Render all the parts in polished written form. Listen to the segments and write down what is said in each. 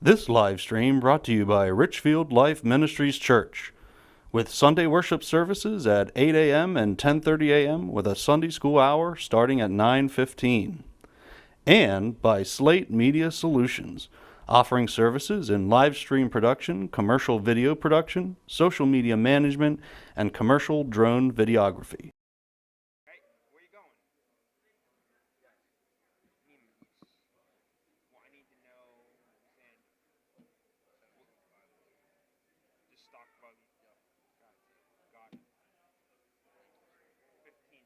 This live stream brought to you by Richfield Life Ministries Church, with Sunday worship services at 8 a.m. and 10:30 a.m. with a Sunday school hour starting at 9:15. And by Slate Media Solutions, offering services in live stream production, commercial video production, social media management, and commercial drone videography. Hey, where you going? Well, I need to know sand. Just stock buggy. Got it. 15.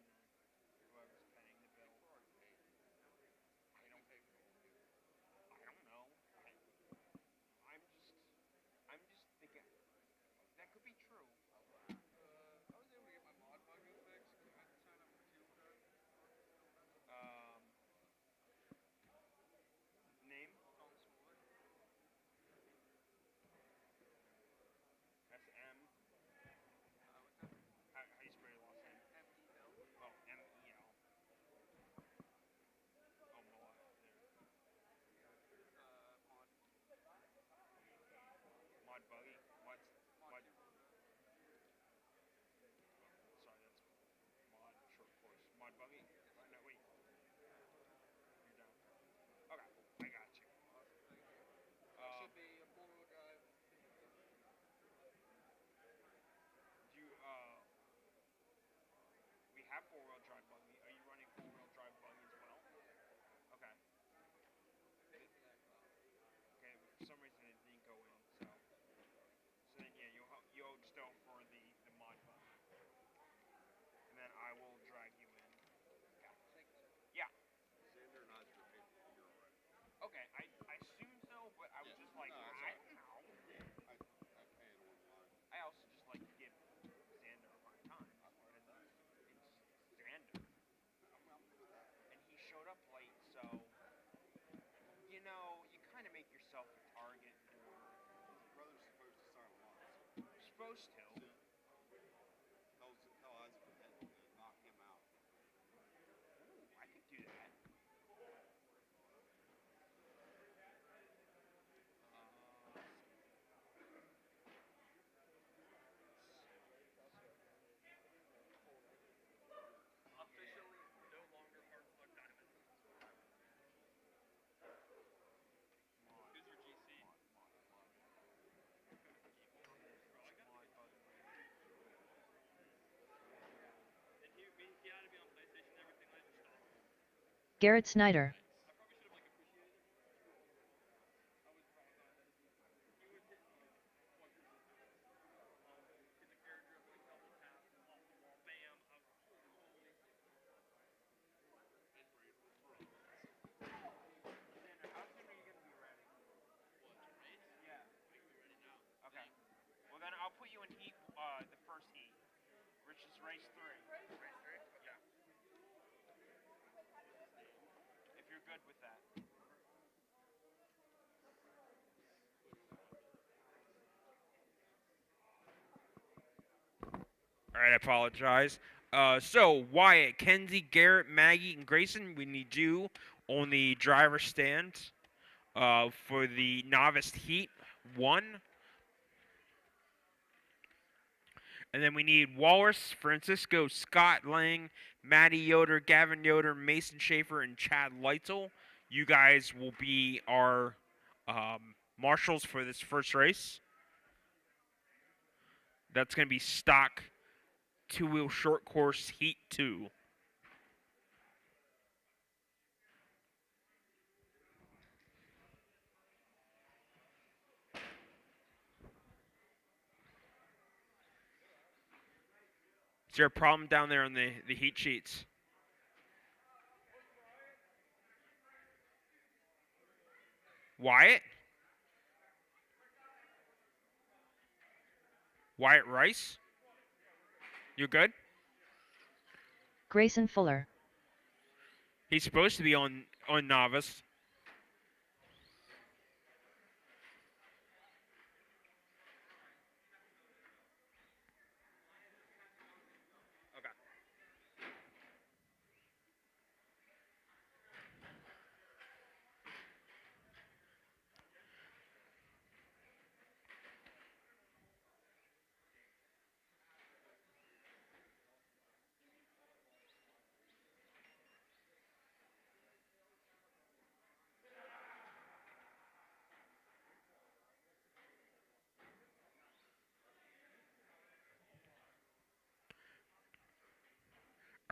Whoever's paying the bill. I don't pay. I don't know. I'm just thinking that could be true. I was able to get my mod buggy fixed. I had to sign up for Q-Code. Name? SM. How you spell your last name? M-E-L. Oh, M-E-L. Oh, Malaya. Mod buggy. Mod. Sorry, that's mod short course. Mod buggy. No, wait. You're down. Okay, I got you. Should be a four-wheel drive. Do you we have four-wheel drive buggy. Are you running four-wheel drive buggy as well? Okay. Okay. For some reason it didn't go in, so then yeah, you'll just go for the mod buggy, and then I will drag you in. Yeah. Okay. I assume so, but I was just like I don't know. I also just like to give Xander a hard time because it's Xander, and he showed up late, so you kind of make yourself a target for. His brother's supposed to start lots. Supposed to. Tell us to knock him out. Ooh, I could do that. Officially no longer part of Luck Diamond. Who's your GC? He had to be on PlayStation. Everything I just stopped. Garrett Snyder. I probably should have appreciated it. I was wrong on that. He was hitting one hit the character up like double tap off the wall. Bam. I was holy. Xander, how soon are you gonna be ready? What, to race? Yeah. I can be ready now. Okay. Well then I'll put you in heat the first heat. Which is race 3. Race 3? Yeah. If you're good with that. Alright, I apologize. So, Wyatt, Kenzie, Garrett, Maggie, and Grayson, we need you on the driver's stand for the Novice Heat 1. And then we need Wallace, Francisco, Scott Lang, Matty Yoder, Gavin Yoder, Mason Schaefer, and Chad Leitzel. You guys will be our marshals for this first race. That's going to be stock two-wheel short course Heat 2. Is there a problem down there on the heat sheets? Wyatt? Wyatt Rice? You good? Grayson Fuller. He's supposed to be on Novice. Okay.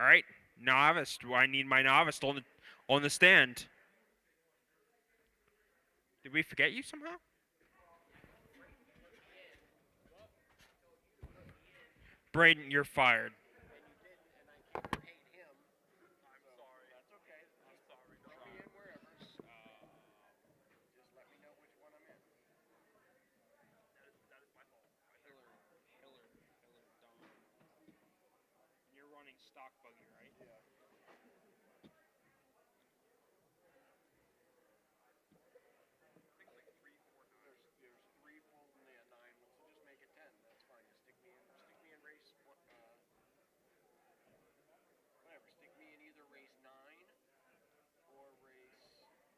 All right, novice. Do I need my novice on the stand? Did we forget you somehow? Braden, you're fired. You're running stock buggy, right?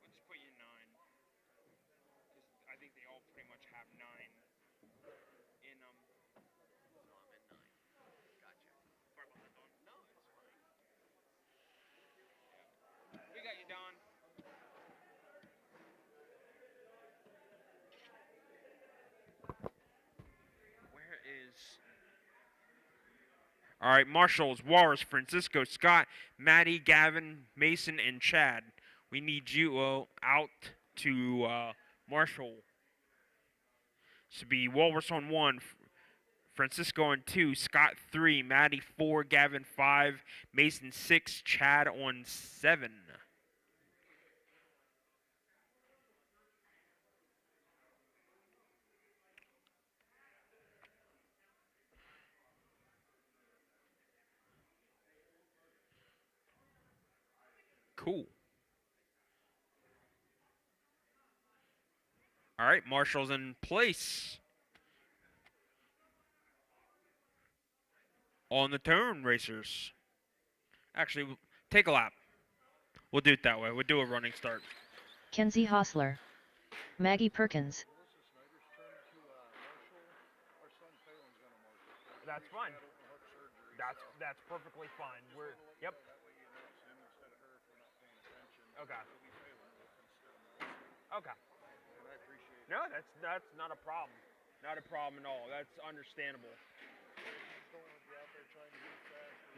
We'll just put you in 9. Because I think they all pretty much have 9 in them. We got you, Don. Where is... All right, Marshall's, Walrus, Francisco, Scott, Maddie, Gavin, Mason, and Chad. We need you out to Marshall. To be Walrus on 1, Francisco on 2, Scott 3, Maddie 4, Gavin 5, Mason 6, Chad on 7. Cool. All right, Marshall's in place. On the turn, racers. Actually, take a lap. We'll do it that way. We'll do a running start. Kenzie Hostler. Maggie Perkins. That's fine. That's perfectly fine. Yep. Okay. Okay. No, that's not a problem. Not a problem at all. That's understandable.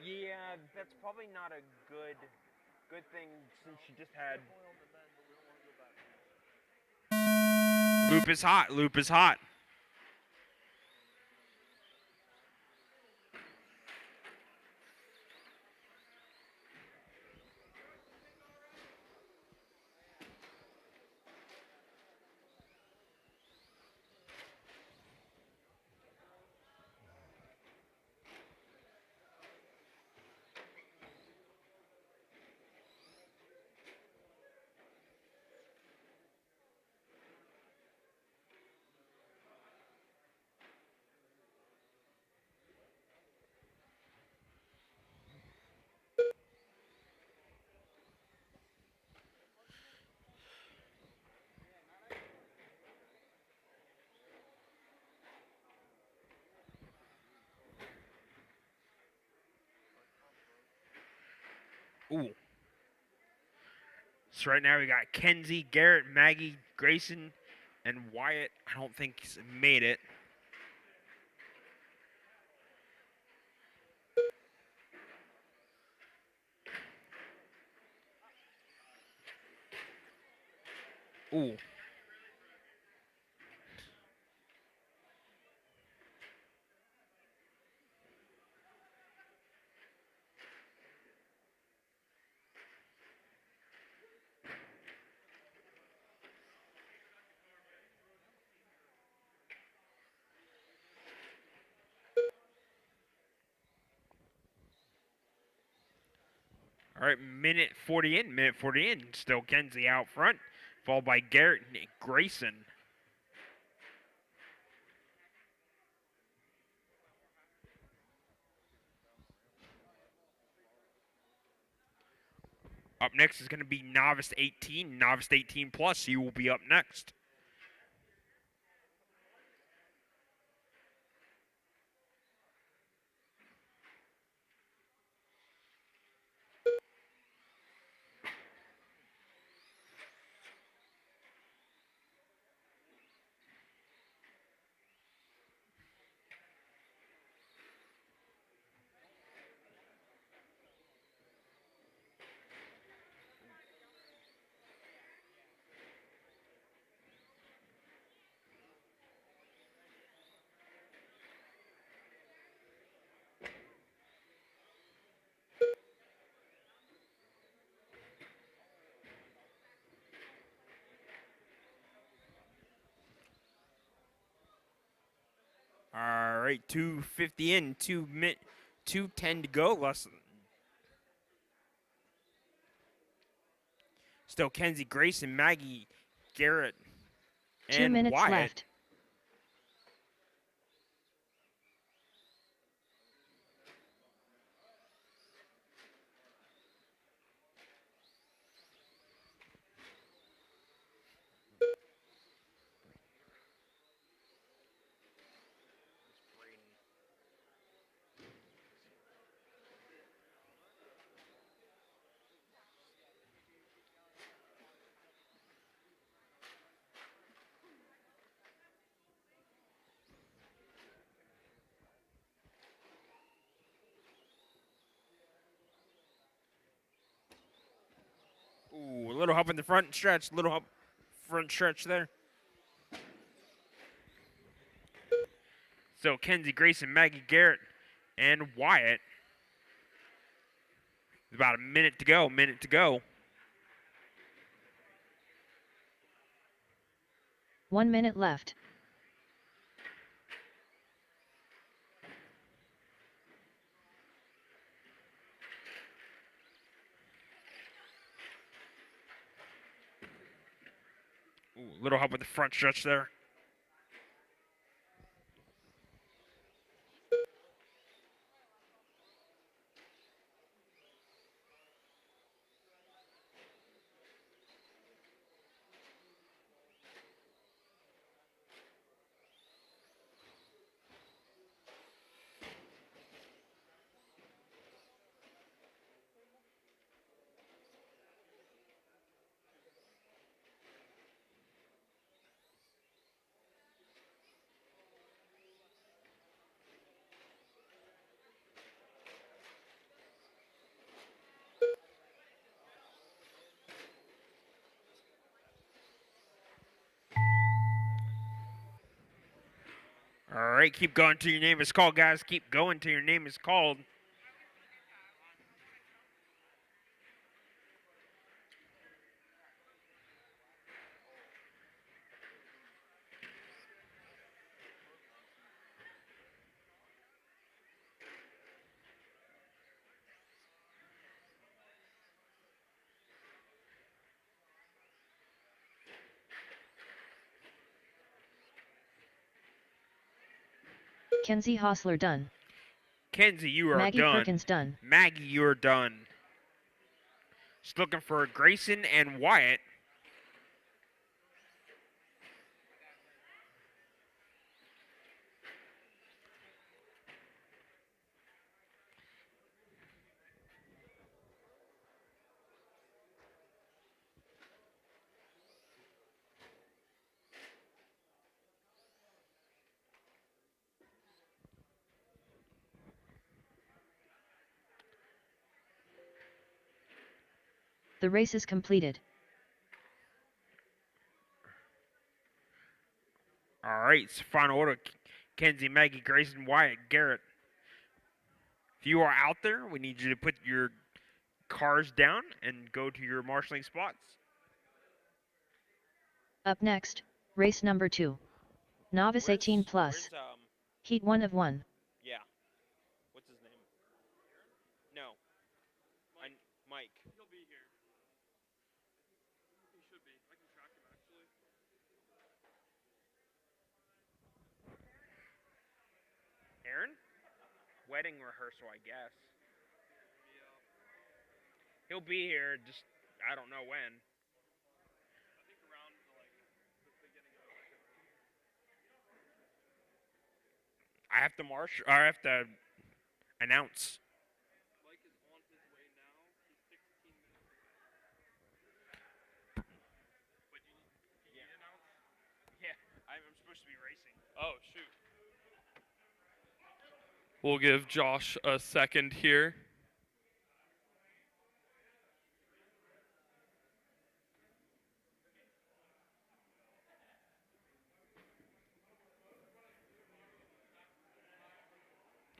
Yeah, that's probably not a good thing since she just had. Loop is hot. Loop is hot. Ooh. So right now we got Kenzie, Garrett, Maggie, Grayson, and Wyatt. I don't think he's made it. Ooh. All right, minute 40 in. Minute 40 in. Still Kenzie out front, followed by Garrett and Grayson. Up next is going to be Novice 18. Novice 18 plus. He will be up next. right, 2:50 in, 2:10 to go. Still Kenzie Grayson, Maggie, Garrett, 2 and minutes Wyatt. left. Ooh, a little help in the front stretch, little help front stretch there. So Kenzie Grayson, Maggie Garrett, and Wyatt. About a minute to go. 1 minute left. Ooh, little help with the front stretch there. All right, keep going till your name is called, guys. Keep going till your name is called. Kenzie Hostler done. Kenzie, you are Maggie done. Perkins done. Maggie, you are done. Just looking for Grayson and Wyatt. The race is completed. All right, so final order. Kenzie, Maggie, Grayson, Wyatt, Garrett. If you are out there, we need you to put your cars down and go to your marshalling spots. Up next, race number 2. Novice 18 plus. Heat 1 of 1. Yeah. What's his name? No. Mike. He'll be here. He should be. I can track him actually. Aaron? Wedding rehearsal, I guess. Yeah. He'll be here, just I don't know when. I think around like the beginning of I have to I have to announce. Mike is on his way now. He's 16 minutes away. But you announce? Yeah, I'm supposed to be racing. Oh, shoot. We'll give Josh a second here.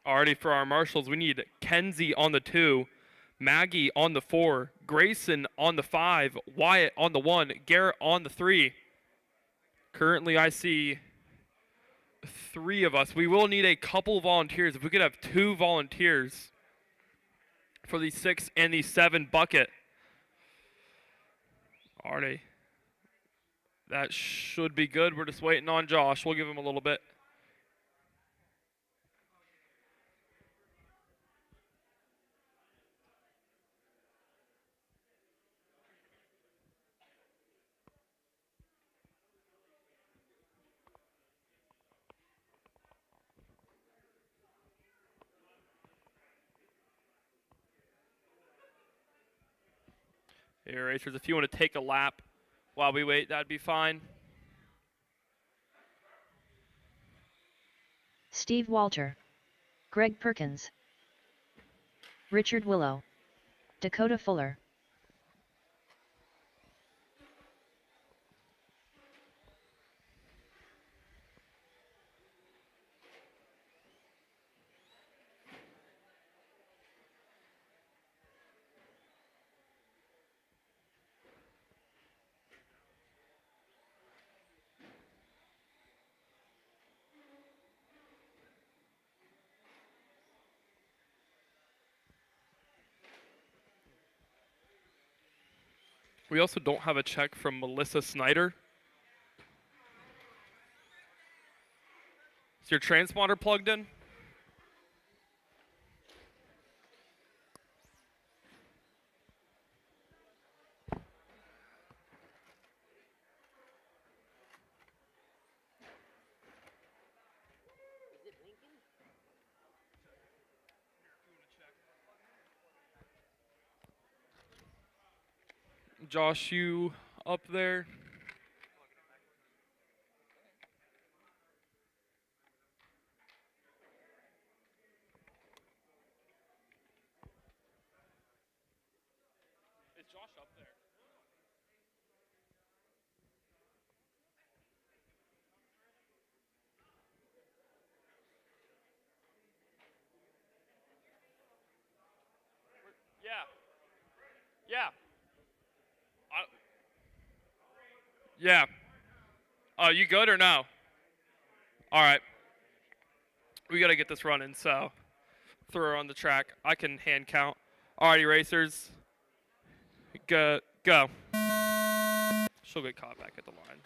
Already for our marshals, we need Kenzie on the 2, Maggie on the 4, Grayson on the 5, Wyatt on the 1, Garrett on the 3. Currently, I see 3 of us. We will need a couple volunteers. If we could have 2 volunteers for the 6 and the 7 bucket. Alrighty. That should be good. We're just waiting on Josh. We'll give him a little bit. Hey, racers, if you want to take a lap while we wait, that'd be fine. Steve Walter, Greg Perkins, Richard Willow, Dakota Fuller. We also don't have a check from Melissa Snyder. Is your transponder plugged in? Josh, you up there? Is Josh up there? Yeah. Yeah. Yeah. Oh, you good or no? All right. We got to get this running, so throw her on the track. I can hand count. Alrighty, racers. Go. She'll get caught back at the line.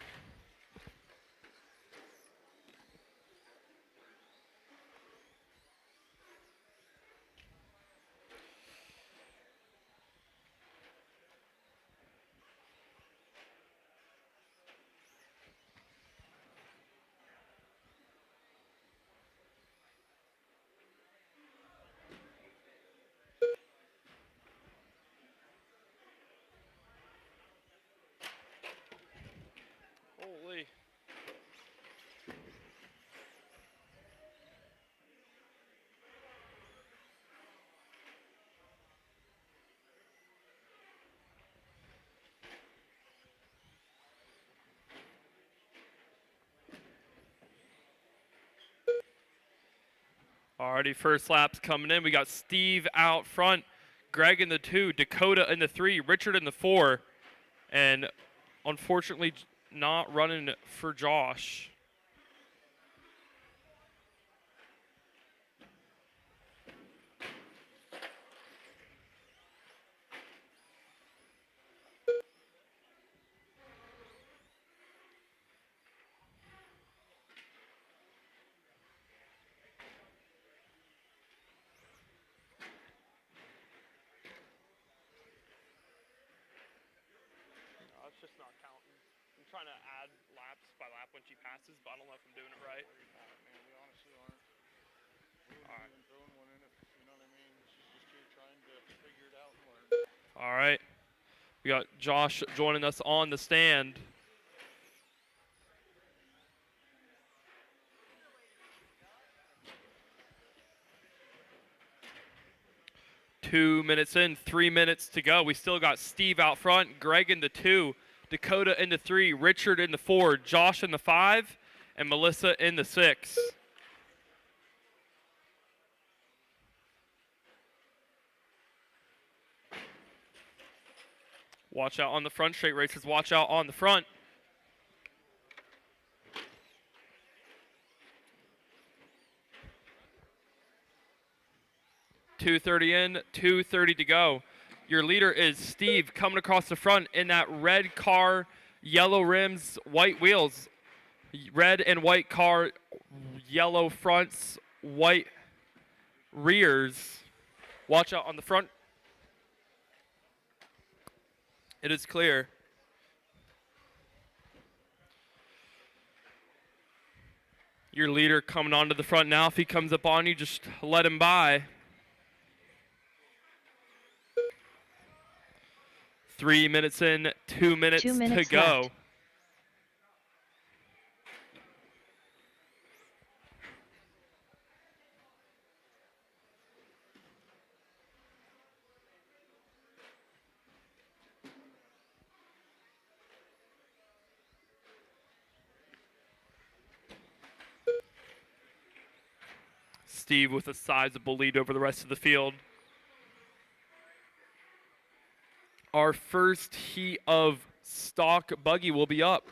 Holy. Alrighty, first lap's coming in. We got Steve out front, Greg in the 2, Dakota in the 3, Richard in the 4, and unfortunately not running for Josh. No, it's just not counting. I'm trying to add laps by lap when she passes, but I don't know if I'm doing it right. Man, we honestly aren't. We wouldn't All right. even throwing one in if, you know what I mean? She's just here trying to figure it out and learn. All right. We got Josh joining us on the stand. Two minutes in, 3 minutes to go. We still got Steve out front, Greg in the 2, Dakota in the 3, Richard in the 4, Josh in the 5, and Melissa in the 6. Watch out on the front, straight racers. Watch out on the front. 2:30 in, 2:30 to go. Your leader is Steve coming across the front in that red car, yellow rims, white wheels. Red and white car, yellow fronts, white rears. Watch out on the front. It is clear. Your leader coming onto the front now. If he comes up on you, just let him by. 3 minutes in, 2 minutes, 2 minutes to go. left. Steve with a sizable lead over the rest of the field. Our first heat of stock buggy will be up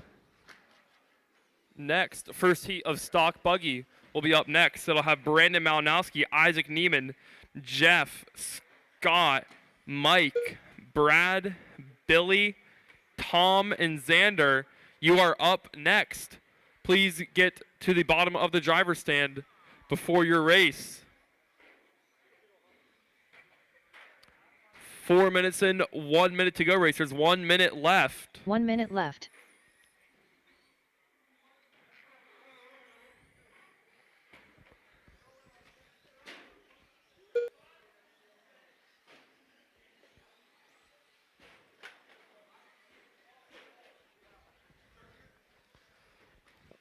next. First heat of stock buggy will be up next. It'll have Brandon Malinowski, Isaac Neiman, Jeff, Scott, Mike, Brad, Billy, Tom, and Xander. You are up next. Please get to the bottom of the driver's stand before your race. 4 minutes in, 1 minute to go, racers. 1 minute left. 1 minute left.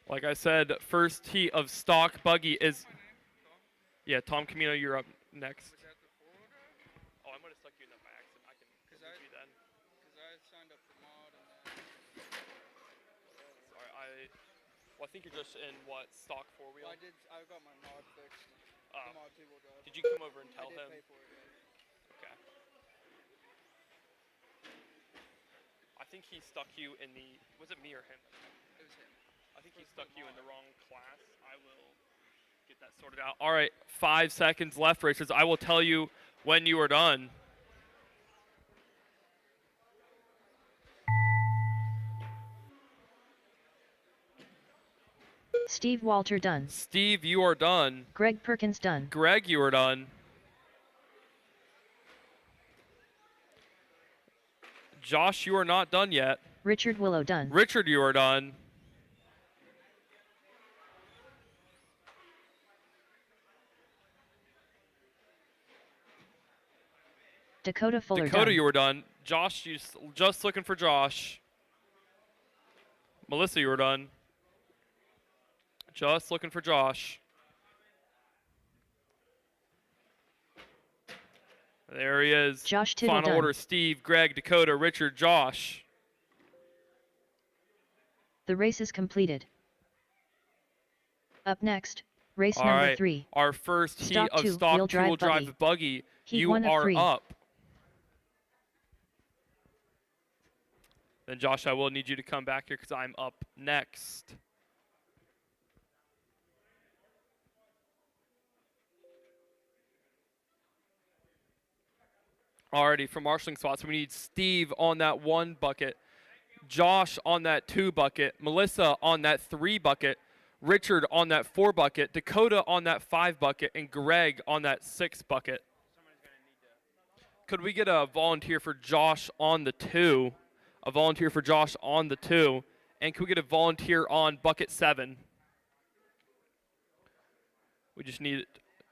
Like I said, first heat of stock buggy is... Yeah, Tom Camino, you're up next. Oh, I might have stuck you in that by accident. I can remove you then. Because I signed up for mod and then. Sorry, well, I think you're just in, what, stock four-wheel? Well, I got my mod fixed. Oh. The mod 2-wheel drive. Did you come over and tell I did him? pay for it, yeah. Okay. I think he stuck you in the... Was it me or him? It was him. I think he stuck you in the wrong class. I will get that sorted out. All right, 5 seconds left, racers. I will tell you when you are done. Steve Walter done. Steve, you are done. Greg Perkins done. Greg, you are done. Josh, you are not done yet. Richard Willow done. Richard, you are done. Dakota Fuller Dakota, done. you were done. Josh, you just looking for Josh. Melissa, you were done. Just looking for Josh. There he is. Josh Tittle Final done. order: Steve, Greg, Dakota, Richard, Josh. The race is completed. Up next, race All number right. 3. Our first heat Stock of two, stock wheel drive two-wheel drive buggy. buggy. Heat You 1 of are 3. up. Then Josh, I will need you to come back here because I'm up next. Alrighty, for marshalling spots, we need Steve on that 1 bucket, Josh on that 2 bucket, Melissa on that 3 bucket, Richard on that 4 bucket, Dakota on that 5 bucket, and Greg on that 6 bucket. Could we get a volunteer for Josh on the 2? A volunteer for Josh on the 2. And could we get a volunteer on bucket 7? We just need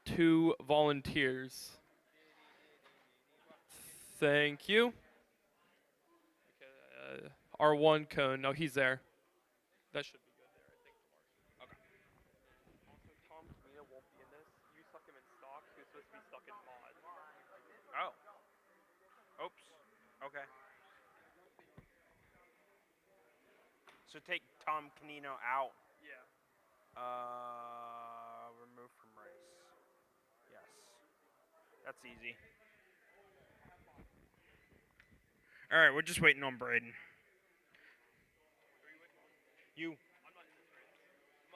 2 volunteers. Thank you. R1 cone. No, he's there. That should be good there, I think. Okay. Also, Tom Camino won't be in this. You stuck him in stock. He was supposed to be stuck in mod. Oh. Oops. Okay. So take Tom Canino out. Yeah. Remove from race. Yes. That's easy. All right, we're just waiting on Braden. You.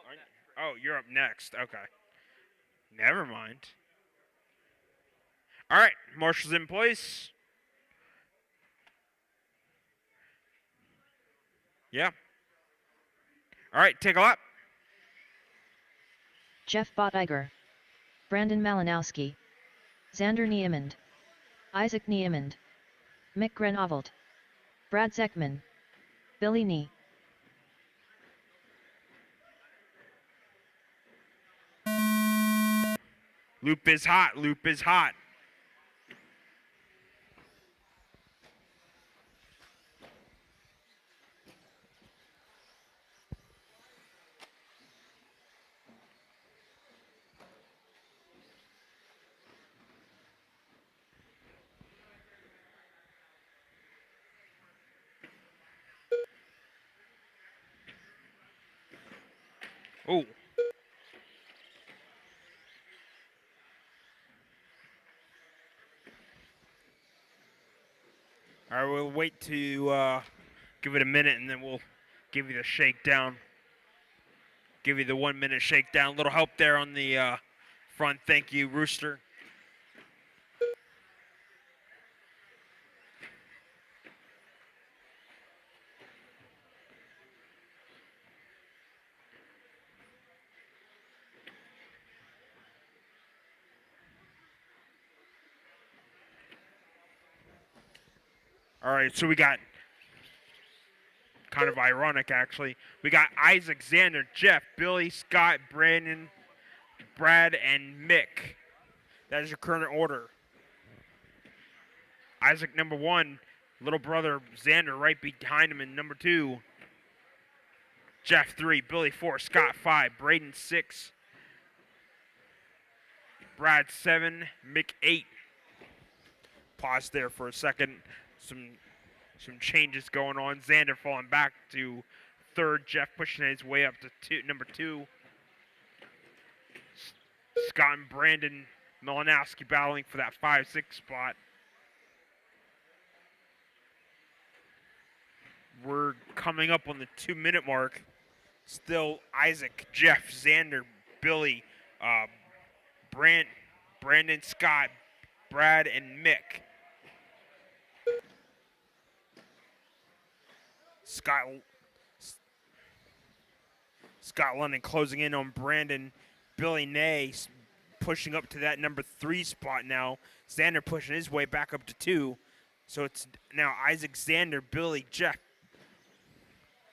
Aren't- Oh, you're up next. Okay. Never mind. All right, marshals in place. Yeah. All right, take a lap. Jeff Bottiger, Brandon Malinowski, Xander Niemond, Isaac Niemond, Mick Grenovold, Brad Zeckman, Billy Nee. Loop is hot. Loop is hot. Oh. All right, we'll wait to give it a minute, and then we'll give you the shakedown. Give you the 1 minute shakedown. Little help there on the front. Thank you, Rooster. All right, so we got, kind of ironic actually, we got Isaac, Xander, Jeff, Billy, Scott, Brandon, Brad, and Mick. That is your current order. Isaac number 1, little brother Xander right behind him in number 2. Jeff 3, Billy 4, Scott 5, Braden 6, Brad 7, Mick 8. Pause there for a second. Some changes going on. Xander falling back to 3rd. Jeff pushing his way up to number 2. Scott and Brandon Malinowski battling for that 5-6 spot. We're coming up on the 2-minute mark. Still Isaac, Jeff, Xander, Billy, Brandon, Scott, Brad, and Mick. Scott London closing in on Brandon. Billy Nay pushing up to that number 3 spot now. Xander pushing his way back up to 2. So it's now Isaac, Xander, Billy, Jeff,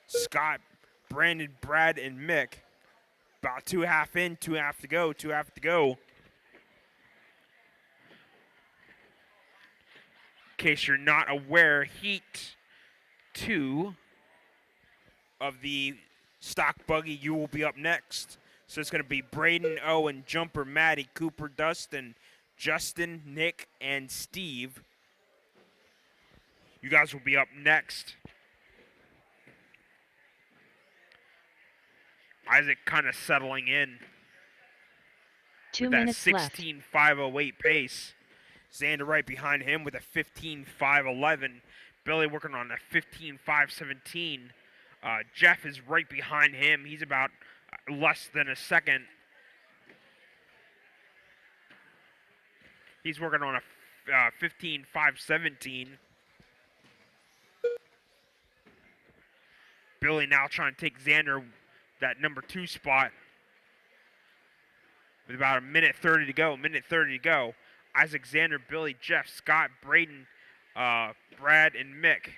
Scott, Brandon, Brad, and Mick. About 2.5 in, 2.5 to go, 2.5 to go. In case you're not aware, Heat 2 of the stock buggy, you will be up next. So it's going to be Braden, Owen, Jumper, Maddie, Cooper, Dustin, Justin, Nick, and Steve. You guys will be up next. Isaac kind of settling in. 2 with minutes that left. 16.508 pace. Xander right behind him with a 15.511. Billy working on a 15.517. Jeff is right behind him. He's about less than a second. He's working on a 15.517. Billy now trying to take Xander that number 2 spot. With about a minute 30 to go. Isaac, Xander, Billy, Jeff, Scott, Braden, Brad, and Mick.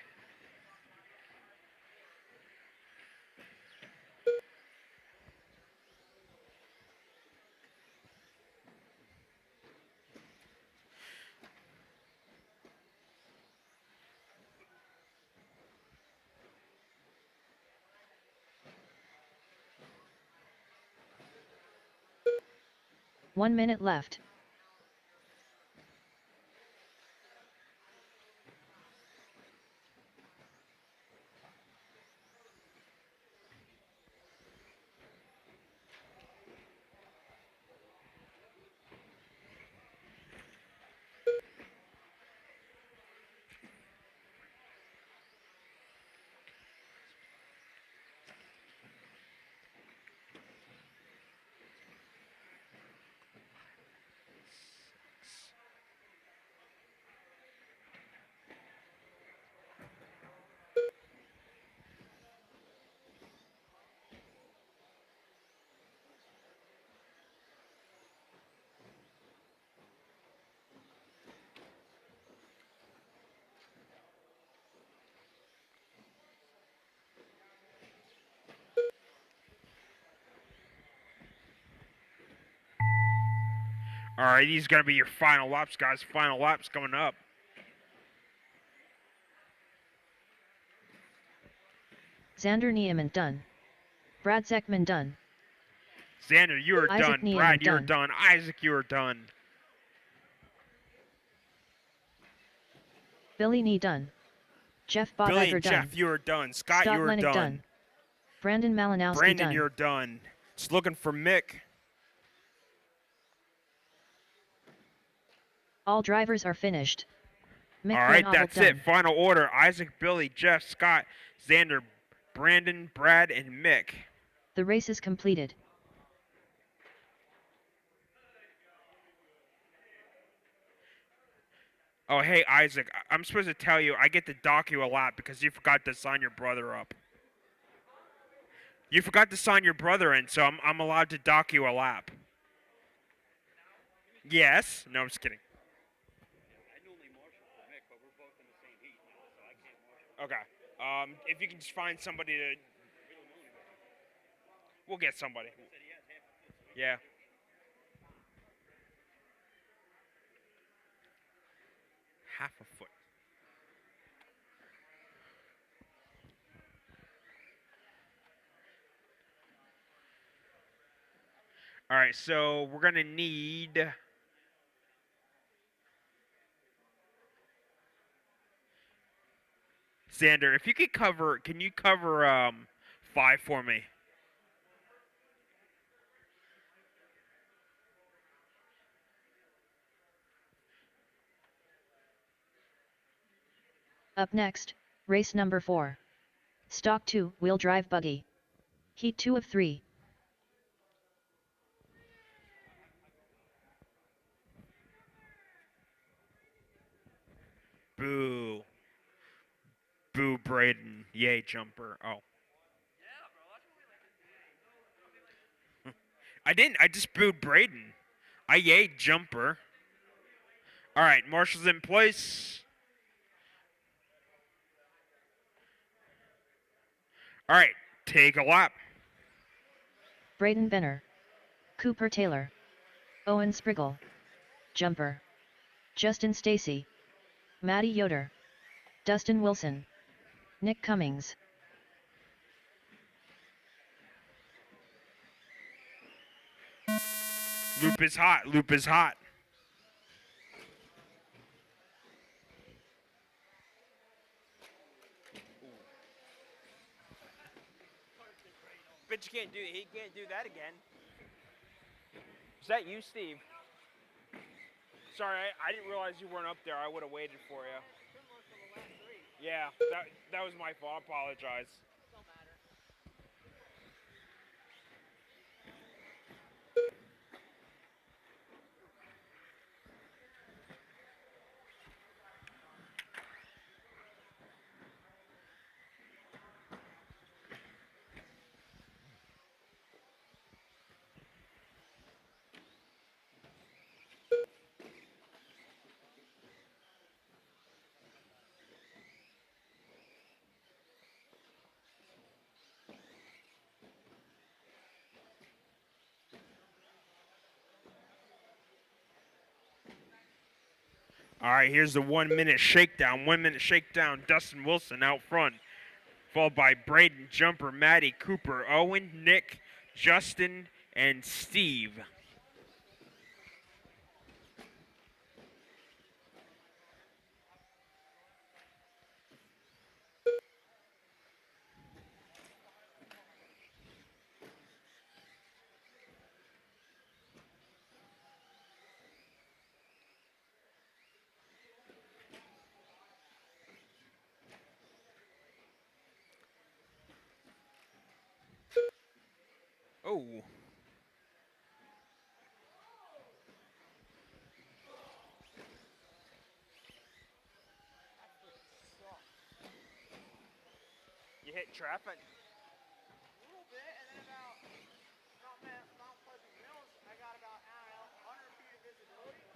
One minute left. All right, these are going to be your final laps, guys. Final laps coming up. Xander Niemann done. Brad Zeckman done. Xander, you are Isaac done. Niemann Brad, you are done. done. Isaac, you are done. Billy Nee done. Jeff Billy Bodegger and done. Jeff, you are done. Scott, you are Lennick done. done. Brandon Malinowski Brandon, done. you're done. Just looking for Mick. All drivers are finished. Mick All right, Glenobel that's done. it. Final order. Isaac, Billy, Jeff, Scott, Xander, Brandon, Brad, and Mick. The race is completed. Oh, hey, Isaac, I'm supposed to tell you, I get to dock you a lap because you forgot to sign your brother up. You forgot to sign your brother in, so I'm allowed to dock you a lap. Yes? No, I'm just kidding. Okay. If you can just find somebody to... We'll get somebody. Yeah. Half a foot. All right, so we're going to need... Xander, if you could cover... Can you cover 5 for me? Up next, race number 4. Stock 2, wheel drive buggy. Heat 2 of 3. Boo. Boo, Braden. Yay, jumper. Oh. I didn't. I just booed Braden. I yayed jumper. All right, Marshall's in place. All right, take a lap. Braden Benner. Cooper Taylor. Owen Spriggle. Jumper. Justin Stacy. Matty Yoder. Dustin Wilson. Nick Cummings. Loop is hot. Loop is hot. Bet you can't do it. He can't do that again. Is that you, Steve? Sorry, I didn't realize you weren't up there. I would have waited for you. Yeah, that was my fault. I apologize. All right, here's the 1 minute shakedown. 1 minute shakedown. Dustin Wilson out front, followed by Braden, Jumper, Matty, Cooper, Owen, Nick, Justin, and Steve. Oh. You hit traffic? A little bit, and then about Mount Pleasant Mills, I got about, 100 feet of visibility.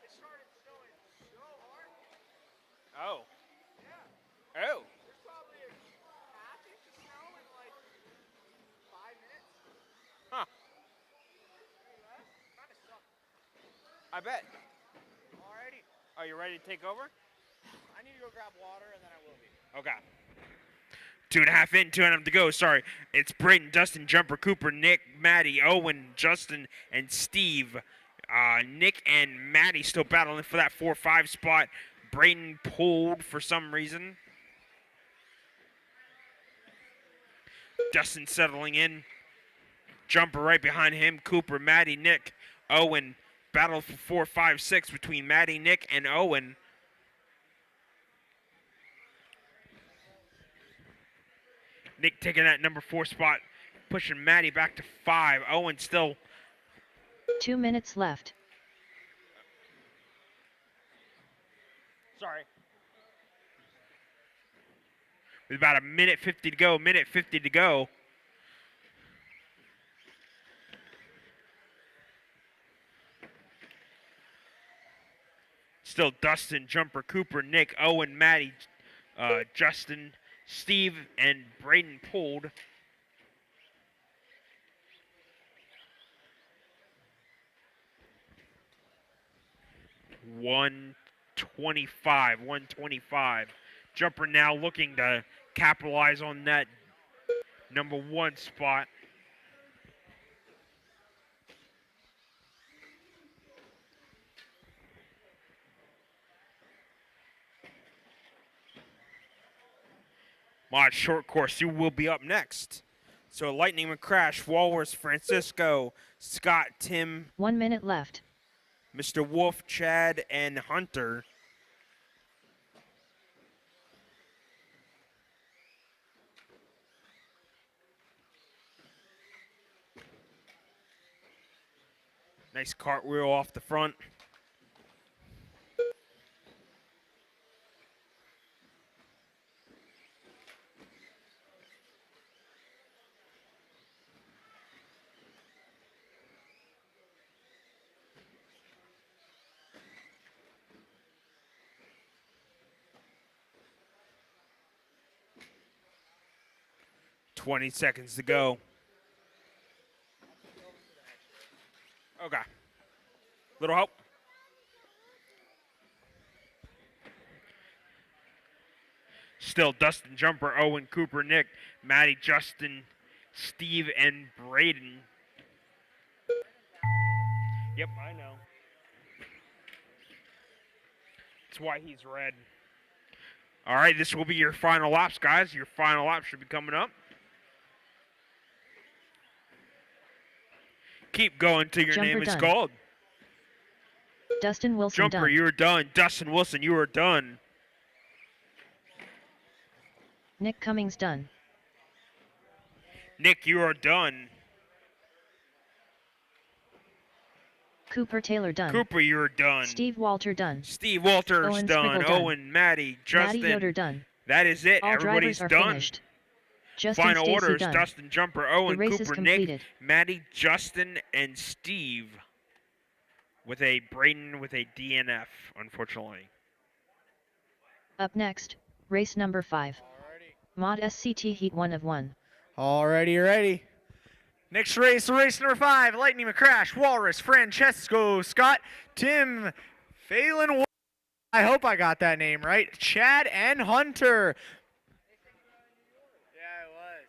It started snowing so hard. Oh. Yeah. Oh. There's probably a half inch of snow in like 5 minutes. Huh. Kind of sucked. I bet. Alrighty. Are you ready to take over? I need to go grab water and then I will be. Okay. 2.5 in, 2.5 to go. Sorry. It's Brayton, Dustin, Jumper, Cooper, Nick, Maddie, Owen, Justin, and Steve. Nick and Maddie still battling for that 4-5 spot. Brayton pulled for some reason. Dustin settling in. Jumper right behind him. Cooper, Maddie, Nick, Owen. Battle for 4, 5, 6 between Maddie, Nick, and Owen. Nick taking that number 4 spot, pushing Maddie back to 5. Owen still. 2 minutes left. Sorry. With about 1:50 to go. 1:50 to go. Still Dustin, Jumper, Cooper, Nick, Owen, Maddie, Justin, Steve, and Brayden pulled. $125. Jumper now looking to capitalize on that number 1 spot. Mod short course, you will be up next. So Lightning McCrash, Walrus, Francisco, Scott, Tim, 1 minute left. Mr. Wolf, Chad, and Hunter. Nice cartwheel off the front. $20 seconds to go. Okay. Little help. Still Dustin, Jumper, Owen, Cooper, Nick, Maddie, Justin, Steve, and Brayden. Yep, I know. That's why he's red. All right, this will be your final laps, guys. Your final lap should be coming up. Keep going till your Jumper name is done. called. Dustin Wilson Jumper, done. you are done. Dustin Wilson, you are done. Nick Cummings done. Nick, you are done. Cooper Taylor done. Cooper, you are done. Steve Walter done. Steve Walters Owen done. Spriggle done. Owen, Maddie, Justin. Maddie Yoder done. That is it. All Everybody's drivers are done. finished. Justin Final Stacy orders, done. Dustin, Jumper, Owen, race is Cooper, Nick, completed. Maddie, Justin, and Steve. With a Brayden with a DNF, unfortunately. Up next, race number 5. Alrighty. Mod SCT Heat 1 of 1. Alrighty, ready. Next race, race number 5. Lightning McCrash, Walrus, Francesco, Scott, Tim, Phelan. I hope I got that name right. Chad and Hunter. Yeah, it was.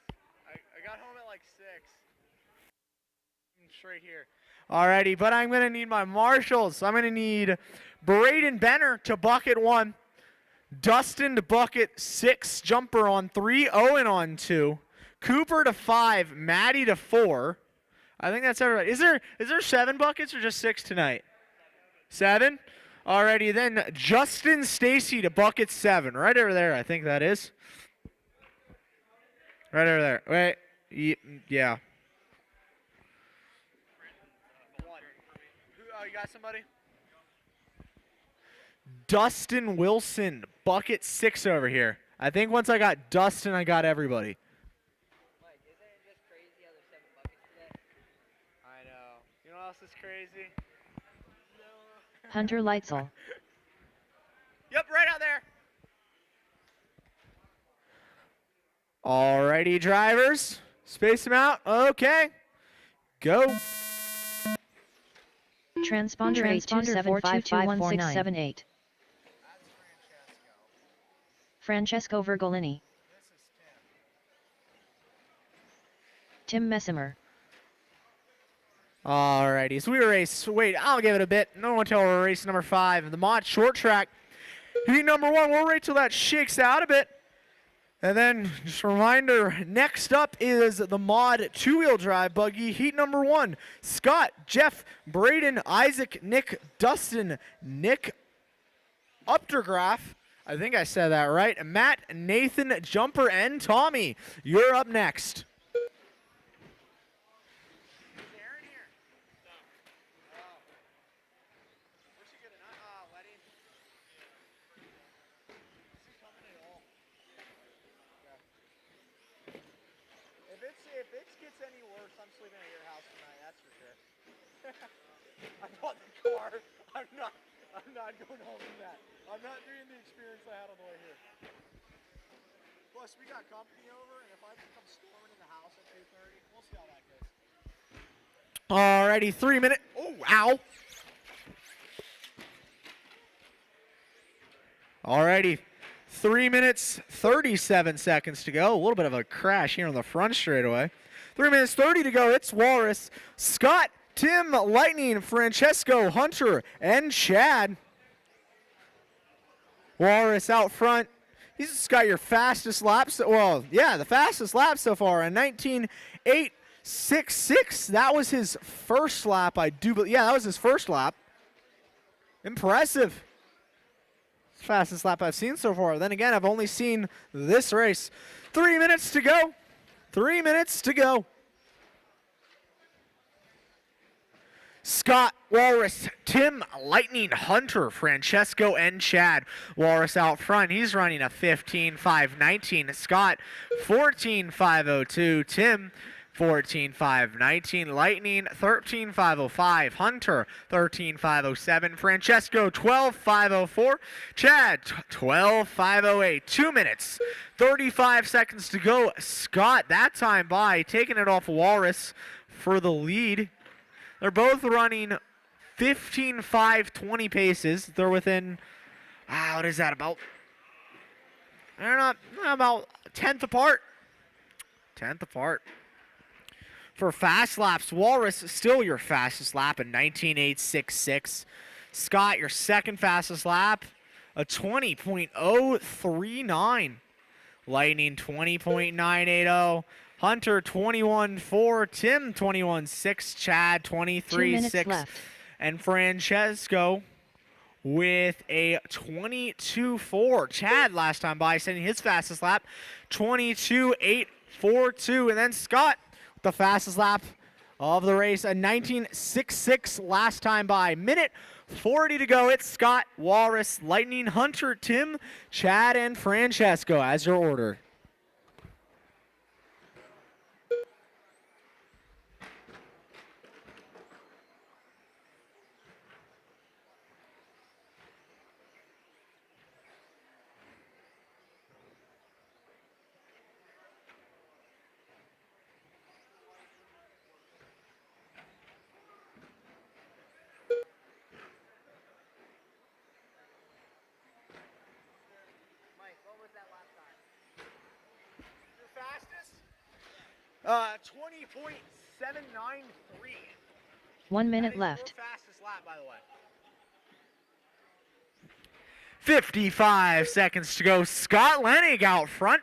I got home at like 6. Straight here. Alrighty, but I'm going to need my marshals. I'm going to need Braden Benner to bucket 1. Dustin to bucket 6. Jumper on 3. Owen on 2. Cooper to 5. Maddie to 4. I think that's everybody. Is there 7 buckets or just 6 tonight? 7? Alrighty, then Justin Stacy to bucket 7. Right over there, I think that is. Right over there. Wait. Yeah. Oh, you got somebody? Dustin Wilson, bucket 6 over here. I think once I got Dustin, I got everybody. Mike, isn't it just crazy how there's 7 buckets today? I know. You know what else is crazy? Hunter Leitzel. Yep, right out there. Alrighty, drivers. Space them out. Okay. Go. Transponder 827422168. Francesco Vergolini. Tim Messimer. Alrighty, so we race. Wait, I'll give it a bit. No one tell we're race number 5. The mod short track. Heat number 1. We'll wait till that shakes out a bit. And then, just a reminder, next up is the mod 2-wheel drive buggy, heat number 1. Scott, Jeff, Braden, Isaac, Nick, Dustin, Nick Uptergraph. I think I said that right. Matt, Nathan, Jumper, and Tommy. You're up next. If it gets any worse, I'm sleeping at your house tonight, that's for sure. I bought the car. I'm not going home in that. I'm not doing the experience I had on the way here. Plus, we got company over, and if I come storming in the house at 2:30, we'll see how that goes. Alrighty, 3 minute. Oh, ow. Alrighty. 3 minutes, 37 seconds to go. A little bit of a crash here on the front straightaway. 3 minutes, 30 to go. It's Walrus, Scott, Tim, Lightning, Francesco, Hunter, and Chad. Walrus out front. He's just got your fastest lap. Well, yeah, the fastest lap so far, a 19.866. That was his first lap, I do believe. Yeah, that was his first lap. Impressive. Fastest lap I've seen so far. Then again, I've only seen this race. 3 minutes to go. 3 minutes to go. Scott, Walrus, Tim, Lightning, Hunter, Francesco, and Chad. Walrus out front. He's running a 15.519. Scott, 14.502. Tim, 14.519. Lightning, 13.505. Hunter, 13.507. Francesco, 12.504. Chad, 12.508. 2 minutes, 35 seconds to go. Scott, that time by, taking it off Walrus for the lead. They're both running 15.520 paces. They're within, what is that, about, they're not about a tenth apart. For fast laps, Walrus still your fastest lap, a 19.866. Scott, your second fastest lap, a 20.039. Lightning, 20.980. Hunter, 21.4. Tim, 21.6. Chad, 23.6. And Francesco with a 22.4. Chad last time by, setting his fastest lap, 22.842. And then Scott, the fastest lap of the race, a 19.66 last time by. Minute 40 to go. It's Scott, Walrus, Lightning, Hunter, Tim, Chad, and Francesco as your order. Your fastest? 20.793. 1 minute left. Your fastest lap, by the way. 55 seconds to go. Scott Lenig out front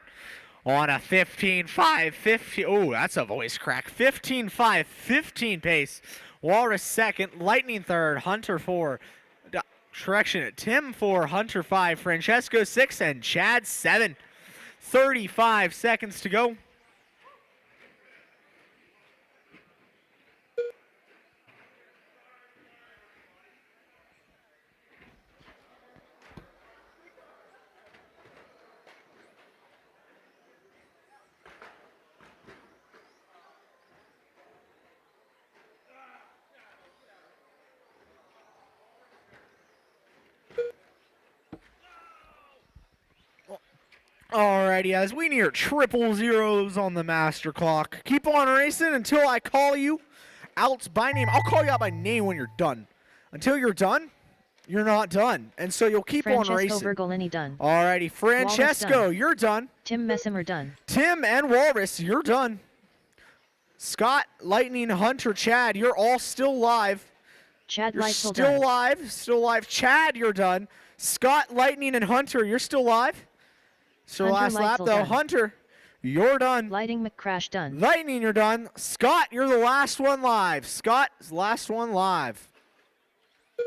on a 15.550. Oh, that's a voice crack. 15.515 pace. Walrus second. Lightning third. Hunter 4. Correction. Tim 4. Hunter 5. Francesco 6. And Chad 7. 35 seconds to go. Alrighty, as we near triple zeros on the master clock. Keep on racing until I call you out by name. I'll call you out by name when you're done. Until you're done, you're not done. And so you'll keep on Francesco racing. Vergolini done. Alrighty, Francesco, done. you're done. Tim Messimer done. Tim and Walrus, you're done. Scott, Lightning, Hunter, Chad, you're all still live. Chad You're Leitzel still done. live, still live. Chad, you're done. Scott, Lightning, and Hunter, you're still live. So Hunter last lap Leitzel though. done. Hunter, you're done. Lighting McCrash done. Lightning, you're done. Scott, you're the last one live. Scott is the last one live.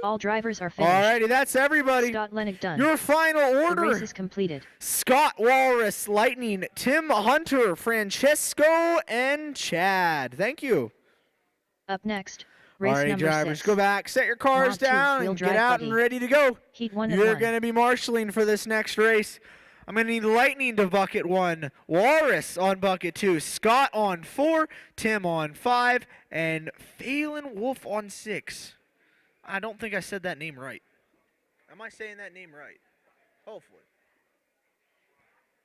All drivers are finished. Alrighty, that's everybody. Scott Lennick done. Your final The order. race is completed. Scott, Walrus, Lightning, Tim, Hunter, Francesco, and Chad. Thank you. Up next, race Alrighty, number drivers, 6. go back, set your cars Mod 2 down, wheel and get drive out buggy. and ready to go. Heat 1 and You're 1. going to be marshalling for this next race. I'm going to need Lightning to bucket 1, Walrus on bucket 2, Scott on 4, Tim on 5, and Phelan Wolf on 6. I don't think I said that name right. Am I saying that name right? Hopefully.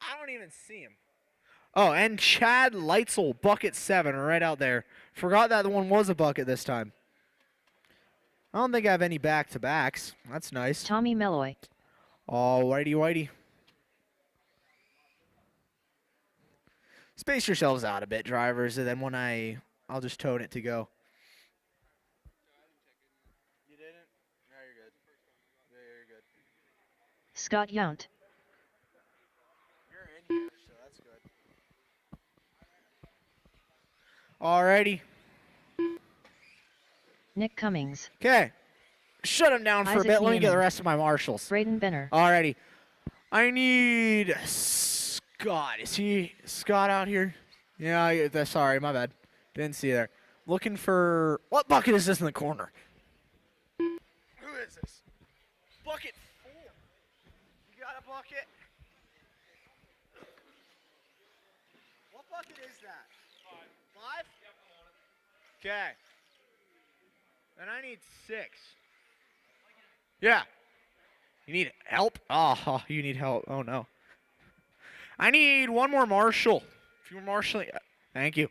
I don't even see him. Oh, and Chad Leitzel, bucket 7, right out there. Forgot that one was a bucket this time. I don't think I have any back-to-backs. That's nice. Tommy Melloy. Oh, whitey. Space yourselves out a bit, drivers, and then when I'll just tone it to go. You didn't? No, you're good. Yeah, you're good. Scott Yount. You're in here, so that's good. Alrighty. Nick Cummings. Okay. Shut him down for Isaac a bit. Let me get the Neiman. rest of my marshals. Braden Benner. Alrighty. I need Scott. Is he Scott out here? Yeah, sorry, my bad. Didn't see there. Looking for... What bucket is this in the corner? Who is this? Bucket 4. You got a bucket? What bucket is that? 5? Okay. Then I need 6. Yeah. You need help? Oh, you need help. Oh, no. I need one more marshal. If you were marshaling. Thank you.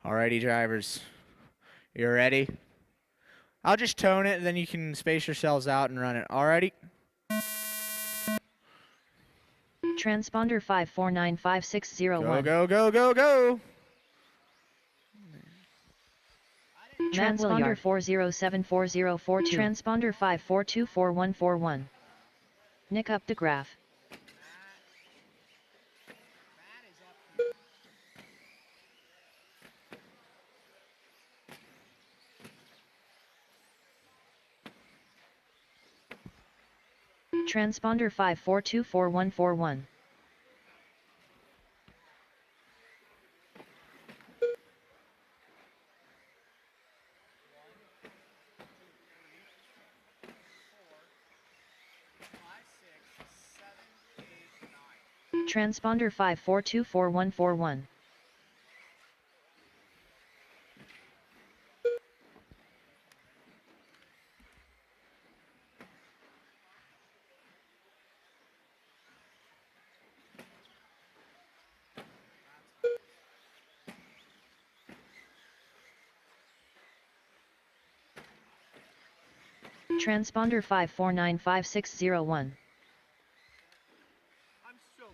Alrighty, drivers. You ready? I'll just tone it, and then you can space yourselves out and run it. Alrighty? Transponder 5495601. Go. Transponder 40740442. Transponder 5424141. Nick up the graph. Transponder 5424141. Transponder 5424141. Transponder 5495601. I'm so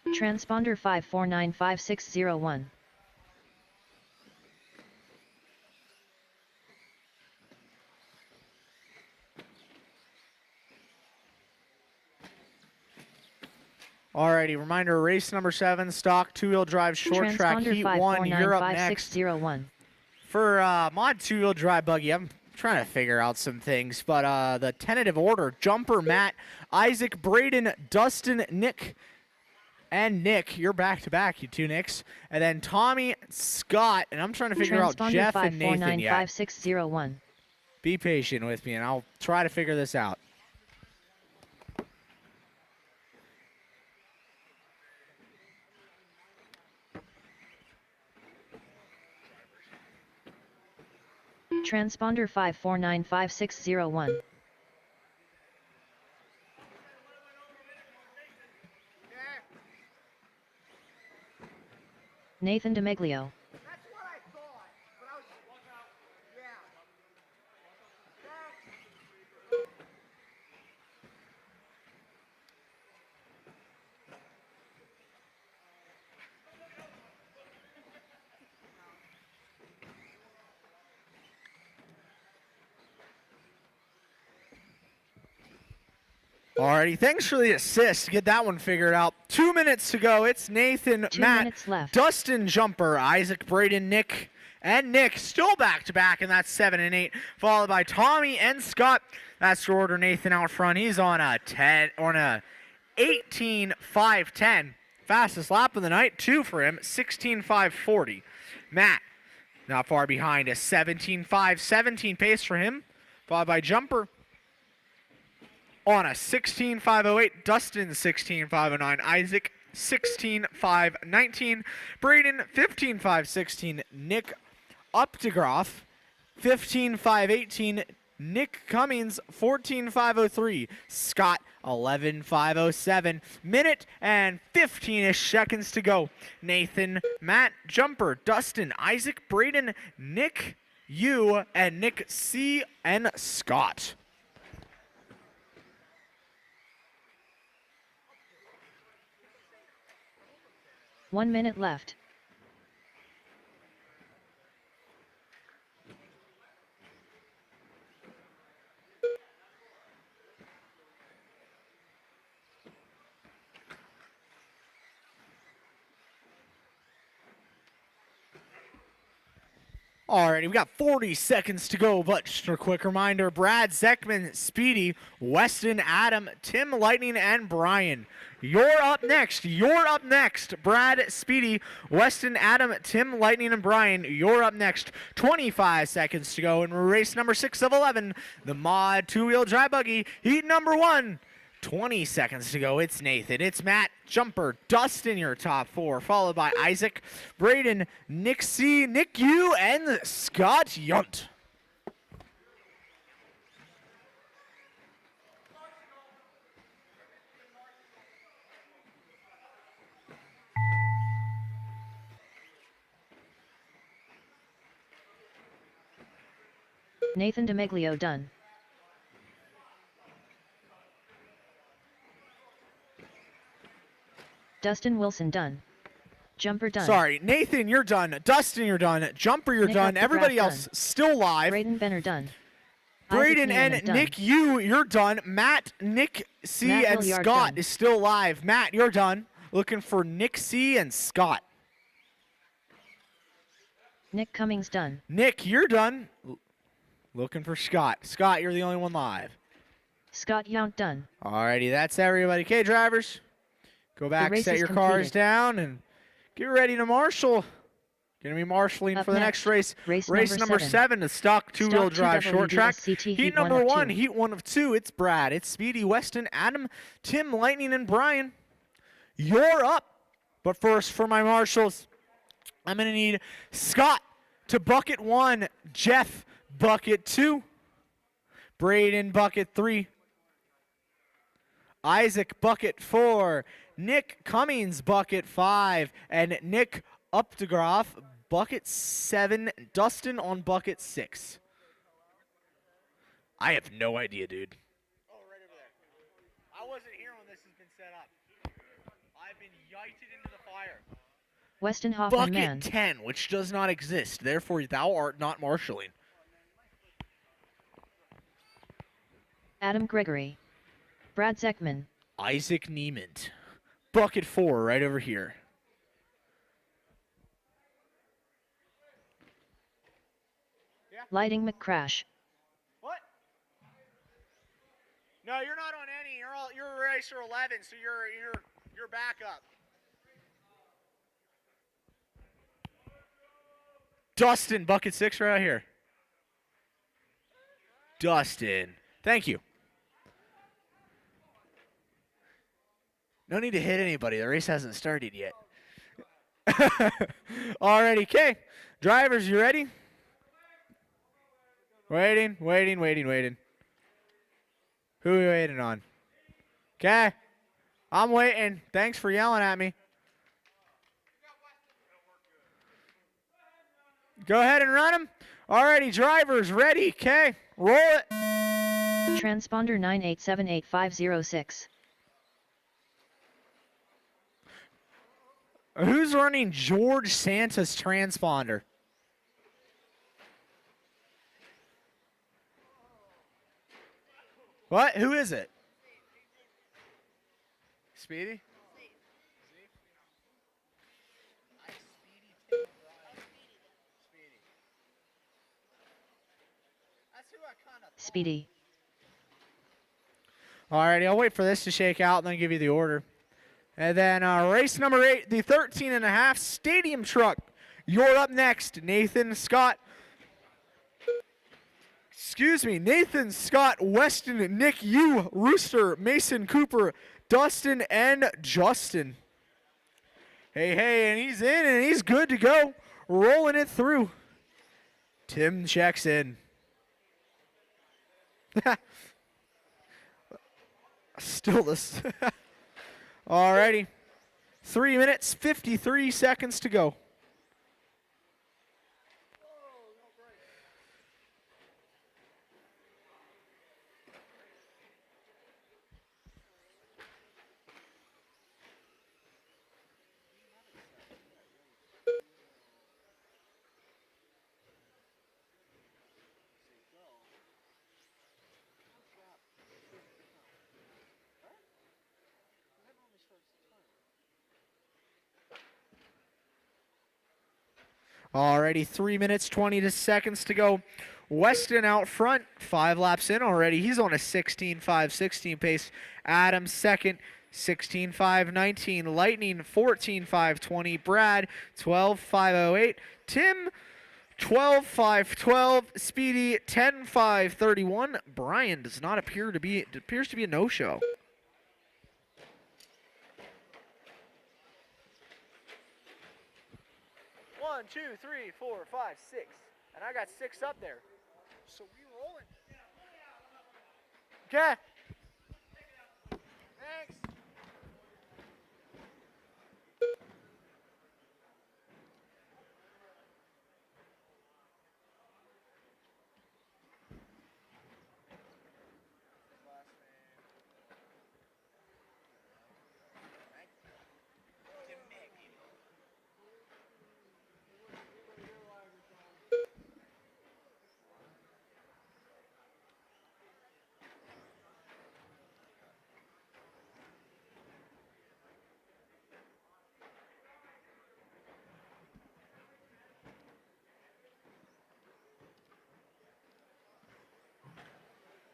confused. Transponder 5495601. Alrighty, reminder, race number 7, stock 2-wheel drive short track Transponder heat 1. You're up next. 5495601. For mod 2-wheel drive buggy, I'm trying to figure out some things, but the tentative order, Jumper, Matt, Isaac, Braden, Dustin, Nick, and Nick. You're back-to-back, you two Nicks. And then Tommy, Scott, and I'm trying to figure out Transponder Jeff and Nathan yet. 5495601. Be patient with me, and I'll try to figure this out. Transponder 5495601. Nathan DeMeglio. Alrighty, thanks for the assist. Get that one figured out. 2 minutes to go. It's Nathan, 2 Matt, minutes left. Dustin, Jumper, Isaac, Braden, Nick, and Nick still back-to-back, and that's 7 and 8, followed by Tommy and Scott. That's your order. Nathan out front. He's on a 18.510. Fastest lap of the night, 2 for him, 16.540. Matt, not far behind, a 17.517 pace for him, followed by Jumper on a 16.508, Dustin 16.509, Isaac 16.519, Braden 15.516, Nick Updegroff 15.518, Nick Cummings 14.503, Scott 11.507, minute and 15-ish seconds to go. Nathan, Matt, Jumper, Dustin, Isaac, Braden, Nick U, and Nick C, and Scott. One minute left. Alrighty, we got 40 seconds to go, but just a quick reminder, Brad, Zekman, Speedy, Weston, Adam, Tim, Lightning, and Brian. You're up next. You're up next. Brad, Speedy, Weston, Adam, Tim, Lightning, and Brian. You're up next. 25 seconds to go in race number 6 of 11, the Mod 2-wheel dry buggy, heat number 1. 20 seconds to go. It's Nathan. It's Matt, Jumper, Dustin, your top 4, followed by Isaac, Braden, Nick C, Nick U, and Scott Yunt. Nathan DeMeglio done. Dustin Wilson done. Jumper done. Sorry, Nathan, you're done. Dustin, you're done. Jumper, you're Nick done. Updegraff Everybody done. else still live. Braden Benner done. Braden Isaac and Neiman done. Nick U, you're done. Matt, Nick C, Matt and Hilliard Scott done. is still live. Matt, you're done. Looking for Nick C and Scott. Nick Cummings done. Nick, you're done. Looking for Scott. Scott, you're the only one live. Scott Yount done. Alrighty, that's everybody. Okay, drivers, go back, race set is your cars completed. down, and get ready to marshal. Gonna be marshaling Up for the next race. Race number number 7, the stock two-wheel drive short track. SCT Heat number 1, heat 1 of 2. It's Brad, it's Speedy, Weston, Adam, Tim, Lightning, and Brian. You're up. But first, for my marshals, I'm gonna need Scott to bucket 1, Jeff bucket 2, Braden bucket 3, Isaac bucket 4, Nick Cummings bucket 5, and Nick Updegroff bucket 7, Dustin on bucket 6. I have no idea, dude. Oh, right over there. I wasn't here when this has been set up. I've been yited into the fire. Weston Hoffman Bucket man. 10, which does not exist. Therefore, thou art not marshaling. Adam Gregory. Brad Zekman. Isaac Neiman. Bucket 4, right over here. Lighting McCrash. What? No, you're not on any. You're racer 11, so you're back up. Dustin, bucket 6 right here. Dustin. Thank you. No need to hit anybody. The race hasn't started yet. Alrighty, okay. Drivers, you ready? Waiting. Who are we waiting on? Okay. I'm waiting. Thanks for yelling at me. Go ahead and run him. Alrighty, drivers ready. Okay, roll it. Transponder 9878506. Who's running George Santa's transponder? What? Who is it? Speedy? Speedy. Alrighty, I'll wait for this to shake out and then give you the order. And then race number 8, the 13.5 stadium truck. You're up next, Nathan Scott. Nathan Scott, Weston, Nick Yu, Rooster, Mason Cooper, Dustin, and Justin. Hey, and he's in and he's good to go. Rolling it through. Tim checks in. Still this. Alrighty. 3 minutes, 53 seconds to go. Alrighty, 3 minutes, 20 seconds to go. Weston out front, 5 laps in already. He's on a 16.5-16 pace. Adam second, 16.5-19. Lightning, 14.5-20. Brad, 12.508. Tim, 12.512. Speedy, 10.531. Brian does not appear to be, it appears to be a no-show. One, two, three, 4, 5, 6. And I got 6 up there. So we rolling. Okay. Thanks.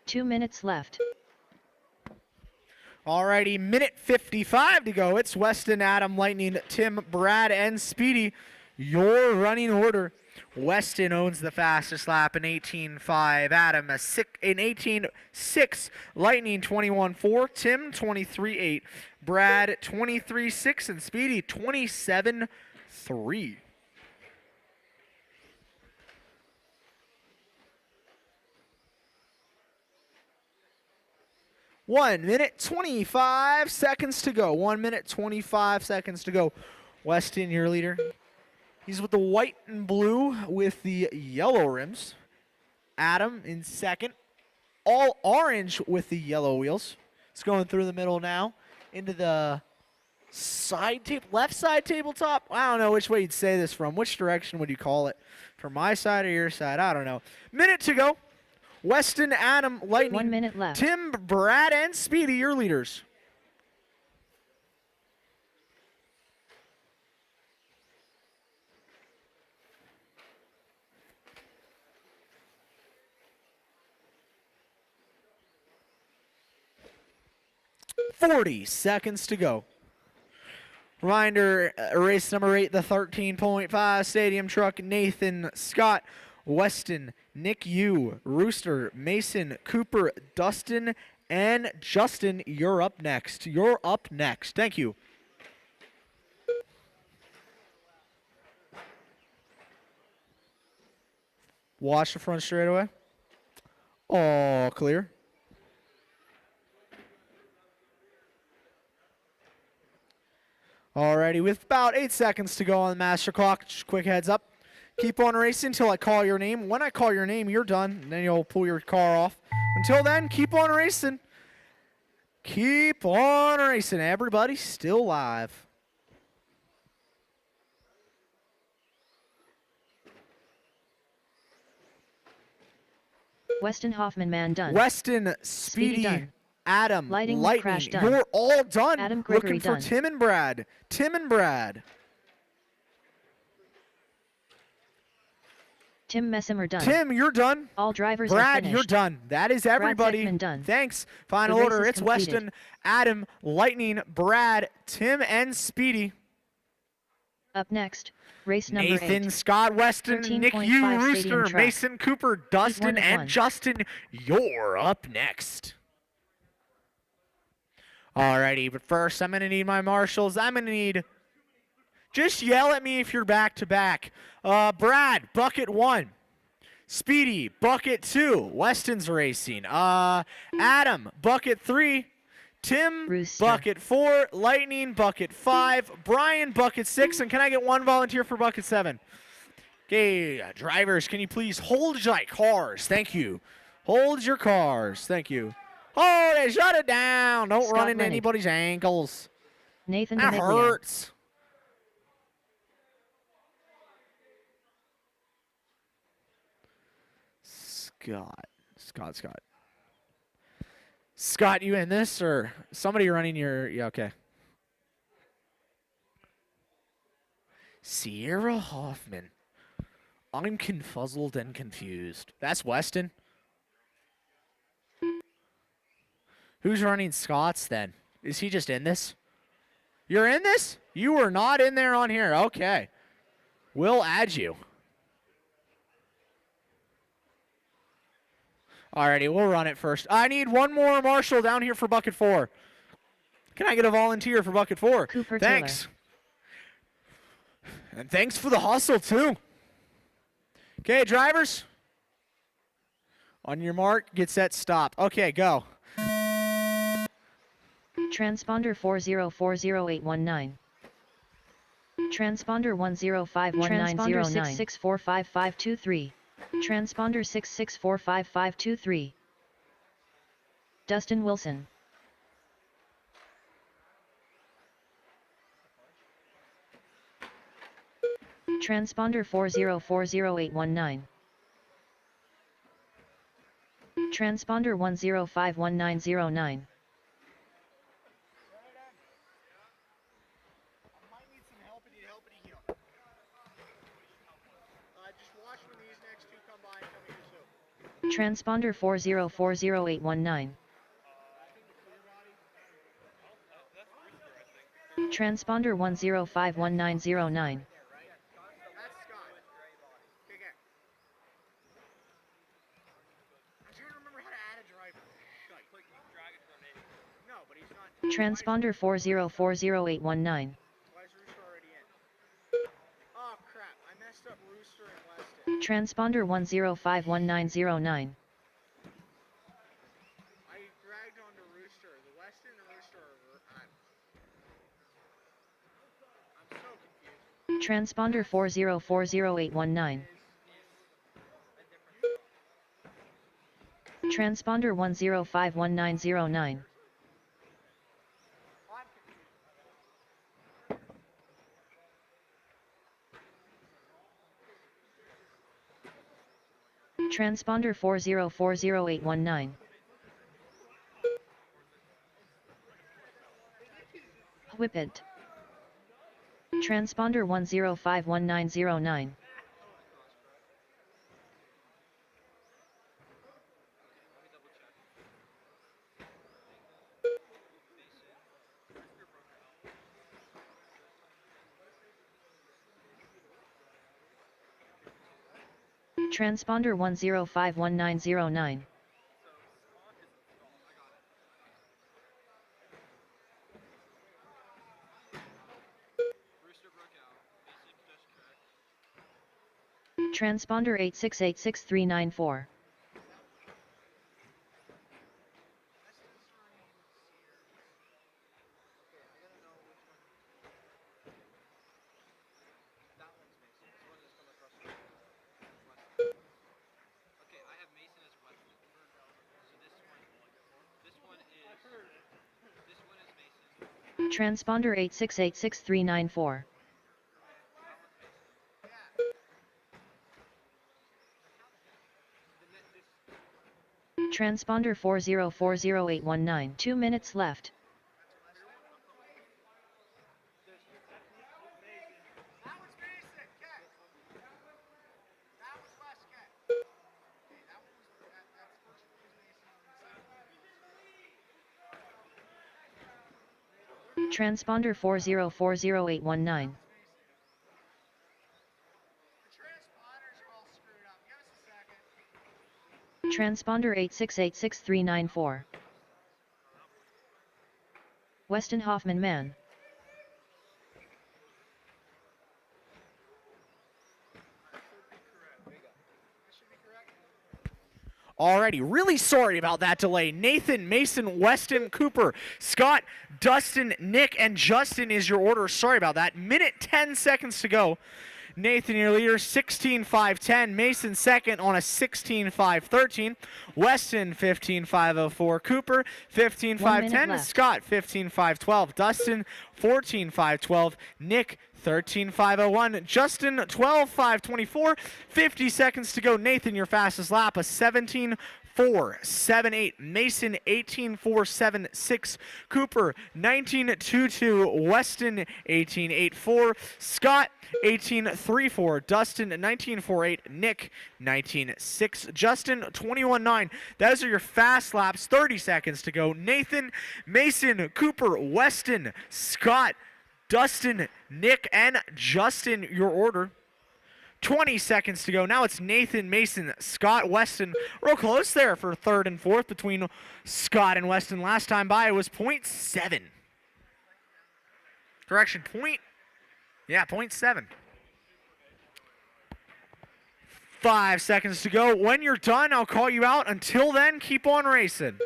Two minutes left. Alrighty, minute 55 to go. It's Weston, Adam, Lightning, Tim, Brad, and Speedy. Your running order. Weston owns the fastest lap in 18.5. Adam in 18.6. Lightning 21.4. Tim 23.8. Brad 23.6. And Speedy 27.3. 1 minute, 25 seconds to go. 1 minute, 25 seconds to go. Weston, your leader. He's with the white and blue with the yellow rims. Adam in second. All orange with the yellow wheels. It's going through the middle now into the left side tabletop. I don't know which way you'd say this from. Which direction would you call it? From my side or your side? I don't know. Minute to go. Weston, Adam, Lightning, 1 minute left. Tim, Brad, and Speedy, your leaders. .40 seconds to go. Reminder, race number 8, the 13.5 stadium truck, Nathan Scott, Weston, Nick Yu, Rooster, Mason, Cooper, Dustin, and Justin. You're up next. Thank you. Watch the front straightaway. Oh, clear. Alrighty, with about 8 seconds to go on the master clock, just quick heads up. Keep on racing until I call your name. When I call your name, you're done, and then you'll pull your car off. Until then, keep on racing. Keep on racing. Everybody's still live. Weston Hoffman man done. Weston, Speedy, done. Adam, Lighting Lightning, Crash done. you're all done. Adam Gregory Looking for done. Tim and Brad. Tim and Brad. Tim Messimer done. Tim, you're done. All drivers are Brad, finished. you're done. That is everybody. Zeckman done. Thanks. Final The race order. is It's completed. Weston, Adam, Lightning, Brad, Tim, and Speedy. Up next, race number Nathan, 8. Scott, Weston, Nick, 13.5 you, stadium Rooster, track. Mason, Cooper, Dustin, at and 1. Justin. You're up next. Alrighty, but first I'm going to need my marshals. I'm going to need... Just yell at me if you're back to back. Brad, bucket 1. Speedy, bucket 2. Weston's racing. Adam, bucket 3. Tim, Rooster. bucket 4. Lightning, bucket 5. Brian, bucket 6. And can I get one volunteer for bucket 7? Okay, drivers, can you please hold your cars? Thank you. Hold your cars. Thank you. Oh, they shut it down. Don't Scott run into Rennie. anybody's ankles. Nathan That DeMiglia. hurts. Scott. Scott, you in this or somebody running your... Yeah, okay. Sierra Hoffman. I'm confuzzled and confused. That's Weston. Who's running Scott's then? Is he just in this? You're in this? You were not in there on here. Okay. We'll add you. Alrighty, we'll run it first. I need one more marshal down here for bucket 4. Can I get a volunteer for bucket 4? Cooper Thanks. And thanks for the hustle, too. Okay, drivers. On your mark, get set, stop. Okay, go. Transponder 4040-819. Transponder 1051909. Transponder 66455523. Dustin Wilson. Transponder 4040-819. Transponder 1051909. Transponder 4040-819. Transponder 1051909. Transponder 4040-819. Oh, crap. I messed up Rooster and Weston. Transponder 1051909. I dragged onto Rooster. The Weston and Rooster are... I'm so confused. Transponder 4040-819. Transponder 1051909. Transponder 4040-819. Whippet. Transponder 1051909. Transponder 1051909. Transponder 8686394. Transponder 86866394. Transponder 4040819. 2 minutes left. Transponder 4040819. Transponder 86866394. Weston Hoffman Man. Alrighty, really sorry about that delay. Nathan, Mason, Weston, Cooper, Scott, Dustin, Nick, and Justin is your order. Sorry about that. Minute 10 seconds to go. Nathan, your leader, 16.510. Mason second on a 16.513. Weston, 15.504. Cooper, 15.510. Scott, 15.512. Dustin, 14.512. Nick, 13.501. Justin, 12.524. 50 seconds to go. Nathan, your fastest lap, a 17.478. Mason, 18.476. Cooper, 19.22. Weston, 18.84. Scott, 18.34. Dustin, 19.48. Nick, 19.6. Justin, 21.9. Those are your fast laps. 30 seconds to go. Nathan, Mason, Cooper, Weston, Scott, Dustin, Nick, and Justin, your order. 20 seconds to go. Now it's Nathan, Mason, Scott, Weston. Real close there for third and fourth between Scott and Weston. Last time by it was 0.7. Correction, 0.7. 5 seconds to go. When you're done, I'll call you out. Until then, keep on racing.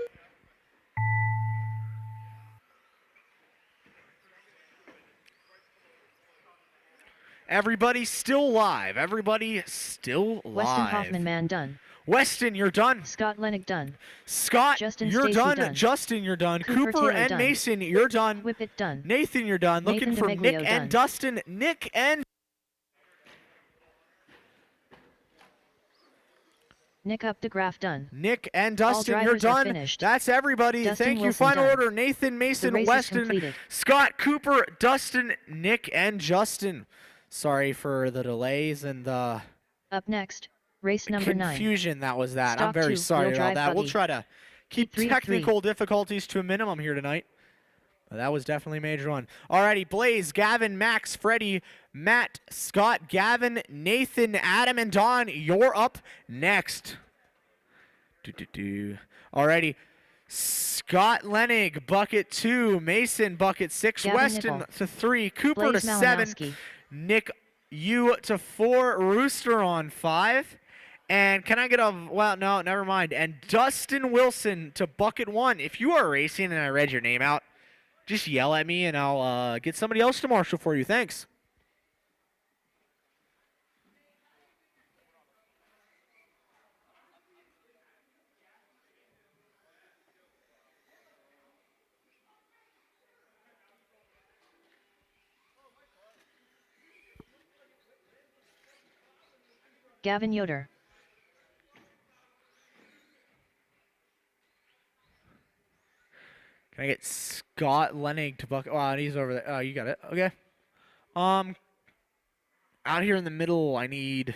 Everybody still live. Everybody still live. Weston Hoffman Man done. Weston, you're done. Scott Lennick done. Scott, Justin you're Stacey done. done. Justin, you're done. Cooper Cooper Taylor and done. Mason, you're done. Whippet done. Nathan, you're done. Nathan Looking for DeMiglio Nick done. and Dustin. Nick and Nick up to Graph done. Nick and Dustin, you're drivers are done. finished. That's everybody. Dustin Thank you. Wilson Final done. order: Nathan, Mason, race is Weston, completed. Scott, Cooper, Dustin, Nick, and Justin. Sorry for the delays and the Up next, race number 9. confusion that was that. I'm Stock very 2, sorry wheel about drive that. We'll buggy. try to keep 3 to 3. technical difficulties to a minimum here tonight. But that was definitely a major one. Alrighty, Blaze, Gavin, Max, Freddie, Matt, Scott, Gavin, Nathan, Adam, and Don, you're up next. Alrighty. Scott Lenig, bucket 2. Mason, bucket 6. Gavin Weston Nibble. to 3. Cooper Blaze to 7. Malinowski. Nick, you to 4. Rooster on 5. And can I get a... Well, no, never mind. And Dustin Wilson to bucket 1. If you are racing and I read your name out, just yell at me and I'll get somebody else to marshal for you. Thanks. Gavin Yoder. Can I get Scott Lenig to bucket? Oh, he's over there. Oh, you got it. Okay. Out here in the middle, I need...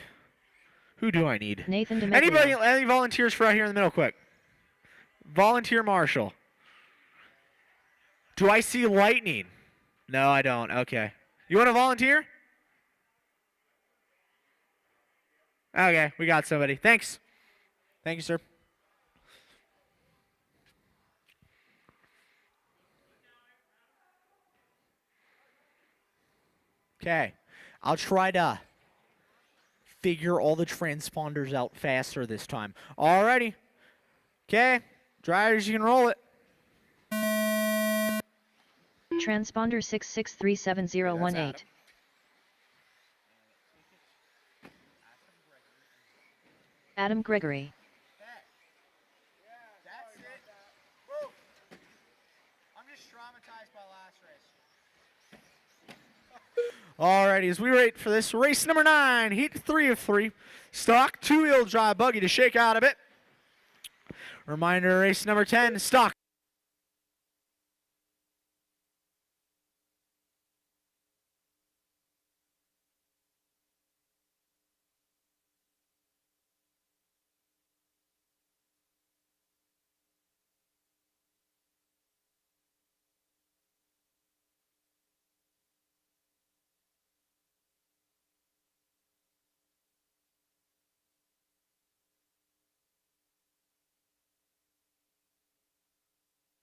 Who do I need? Nathan DeMiglio. Anybody? Any volunteers for out here in the middle? Quick. Volunteer marshal. Do I see lightning? No, I don't. Okay. You want to volunteer? Okay, we got somebody. Thanks. Thank you, sir. Okay. I'll try to figure all the transponders out faster this time. Alrighty. Okay. Drivers, you can roll it. Transponder 663718. Adam Gregory. That's it. Woo. I'm just traumatized by last race. Alrighty, as we wait for this race number 9, heat 3 of 3, stock 2-wheel drive buggy to shake out a bit. Reminder, race number 10, stock.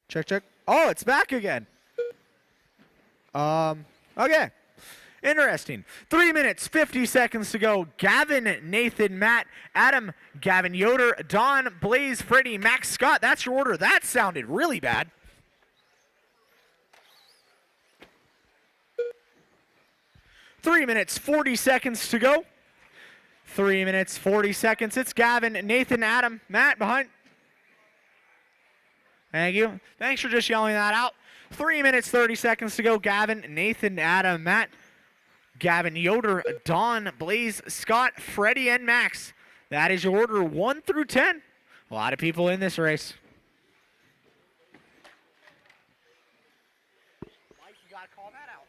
Check, check. Oh, it's back again. Okay. Interesting. 3 minutes, 50 seconds to go. Gavin, Nathan, Matt, Adam, Gavin, Yoder, Don, Blaze, Freddie, Max, Scott. That's your order. That sounded really bad. Three minutes, 40 seconds to go. 3 minutes, 40 seconds. It's Gavin, Nathan, Adam, Matt behind. Thank you. Thanks for just yelling that out. 3 minutes, 30 seconds to go. Gavin, Nathan, Adam, Matt, Gavin, Yoder, Don, Blaze, Scott, Freddie, and Max. That is your order 1 through 10. A lot of people in this race. Mike, you got to call that out.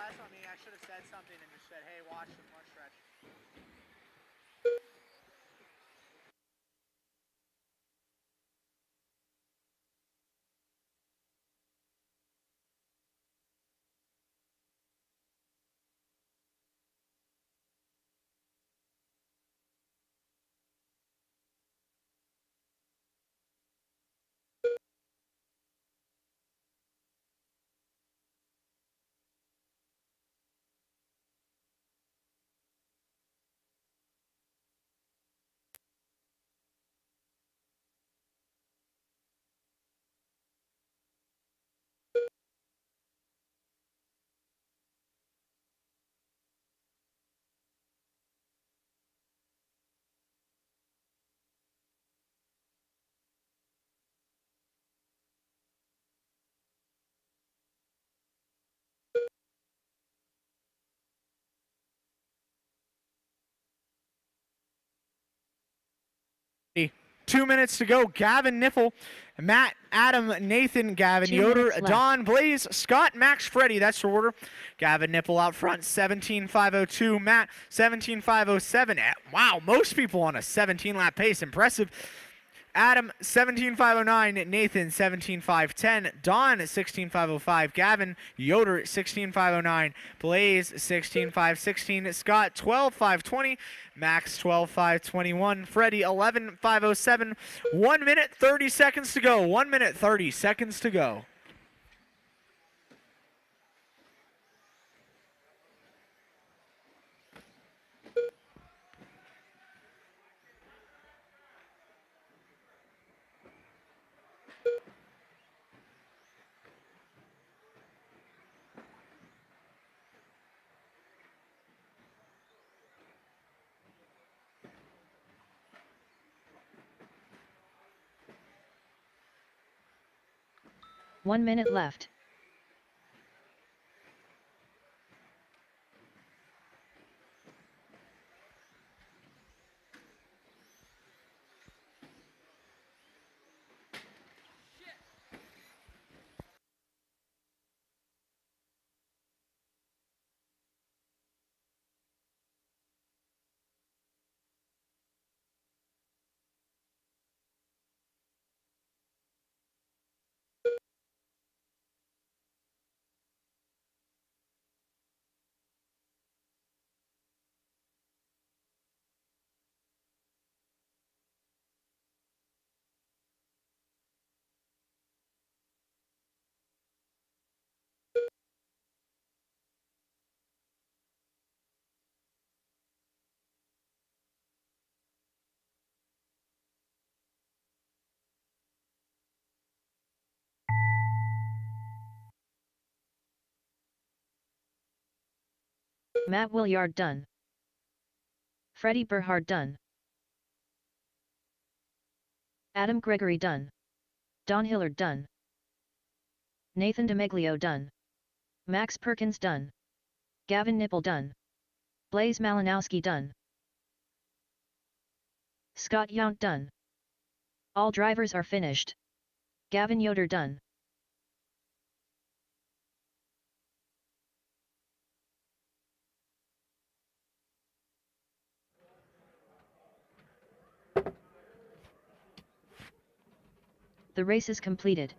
That's not me. I should have said something and just said, hey, watch the front stretch. Two minutes to go. Gavin, Niffle, Matt, Adam, Nathan, Gavin, 2 Yoder, minutes left. Don, Blaze, Scott, Max, Freddie. That's your order. Gavin, Nipple out front, 17.502. Matt, 17.507. Wow, most people on a 17-lap pace. Impressive. Adam, 17.509. Nathan, 17.510. Don, 16.505. Gavin, Yoder, 16.509. Blaze, 16.516. Scott, 12.520. Max, 12.521. Freddie, 11.507. 1 minute, 30 seconds to go. 1 minute, 30 seconds to go. One minute left. Matt Williard done. Freddie Berhard done. Adam Gregory done. Don Hillard done. Nathan DeMeglio done. Max Perkins done. Gavin Nipple done. Blaze Malinowski done. Scott Yount done. All drivers are finished. Gavin Yoder done. The race is completed.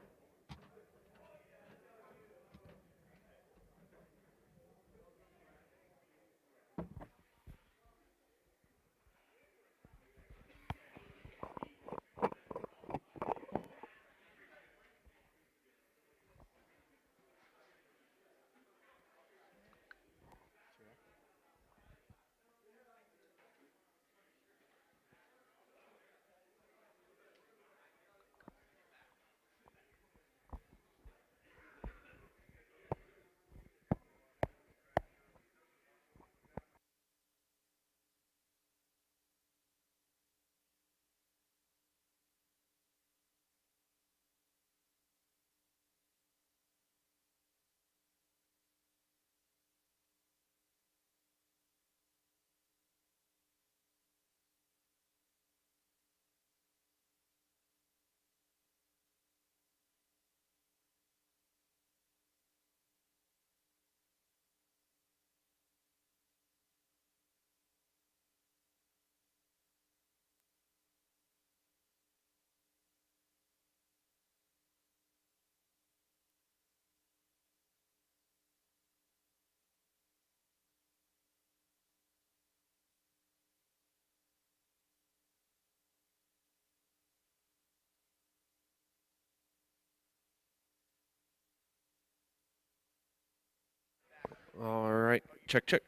All right. Check, check.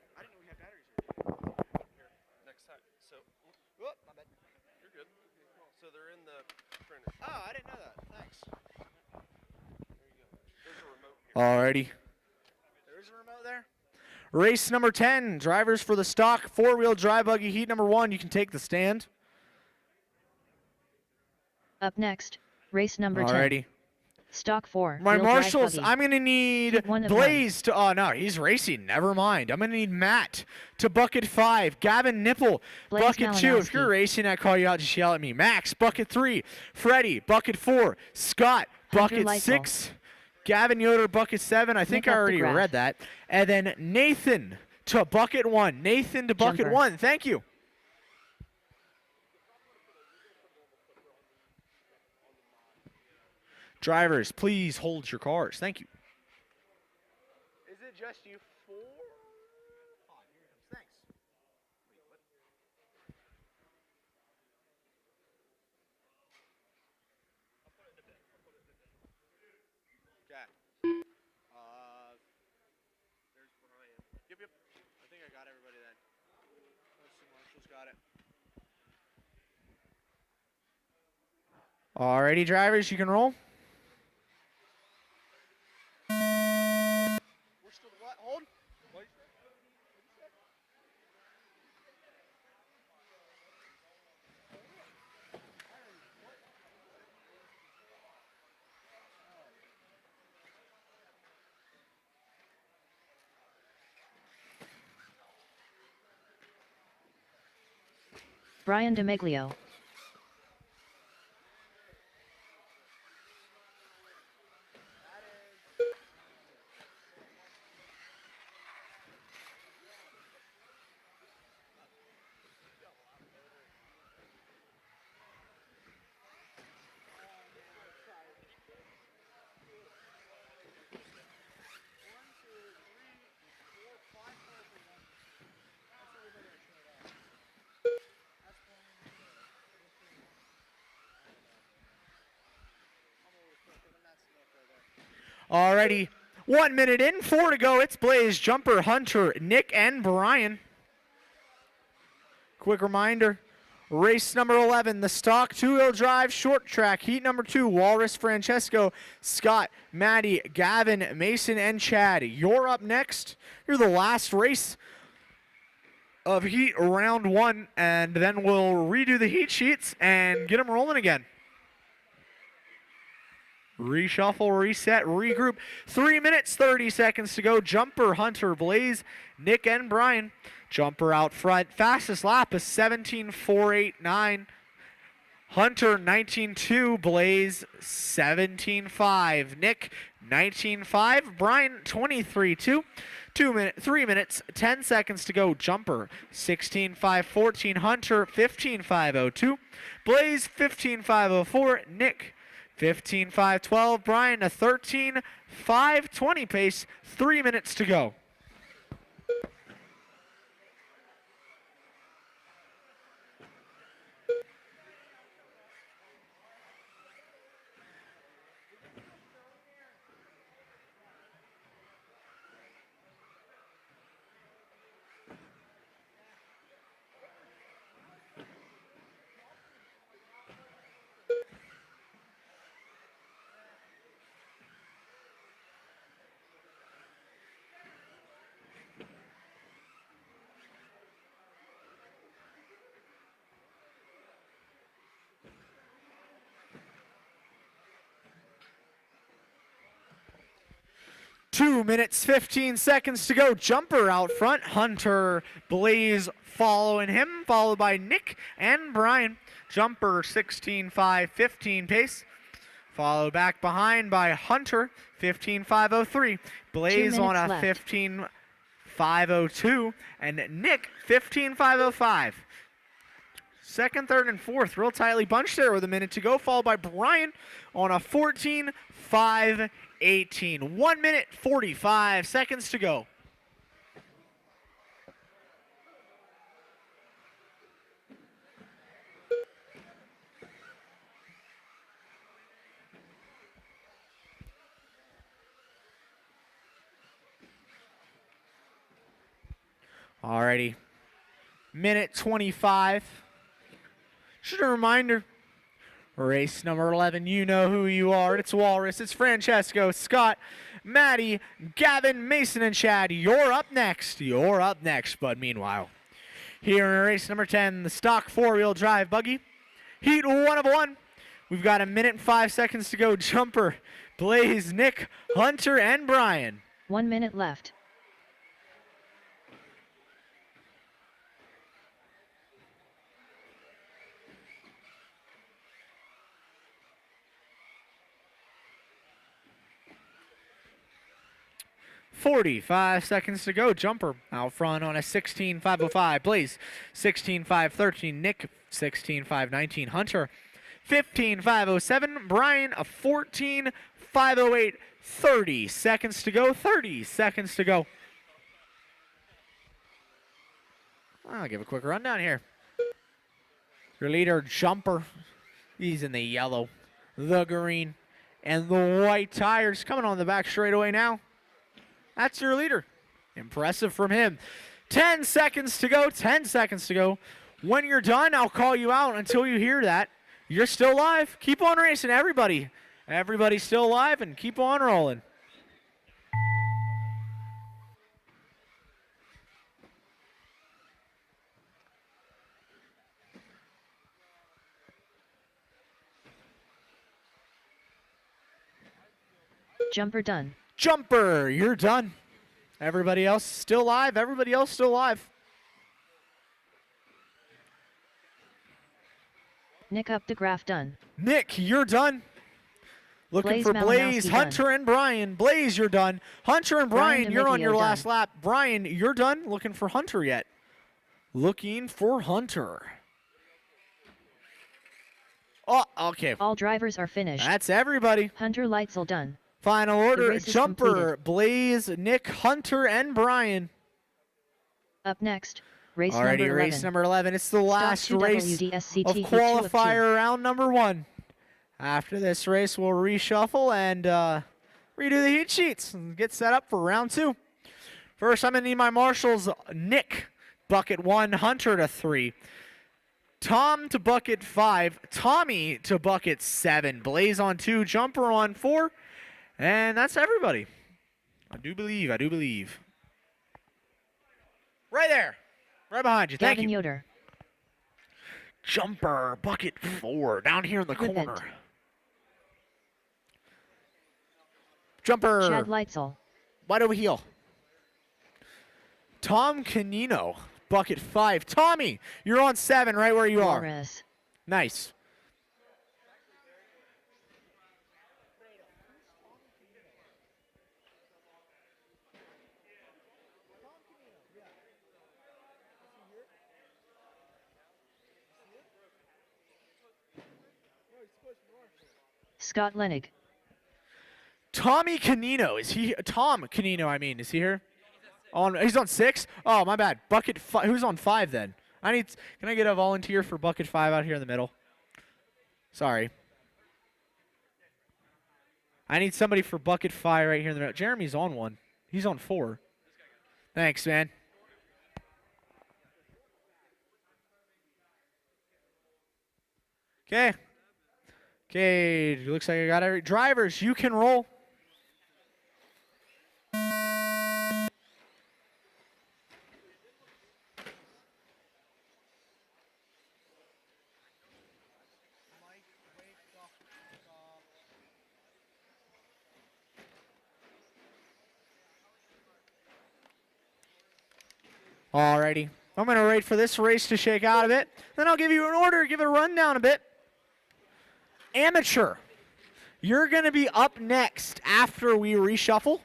Next time. So, you're good. So they're in the printer. Oh, I didn't know that. Thanks. There you go. There's a remote here. Alrighty. There's a remote there. Race number 10. Drivers for the stock 4-wheel drive buggy heat number 1. You can take the stand. Up next, race number 10. Alrighty. Stock 4. My wheel drive marshals, buggy. I'm going to need Heat 1 of Blaze to... Oh, no, he's racing. Never mind. I'm going to need Matt to bucket 5. Gavin Nipple, Blaze bucket 2. If Malinowski. you're racing, I call you out. Just yell at me. Max, bucket 3. Freddie, bucket 4. Scott, Hunter bucket Lightball. 6. Gavin Yoder, bucket 7. I think Nick I up the already graph. read that. And then Nathan to bucket 1. Nathan to bucket Jumper. 1. Thank you. Drivers, please hold your cars. Thank you. Is it just you 4? Thanks. Okay. There's Brian. Yep. I think I got everybody then. Marshall's got it. Alrighty, drivers, you can roll. We're still what? Hold. What you say? Brian DeMeglio. Alrighty, 1 minute in, 4 to go. It's Blaze, Jumper, Hunter, Nick, and Brian. Quick reminder, race number 11, the stock 2-wheel drive short track, heat number 2, Walrus, Francesco, Scott, Maddie, Gavin, Mason, and Chad. You're up next. You're the last race of heat round 1, and then we'll redo the heat sheets and get them rolling again. Reshuffle, reset, regroup. 3 minutes, 30 seconds to go. Jumper, Hunter, Blaze, Nick, and Brian. Jumper out front. Fastest lap is 17.489. Hunter 19.2, Blaze 17.5, Nick 19.5, Brian 23.2. 3 minutes, 10 seconds to go. Jumper 16.514, Hunter 15.502, Blaze 15.504, Nick 15.512, Brian a 13.520 pace. 3 minutes to go. Two minutes, 15 seconds to go. Jumper out front. Hunter, Blaze following him, followed by Nick and Brian. Jumper 16.515 pace. Followed back behind by Hunter, 15.503. Blaze on a 15.502. And Nick, 15.505. Second, third, and fourth real tightly bunched there with a minute to go, followed by Brian on a 14.518. 1 minute, 45 seconds to go. Alrighty. Minute 25. Just a reminder, race number 11, you know who you are. It's Walrus, it's Francesco, Scott, Maddie, Gavin, Mason, and Chad. You're up next. You're up next. But meanwhile, here in race number 10, the stock four-wheel drive buggy. Heat 1 of 1. We've got a minute and 5 seconds to go. Jumper, Blaze, Nick, Hunter, and Brian. 1 minute left. .45 seconds to go. Jumper out front on a 16.505. Blaze 16.513. Nick 16.519. Hunter 15.507. Brian a 14.508. 30 seconds to go. 30 seconds to go. I'll give a quick rundown here. Your leader, Jumper. He's in the yellow, the green, and the white tires. Coming on the back straightaway now. That's your leader. Impressive from him. 10 seconds to go. 10 seconds to go. When you're done, I'll call you out until you hear that. You're still live. Keep on racing, everybody. Everybody's still alive, and keep on rolling. Jumper done. Jumper, you're done. Everybody else still live. Everybody else still live. Nick up the graph done. Nick, you're done. Looking Blaze for Blaze, Malinowski Hunter, done. and Brian. Blaze, you're done. Hunter and Brian, Brian you're on DeMaggio your last done. lap. Brian, you're done. Looking for Hunter yet. Looking for Hunter. Oh, okay. All drivers are finished. That's everybody. Hunter Leitzel done. Final order, race is Jumper, completed. Blaze, Nick, Hunter, and Brian. Up next, race Alrighty, number 11. race number 11. It's the last Stock 2 race WDSCT of Heat 2 of 2. qualifier round number 1. After this race, we'll reshuffle and redo the heat sheets and get set up for round 2. First, I'm going to need my marshals. Nick, bucket 1, Hunter to 3. Tom to bucket 5, Tommy to bucket 7, Blaze on 2, Jumper on 4, and that's everybody. I do believe. Right there. Right behind you. Thank Gavin you. Yoder. Jumper, bucket 4, down here in the Rip it. corner. Jumper. Chad Leitzel. Wide over heel. Tom Canino, bucket 5. Tommy, you're on 7 right where you are. Walrus. Nice. Scott Lenig. Tommy Canino, is he? Tom Canino, I mean, is he here? He's on 6. Oh, my bad. Bucket 5. Who's on 5 then? Can I get a volunteer for bucket 5 out here in the middle? Sorry. I need somebody for bucket 5 right here in the middle. Jeremy's on 1. He's on 4. Thanks, man. Okay. Okay, looks like I got every drivers. You can roll. Alrighty. I'm going to wait for this race to shake out a bit. Then I'll give you an order, give a rundown a bit. Amateur. You're going to be up next after we reshuffle.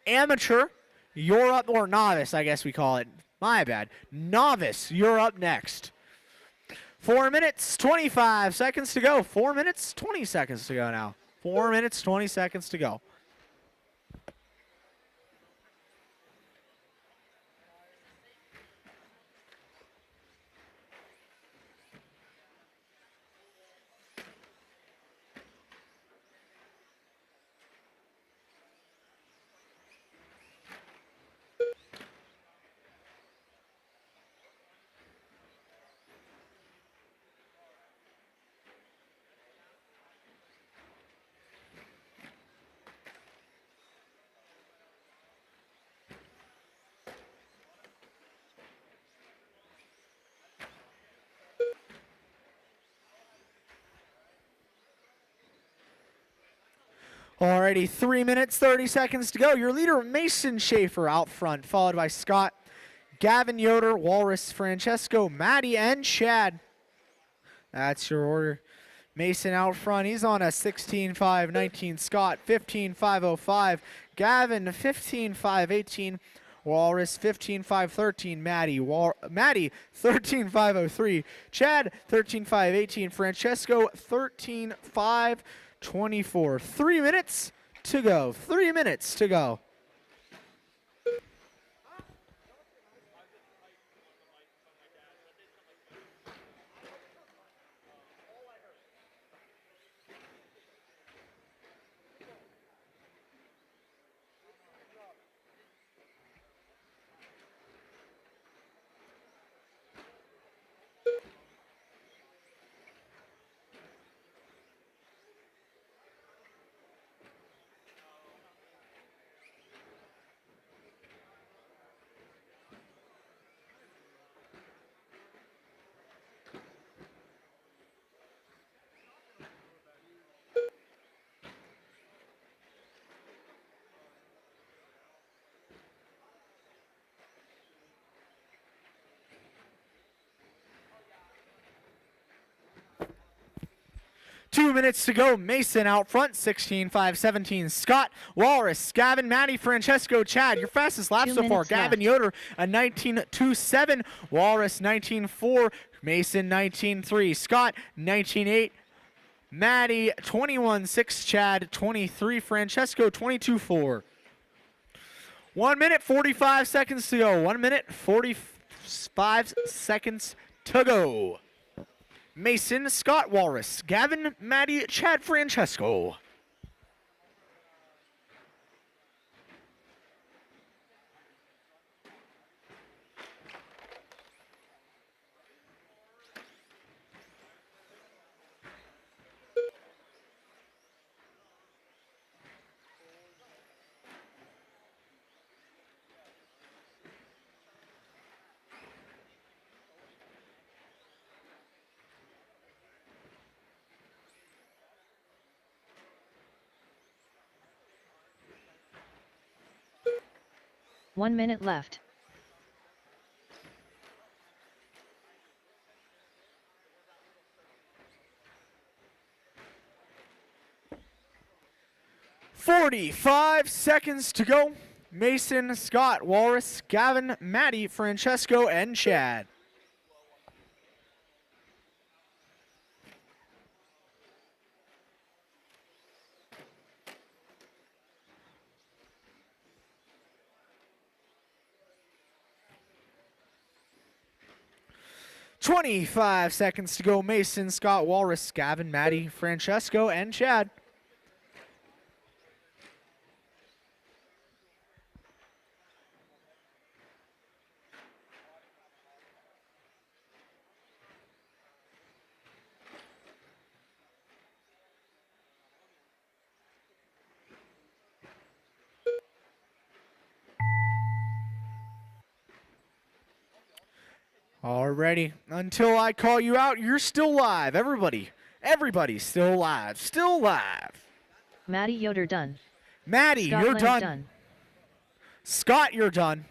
Amateur, you're up, or novice, I guess we call it. My bad. Novice, you're up next. 4 minutes, 25 seconds to go. 4 minutes, 20 seconds to go now. 4 minutes, 20 seconds to go. Alrighty, 3 minutes, 30 seconds to go. Your leader, Mason Schaefer, out front, followed by Scott, Gavin Yoder, Walrus, Francesco, Maddie, and Chad. That's your order. Mason out front. He's on a 16.5.19. Scott, 15.5.05. Gavin, 15.5.18. Walrus, 15.5.13. Maddie, 13.5.03. Chad, 13.5.18. Francesco, 13.5.24. 3 minutes to go. 3 minutes to go. Two minutes to go. Mason out front, 16.5.17. Scott, Walrus, Gavin, Maddie, Francesco, Chad. Your fastest lap 2 so far. minutes Gavin left. Yoder, a 19.27. Walrus, 19.4. Mason, 19.3. Scott, 19.8. Maddie, 21.6. Chad, 23. Francesco, 22.4. 1 minute, 45 seconds to go. 1 minute, 45 seconds to go. Mason, Scott, Walrus, Gavin, Maddie, Chad, Francesco. 1 minute left. "45 seconds to go. Mason, Scott, Walrus, Gavin, Maddie, Francesco, and Chad. "25 seconds to go. Mason, Scott, Walrus, Gavin, Maddie, Francesco, and Chad. Alrighty, until I call you out, you're still live. Everybody's still live. Still live. Maddie Yoder done. Maddie, Scott you're Lang done. Scott, you're done.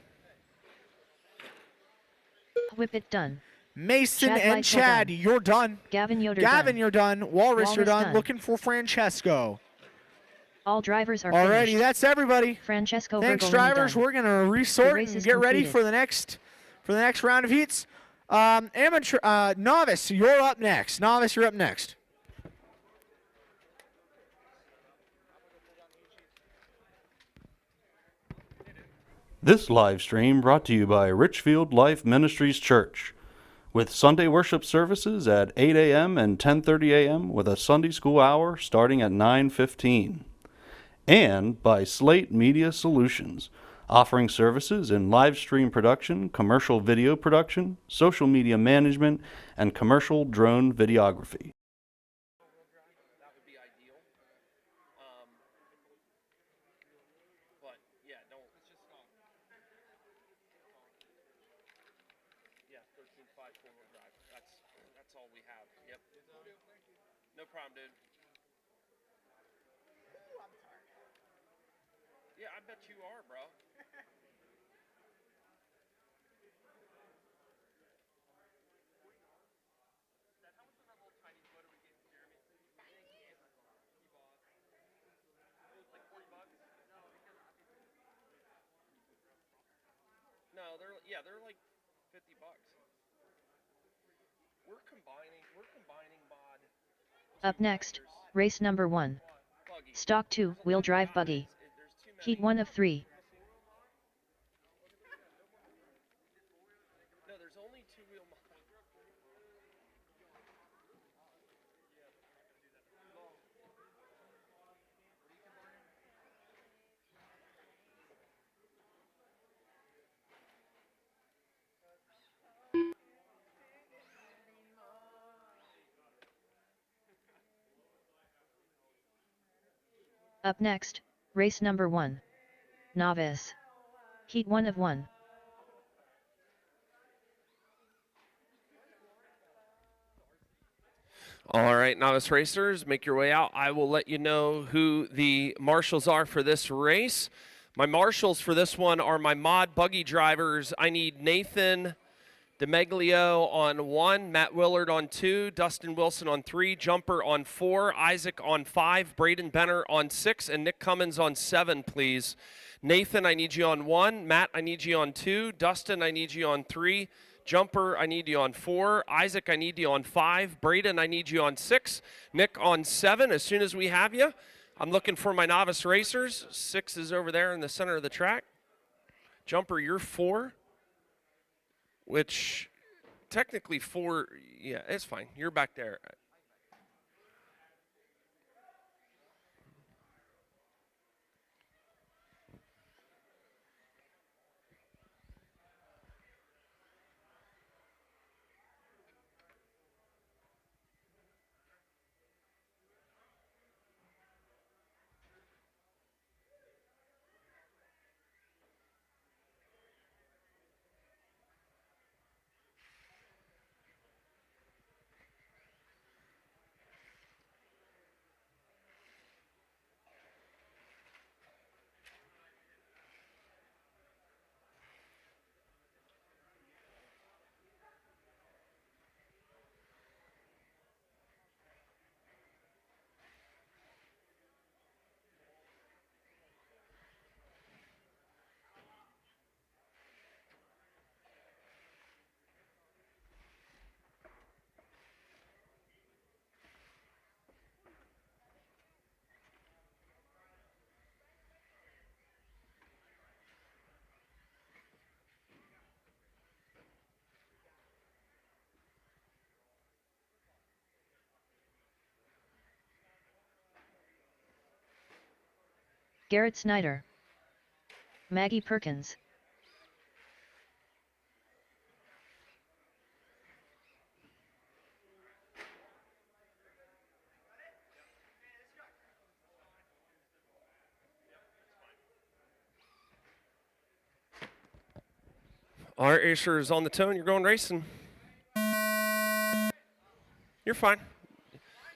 Whippet done. Mason Chad and Lightfoot Chad, done. you're done. Gavin Yoder Gavin, done. you're done. Walrus, you're Walrus done. done. Looking for Francesco. All drivers are Alrighty, finished. that's everybody. Francesco Thanks, Bergolini drivers. done. We're gonna resort race and is get ready completed. for the next round of heats. Amateur, Novice, you're up next. Novice, you're up next. This live stream brought to you by Richfield Life Ministries Church, with Sunday worship services at 8 a.m. and 10:30 a.m. with a Sunday school hour starting at 9:15. And by Slate Media Solutions, offering services in live stream production, commercial video production, social media management, and commercial drone videography. That would be ideal. But yeah, don't. It's just not. Yeah, 13.5 four-wheel drive. That's all we have. Yep. No problem, dude. Yeah, I bet you are, bro. No, they're like $50. We're combining mod. Up next, race number 1. Stock 2, wheel drive buggy. Heat 1 of 3. No, there's only two-wheel mod. Up next, race number 1. Novice. Heat 1 of 1. All right, novice racers, make your way out. I will let you know who the marshals are for this race. My marshals for this one are my mod buggy drivers. I need Nathan DeMeglio on 1, Matt Willard on 2, Dustin Wilson on 3, Jumper on 4, Isaac on 5, Braden Benner on 6, and Nick Cummins on 7, please. Nathan, I need you on 1, Matt, I need you on 2, Dustin, I need you on 3, Jumper, I need you on 4, Isaac, I need you on 5, Braden, I need you on 6, Nick on 7. As soon as we have you, I'm looking for my novice racers. 6 is over there in the center of the track. Jumper, you're 4. Which, technically 4, yeah, it's fine. You're back there. Garrett Snyder, Maggie Perkins, All right, racers on the tone. You're going racing. You're fine.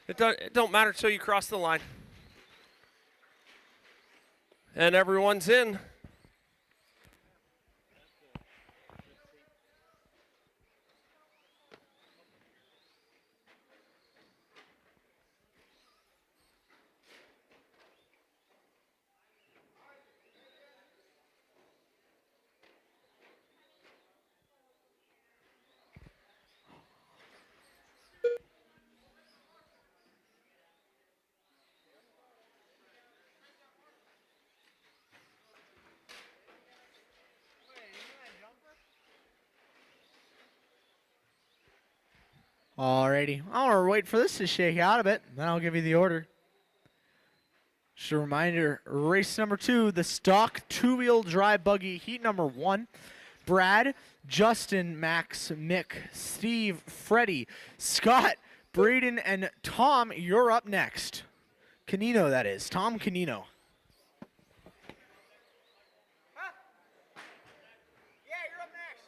It don't matter till you cross the line. And everyone's in. Alrighty. I'll wait for this to shake out a bit, then I'll give you the order. Just a reminder, race number 2, the stock two-wheel drive buggy, heat number 1. Brad, Justin, Max, Mick, Steve, Freddie, Scott, Braden, and Tom, you're up next. Canino, that is. Tom Canino. Yeah, you're up next.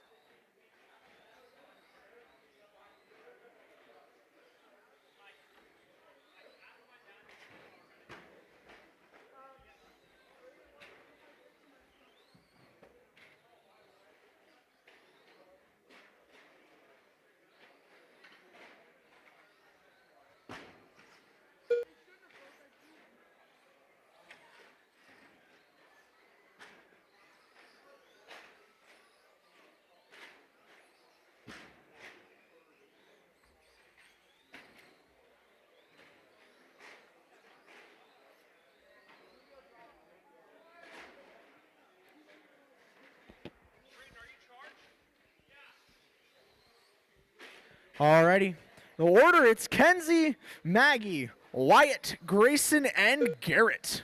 'Alrighty. The order, it's Kenzie, Maggie, Wyatt, Grayson, and Garrett.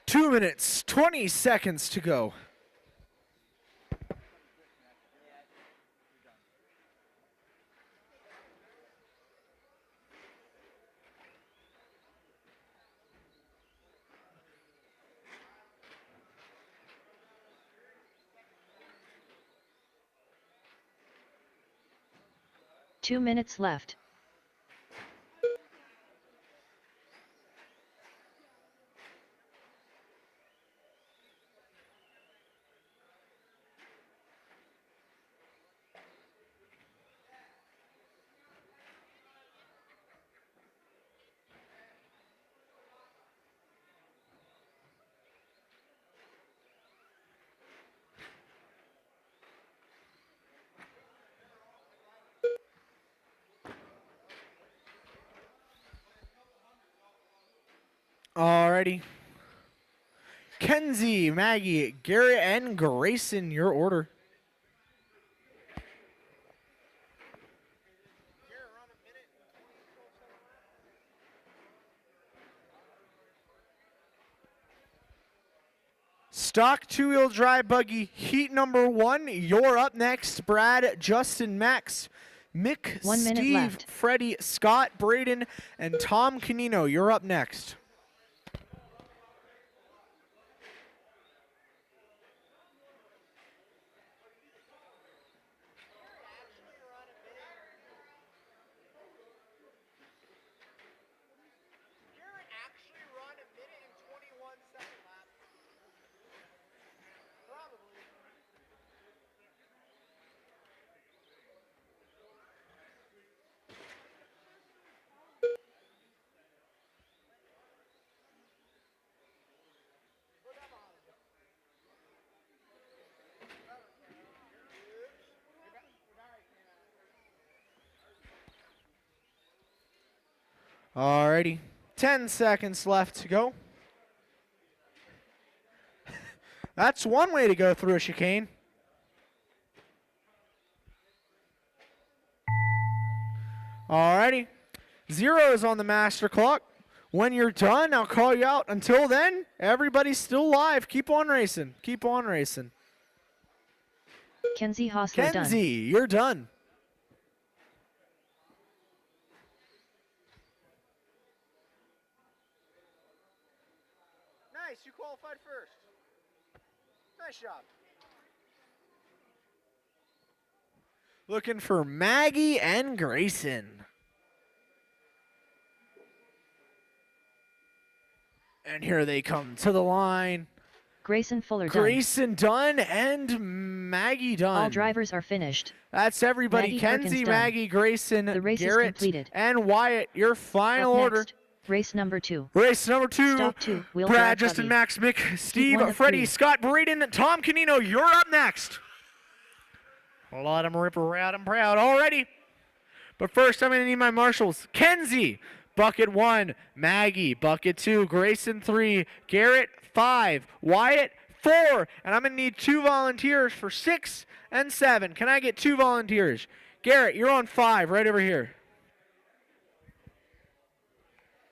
Two minutes, 20 seconds to go. Two minutes left. Alrighty. Kenzie, Maggie, Garrett, and Grayson, your order. Stock two-wheel drive buggy, heat number 1. You're up next. Brad, Justin, Max, Mick, 1 minute Steve, left. Freddie, Scott, Braden, and Tom Canino. You're up next. Alrighty. 10 seconds left to go. That's one way to go through a chicane. Alrighty. 0 is on the master clock. When you're done, I'll call you out. Until then, everybody's still live. Keep on racing. Keep on racing. Kenzie Hostler done. Kenzie, you're done. Nice, you qualified first. Nice job. Looking for Maggie and Grayson. And here they come to the line. Grayson Fuller done. Grayson done and Maggie done. All drivers are finished. That's everybody. Maggie Kenzie, Perkins done. Maggie, Grayson, The race is Garrett, completed. and Wyatt. Your final Up order. next, race number 2. Race number 2. Stop 2, wheel Brad, drive Justin, buggy. Max, Mick, Steve, 1 of Freddie, 3. Scott, Braden, Tom Canino. You're up next. Let him rip around and proud already. But first, I'm going to need my marshals. Kenzie, bucket 1. Maggie, bucket 2. Grayson, 3. Garrett, 5. Wyatt, 4. And I'm going to need 2 volunteers for 6 and 7. Can I get 2 volunteers? Garrett, you're on 5 right over here.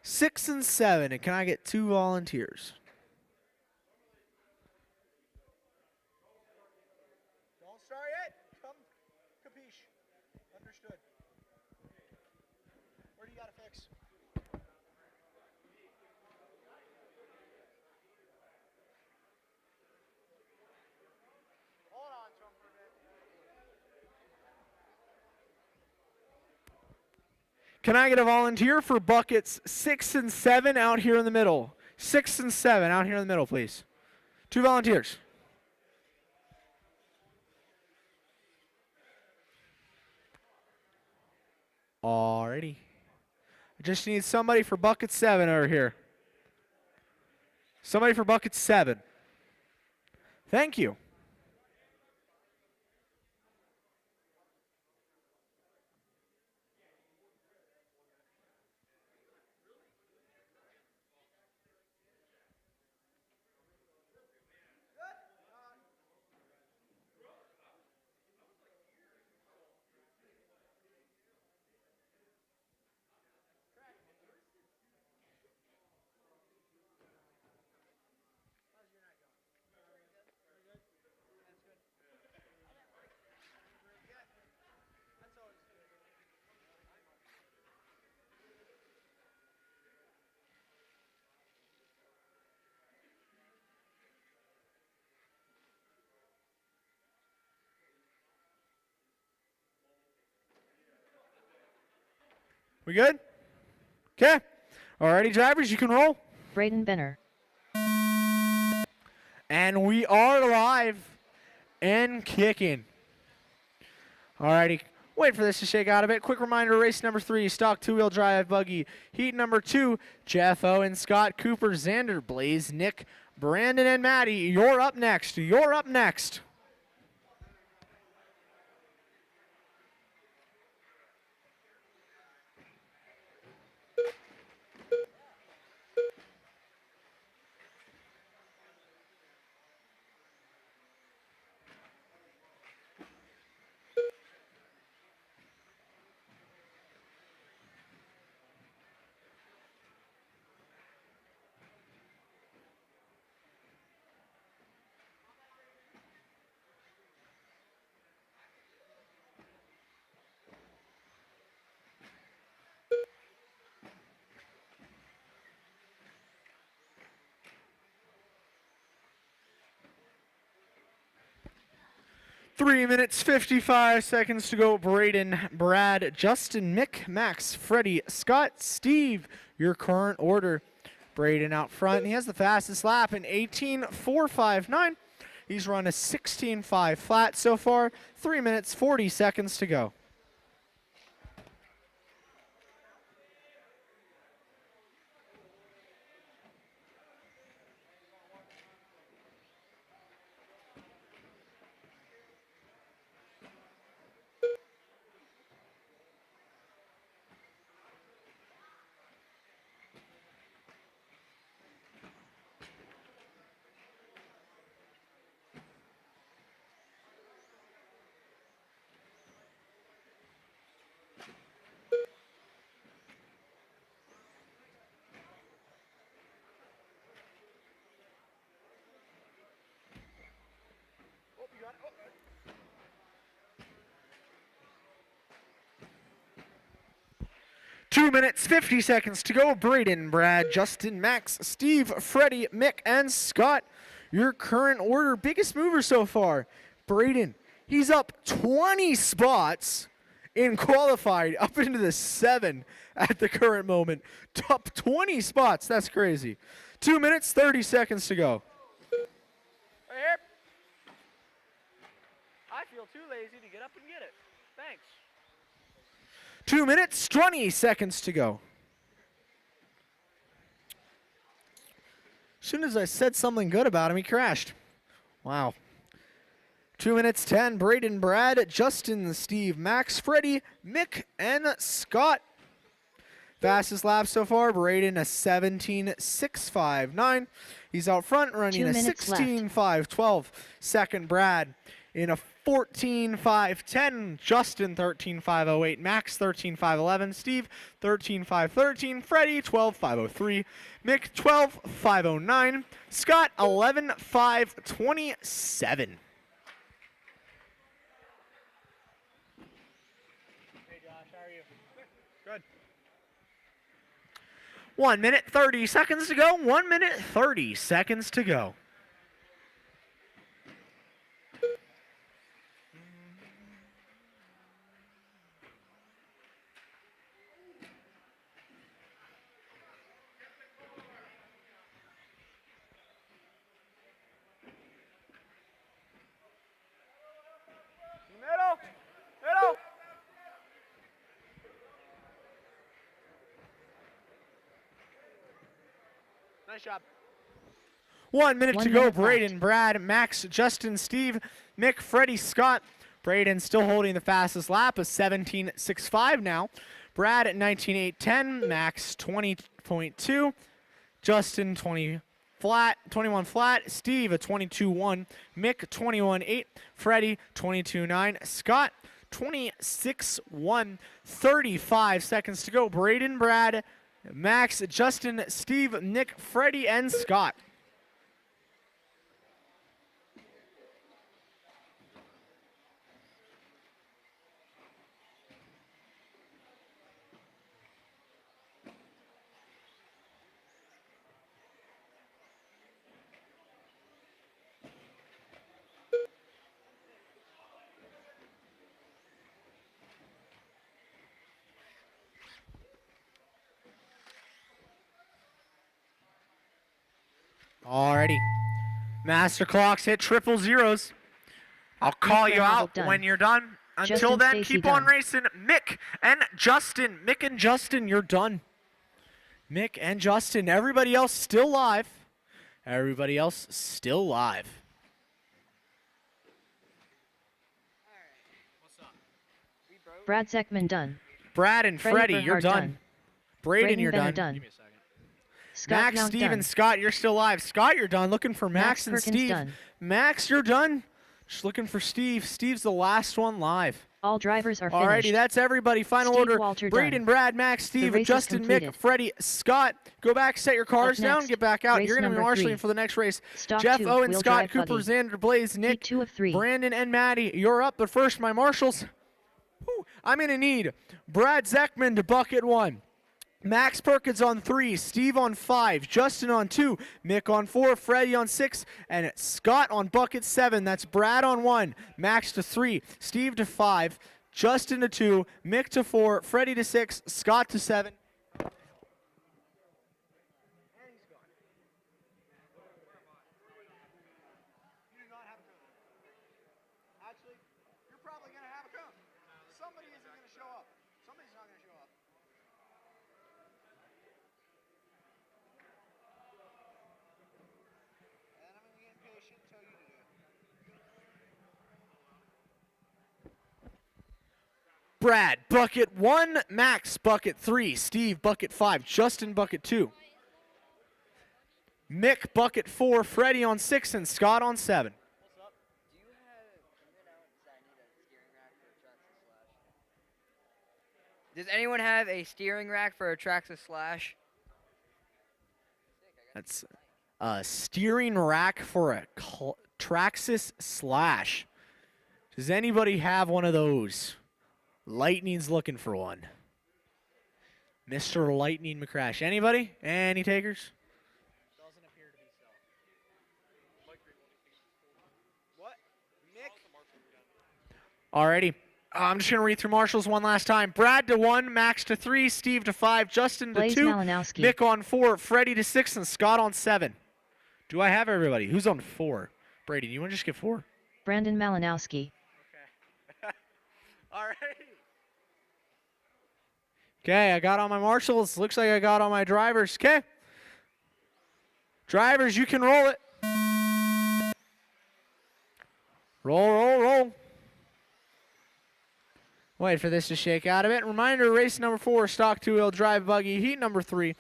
6 and 7. And can I get 2 volunteers? Don't start yet. Come, capiche. Understood. Where do you got to fix? Hold on to him for a bit. Can I get a volunteer for buckets 6 and 7 out here in the middle? 6 and 7 out here in the middle, please. 2 volunteers. Alrighty. I just need somebody for bucket 7 over here. Somebody for bucket 7. Thank you. We good? Okay. Alrighty, drivers, you can roll. Braden Benner. And we are live and kicking. Alrighty. Wait for this to shake out a bit. Quick reminder, race number 3, stock 2-wheel drive buggy. Heat number 2, Jeff Owen, Scott Cooper, Xander, Blaze, Nick, Brandon, and Maddie. You're up next. You're up next. Three minutes, 55 seconds to go. Braden, Brad, Justin, Mick, Max, Freddie, Scott, Steve, your current order. Braden out front. He has the fastest lap in 18.459. He's run a 16.5 flat so far. 3 minutes, 40 seconds to go. 2 minutes, 50 seconds to go. Braden, Brad, Justin, Max, Steve, Freddie, Mick, and Scott. Your current order, biggest mover so far. Braden, he's up 20 spots in qualified, up into the 7 at the current moment. Up 20 spots, that's crazy. 2 minutes, 30 seconds to go. Right here. I feel too lazy to get up and get it. Thanks. 2 minutes, 20 seconds to go. As soon as I said something good about him, he crashed. Wow. 2 minutes, 10. Braden, Brad, Justin, Steve, Max, Freddie, Mick, and Scott. Fastest lap so far, Braden, a 17.659. He's out front running 2 a minutes left. 16.512. Second, Brad in a 14.510. Justin, 13.508. Max, 13.511. Steve, 13.513. Freddie, 12.503. Mick, 12.509. Scott, 11.527. Hey Josh, how are you? Good. 1 minute, 30 seconds to go. 1 minute, 30 seconds to go. Middle. Middle. Nice job. 1 minute 1 to go. minute Braden, left. Brad, Max, Justin, Steve, Mick, Freddie, Scott. Braden still holding the fastest lap of 17.65 now. Brad at 19.810. Max 20.2. Justin 21 flat. Steve a 22.1. Mick 21.8. Freddie 22.9. Scott 26.1. 35 seconds to go. Braden, Brad, Max, Justin, Steve, Nick, Freddie, and Scott. Alrighty. Master clocks hit triple zeros. I'll call you Level out done. when you're done. Until Justin, then, Stacy keep on done. racing. Mick and Justin. Mick and Justin, you're done. Mick and Justin. Everybody else still live. Everybody else still live. Brad Zeckman done. Brad and Freddie Freddie, you're Bernhard done. done. Braden, you're Benner done. done. Scott Max, Mount Steve, done. and Scott, you're still live. Scott, you're done. Looking for Max, and Perkins Steve. done. Max, you're done. Just looking for Steve. Steve's the last one live. All drivers are finished. Alrighty, that's everybody. Final Steve order. Walter Braden, done. Brad, Max, Steve, race is Justin, Mick, completed. Freddie, Scott. Go back, set your cars Up down, next, get back out. race You're going to be number marshalling 3. for the next race. Stock Jeff, 2, Owen, wheel Scott, drive Cooper, buggy. Xander, Blaze, Heat Nick, 2 of 3. Brandon, and Maddie. You're up, but first, my marshals. Whew, I'm going to need Brad Zeckman to bucket 1. Max Perkins on 3, Steve on 5, Justin on 2, Mick on 4, Freddie on 6, and Scott on bucket 7. That's Brad on 1, Max to 3, Steve to 5, Justin to 2, Mick to 4, Freddie to 6, Scott to 7. Actually, you're probably going to have a cone. Somebody isn't going to show up. Somebody's not going to show up. And I'm going to get impatient and tell you to do it. Brad, bucket 1, Max, bucket 3, Steve, bucket 5, Justin, bucket 2. Mick, bucket 4, Freddie on 6, and Scott on 7. Do you have printed out because I need a steering rack for a Traxxas Slash? Does anyone have a steering rack for a Traxxas Slash? That's a steering rack for a Traxxas Slash. Does anybody have one of those? Lightning's looking for one. Mr. Lightning McCrash. Anybody? Any takers? Doesn't appear to be so. What? Nick? Alrighty. I'm just going to read through marshals one last time. Brad to 1, Max to 3, Steve to 5, Justin to Blaze 2, Malinowski. Mick on 4, Freddie to 6, and Scott on 7. Do I have everybody? Who's on 4? Brady, you want to just get 4? Brandon Malinowski. All right. Okay, I got all my marshals. Looks like I got all my drivers. Okay. Drivers, you can roll it. Roll, roll, roll. Wait for this to shake out of it. Reminder, race number 4, stock 2-wheel drive buggy, heat number 3.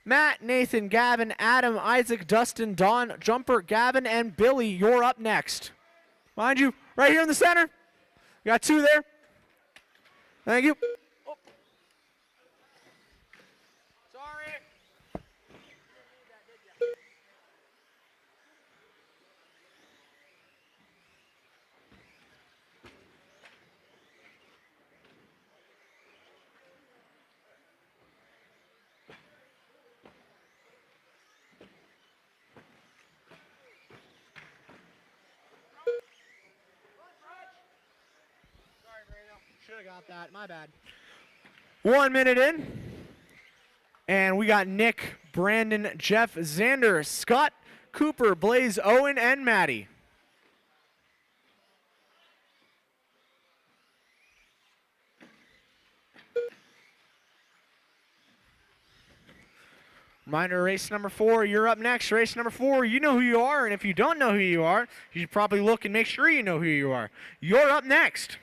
Matt, Nathan, Gavin, Adam, Isaac, Dustin, Don, Jumper, Gavin, and Billy, you're up next. Mind you, right here in the center. We got 2 there. Thank you. Oh. Sorry. Should have got that. My bad. 1 minute in. And we got Nick, Brandon, Jeff, Xander, Scott, Cooper, Blaze, Owen, and Maddie. Reminder, race number 4, you're up next. Race number 4, you know who you are, and if you don't know who you are, you should probably look and make sure you know who you are. You're up next.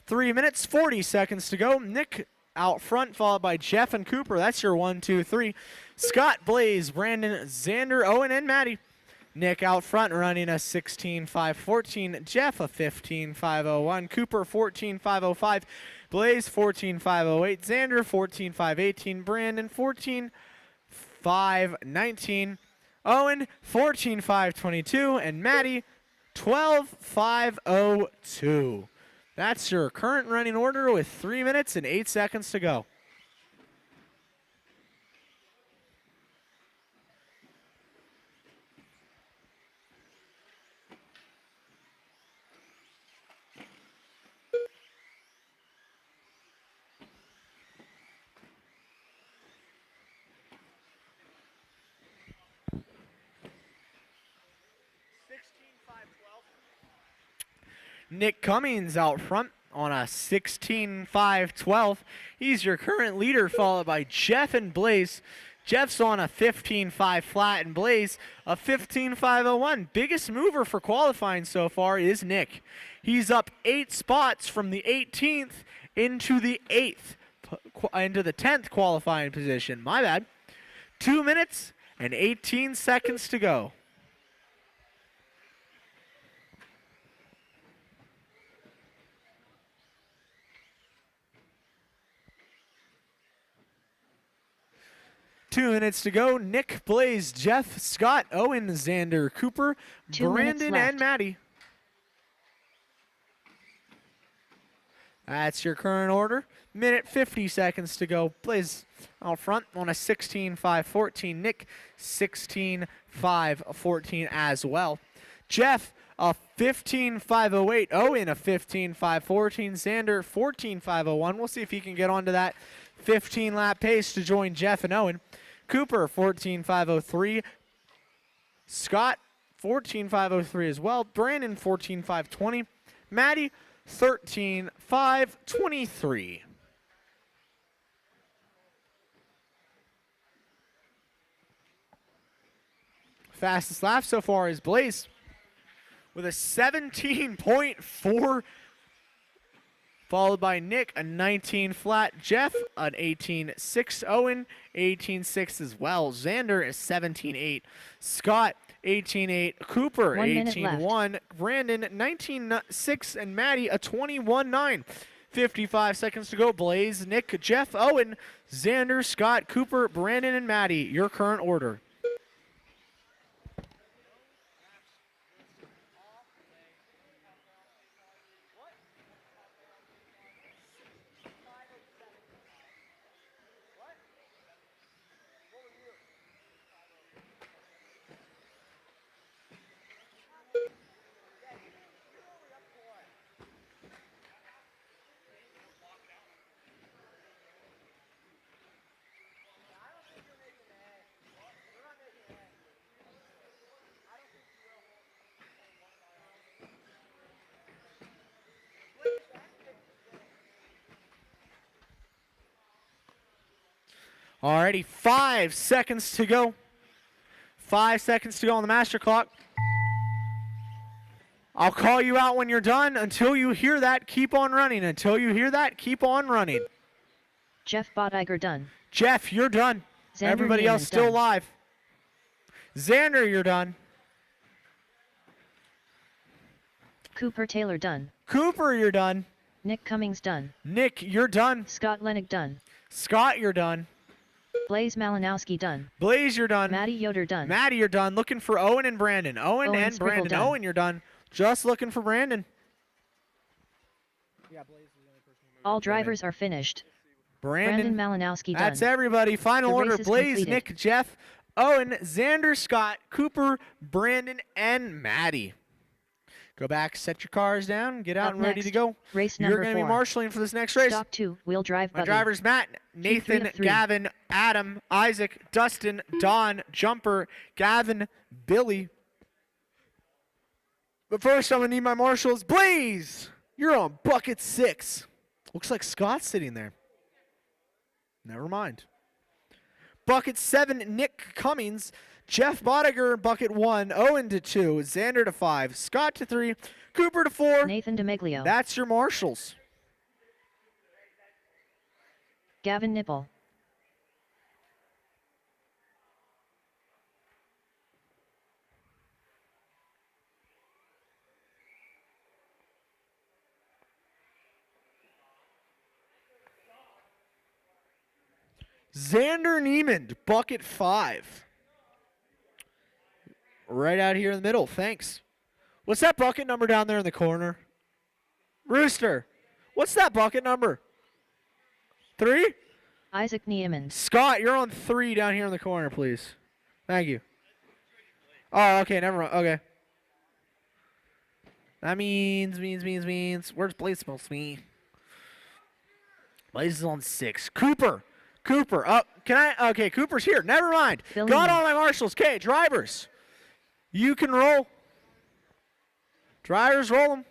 3 minutes, 40 seconds to go. Nick out front, followed by Jeff and Cooper. That's your 1, 2, 3. Scott, Blaze, Brandon, Xander, Owen, and Maddie. Nick out front running a 16.514. Jeff a 15.501. Cooper 14.505. Blaze 14.508. Xander 14.518. Brandon 14.519. Owen 14.522. And Maddie 12.502. That's your current running order with 3 minutes and 8 seconds to go. Nick Cummings out front on a 16.512. He's your current leader, followed by Jeff and Blaze. Jeff's on a 15.5 flat and Blaze a 15.501. Biggest mover for qualifying so far is Nick. He's up 8 spots from the 18th into the 10th qualifying position. My bad. 2 minutes and 18 seconds to go. Two minutes to go. Nick, Blaze, Jeff, Scott, Owen, Xander, Cooper, 2 minutes Brandon, left. and Maddie. That's your current order. Minute 50 seconds to go. Blaze out front on a 16.514. Nick, 16.514 as well. Jeff, a 15.508. Owen, a 15.514. Xander, 14.501. We'll see if he can get onto that 15-lap pace to join Jeff and Owen. Cooper, 14.503. Scott, 14.503 as well. Brandon, 14.520. Maddie, 13.523. Fastest lap so far is Blaze with a 17.4, followed by Nick, a 19 flat. Jeff, an 18.6. Owen, 18.6 as well. Xander is 17.8. Scott, 18.8. Cooper, 1 minute 18.1. Brandon, 19.6. And Maddie, a 21.9. 55 seconds to go. Blaze, Nick, Jeff, Owen, Xander, Scott, Cooper, Brandon, and Maddie. Your current order. Alrighty, 5 seconds to go. 5 seconds to go on the master clock. I'll call you out when you're done. Until you hear that, keep on running. Until you hear that, keep on running. Jeff Bottiger done. Jeff, you're done. Xander Everybody Neiman else still done. alive. Xander, you're done. Cooper Taylor done. Cooper, you're done. Nick Cummings done. Nick, you're done. Scott Lennick done. Scott, you're done. Blaze Malinowski done. Blaze, you're done. Maddie Yoder done. Maddie, you're done. Looking for Owen and Brandon. Owen and Sprinkle Brandon. done. Owen, you're done. Just looking for Brandon. All drivers are finished. Brandon. Malinowski done. That's everybody. Final The order. race is Blaze, completed. Nick, Jeff, Owen, Xander, Scott, Cooper, Brandon, and Maddie. Go back, set your cars down, get out Up and ready next, to go. race You're number going to be 4. marshaling for this next race. Stock 2, wheel drive My buggy. drivers, Matt, Nathan, of 3. Gavin, Adam, Isaac, Dustin, Don, Jumper, Gavin, Billy. But first, I'm going to need my marshals. Blaze, you're on bucket 6. Looks like Scott's sitting there. Never mind. Bucket 7, Nick Cummings. Jeff Bottiger, bucket 1. Owen to 2. Xander to 5. Scott to 3. Cooper to 4. Nathan DeMiglio. That's your marshals. Gavin Nipple. Xander Neiman, bucket 5. Right out here in the middle. Thanks. What's that bucket number down there in the corner? Rooster. What's that bucket number? 3? Isaac Niemann. Scott, you're on 3 down here in the corner, please. Thank you. Oh, okay, never mind. Okay. That means. Where's Blaze supposed to be? Blaze is on 6. Cooper, up. Okay, Cooper's here. Never mind. Billy. Got all my marshals. Okay, drivers. You can roll. Drivers, roll them.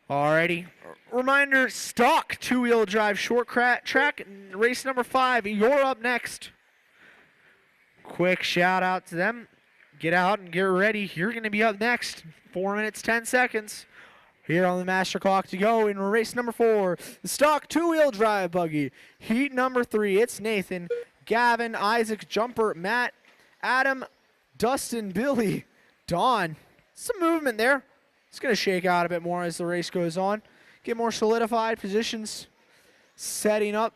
Alrighty. Reminder, stock 2-wheel drive short track, race number 5. You're up next. Quick shout out to them. Get out and get ready. You're going to be up next. 4 minutes, 10 seconds. Here on the master clock to go in race number 4. The stock 2-wheel drive buggy. Heat number 3. It's Nathan, Gavin, Isaac, Jumper, Matt, Adam, Dustin, Billy, Don. Some movement there. It's going to shake out a bit more as the race goes on. Get more solidified positions setting up.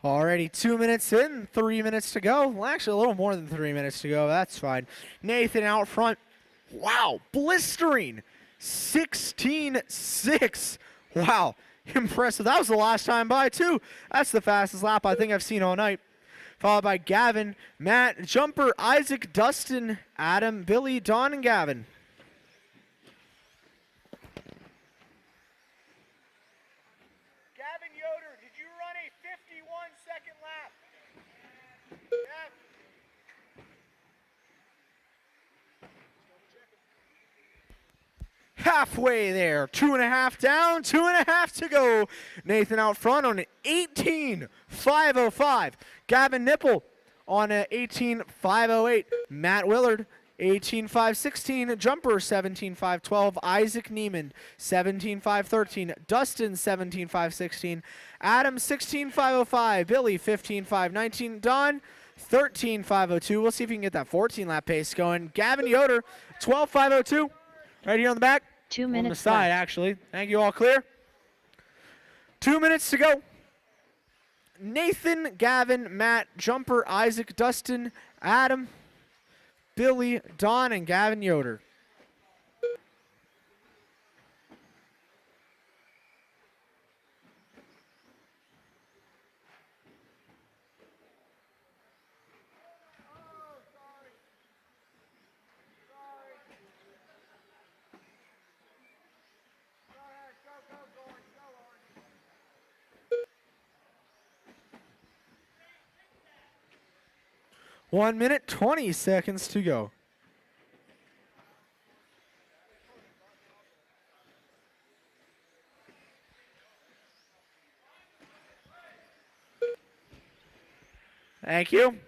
Already 2 minutes in, 3 minutes to go. Well, actually, a little more than 3 minutes to go. That's fine. Nathan out front. Wow, blistering. 16.6. Wow, impressive. That was the last time by, too. That's the fastest lap I think I've seen all night. Followed by Gavin, Matt, Jumper, Isaac, Dustin, Adam, Billy, Don, and Gavin. Gavin Yoder, did you run a 51-second lap? halfway there. 2.5 down, 2.5 to go. Nathan out front on an 18.505. Gavin Nipple on an 18.508. Matt Willard, 18.516. Jumper, 17.512. Isaac Neiman, 17.513. Dustin, 17.516. Adam, 16.505. Billy, 15.519. Don, 13.502. We'll see if we can get that 14-lap pace going. Gavin Yoder, 12.502. Right here on the back. 2 On minutes the side, left. actually. Thank you, all clear. 2 minutes to go. Nathan, Gavin, Matt, Jumper, Isaac, Dustin, Adam, Billy, Don, and Gavin Yoder. One minute, 20 seconds to go. Thank you.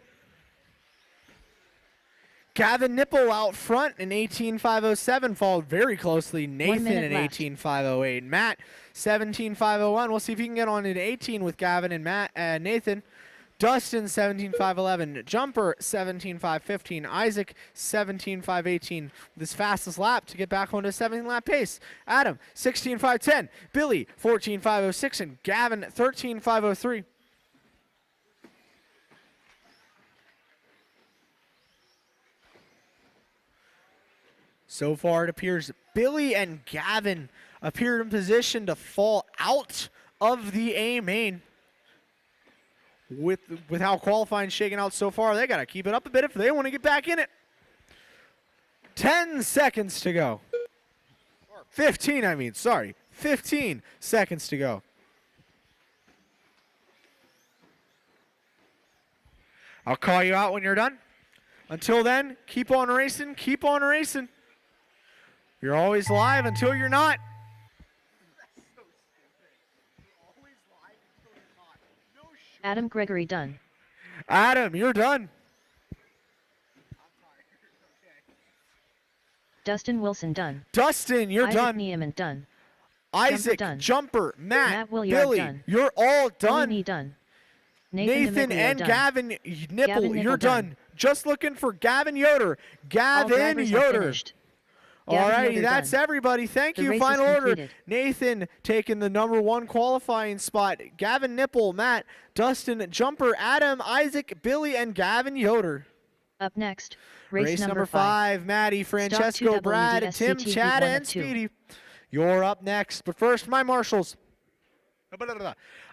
Gavin Nipple out front in 18.507, followed very closely. Nathan minute in left. 18.508. Matt, 17.501. We'll see if he can get on into 18 with Gavin and Nathan. Dustin, 17.511. Jumper, 17.515. Isaac, 17.518. With his fastest lap to get back onto a 17-lap pace. Adam, 16.510. Billy, 14.506. And Gavin, 13.503. So far, it appears Billy and Gavin appear in position to fall out of the A main. With how qualifying shaking out so far, they got to keep it up a bit if they want to get back in it. 10 seconds to go. 15, I mean, sorry. 15 seconds to go. I'll call you out when you're done. Until then, keep on racing, keep on racing. You're always live until you're not. Adam Gregory done. Adam, you're done. Dustin Wilson done. Dustin, you're Isaac done. Niemann done. Isaac, done. Jumper, Matt, Matt Williard Billy, done. you're all done. Billy done. Nathan DeMiglio and done. Gavin Nipple, Nipple you're done. done. Just looking for Gavin Yoder. All Gavin drivers are Yoder. finished. Gavin Alrighty, Yoder that's done. everybody. Thank The you. race is Final order. completed. Nathan taking the #1 qualifying spot. Gavin Nipple, Matt, Dustin, Jumper, Adam, Isaac, Billy, and Gavin Yoder. Up next, race, Number 5, Maddie, Francesco, 2 Brad, WDSC Tim, TV Chad, 1 and of 2. Speedy. You're up next. But first, my marshals.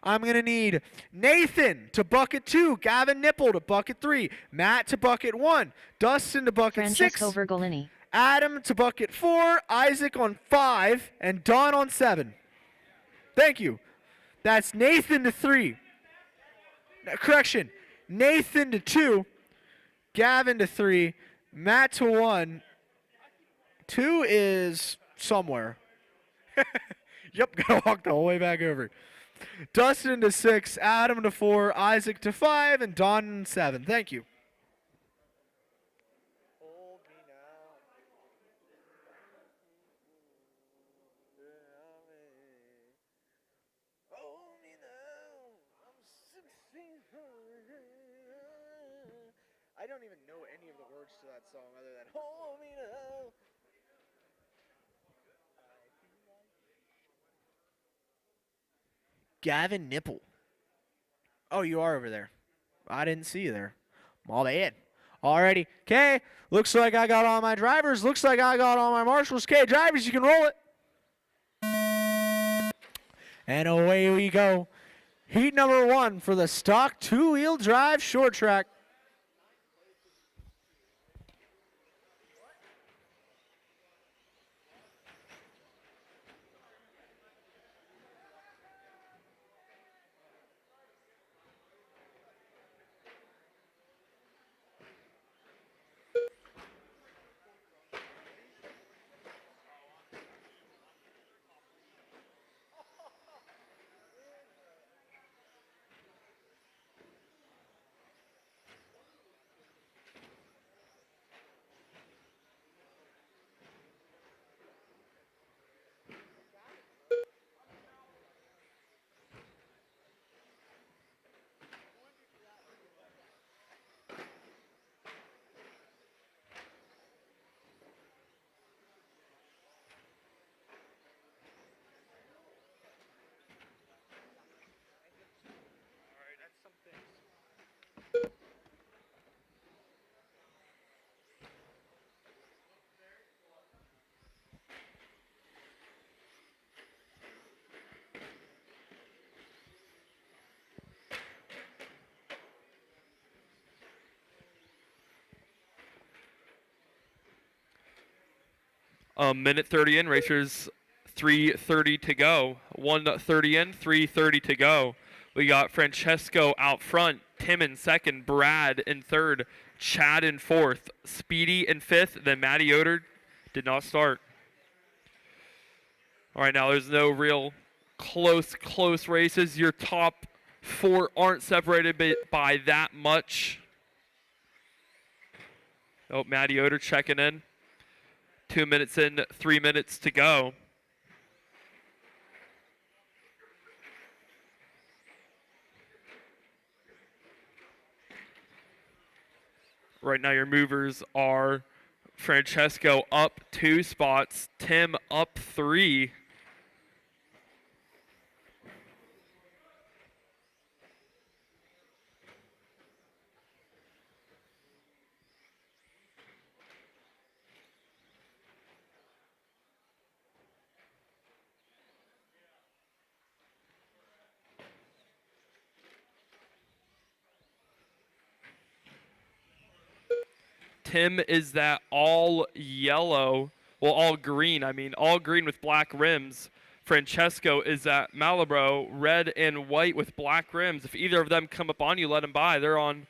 I'm going to need Nathan to bucket 2, Gavin Nipple to bucket 3, Matt to bucket 1, Dustin to bucket 6, Francesco Virgolini. Adam to bucket 4, Isaac on 5, and Don on 7. Thank you. That's Nathan to 3. Correction. Nathan to 2, Gavin to 3, Matt to 1. 2 is somewhere. Yep, gotta walk the whole way back over. Dustin to 6, Adam to 4, Isaac to 5, and Don to 7. Thank you. I don't even know any of the words to that song other than "Hold Me Now." Gavin Nipple. Oh, you are over there. I didn't see you there. My bad. Alrighty. Okay. Looks like I got all my drivers. Looks like I got all my marshals. Okay, drivers, you can roll it. And away we go. Heat number 1 for the stock 2-wheel drive short track. Minute 30 in, racers 3:30 to go. 1:30 in, 3:30 to go. We got Francesco out front, Tim in second, Brad in third, Chad in fourth, Speedy in fifth, then Matty Yoder did not start. All right, now there's no real close races. Your top 4 aren't separated by that much. Oh, Matty Yoder checking in. 2 minutes in, 3 minutes to go. Right now your movers are Francesco up 2 spots, Tim up 3. Tim is that all yellow, well, all green, all green with black rims. Francesco is that Malibro, red and white with black rims. If either of them come up on you, let them by. They're on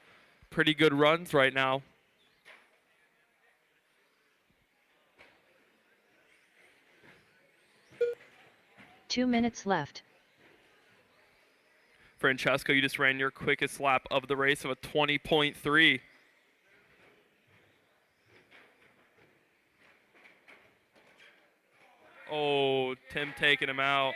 pretty good runs right now. Two minutes left. Francesco, you just ran your quickest lap of the race of a 20.3. Oh, Tim taking him out.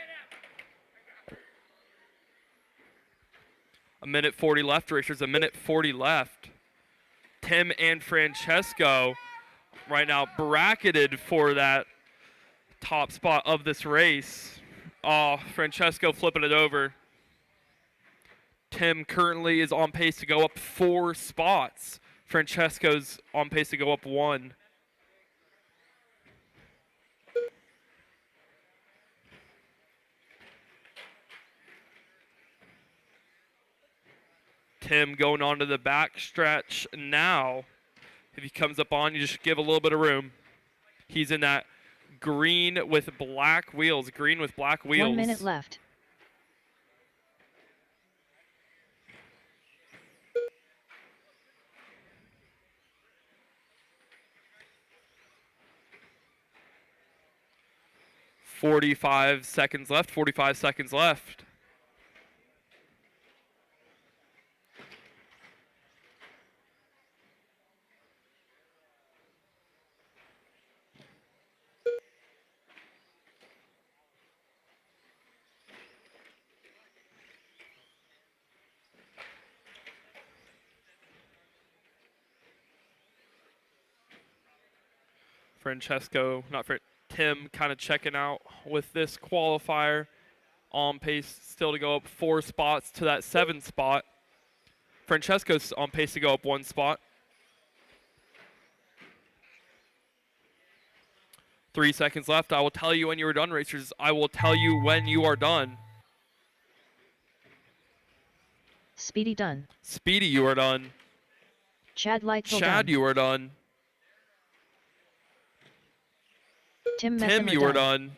A minute 40 left, racers. A minute 40 left. Tim and Francesco right now bracketed for that top spot of this race. Oh, Francesco flipping it over. Tim currently is on pace to go up 4 spots. Francesco's on pace to go up 1. Tim going on to the back stretch now. If he comes up on you, just give a little bit of room. He's in that green with black wheels. Green with black wheels. 1 minute left. .45 seconds left. 45 seconds left. Tim kind of checking out with this qualifier. On pace still to go up 4 spots to that 7th spot. Francesco's on pace to go up 1 spot. 3 seconds left. I will tell you when you are done, racers. I will tell you when you are done. Speedy done. Speedy, you are done. Chad Lightful Chad, done. you are done. Tim, you are done.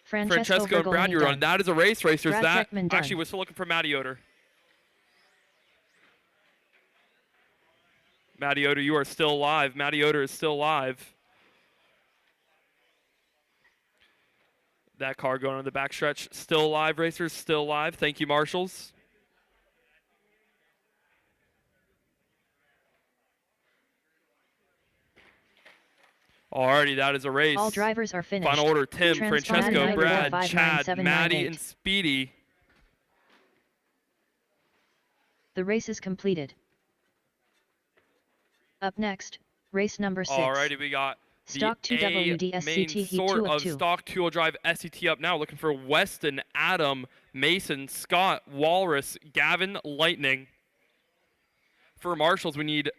Francesco and Brad, you are done. That is a race, racers. Brad That Beckman actually, done. we're still looking for Matty Yoder. Matty Yoder, you are still alive. Matty Yoder is still alive. That car going on the backstretch. Still alive, racers. Still alive. Thank you, marshals. Alrighty, that is a race. All drivers are finished. Final order: Tim, Francesco, Brad, 994597998. Chad, Matty, and Speedy. The race is completed. Up next, race number 6. Alrighty, we got Stock 2 the WD main SCT Heat sort 2 of of 2. Stock 2-wheel drive SCT up now. Looking for Weston, Adam, Mason, Scott, Walrus, Gavin, Lightning. For marshals, we need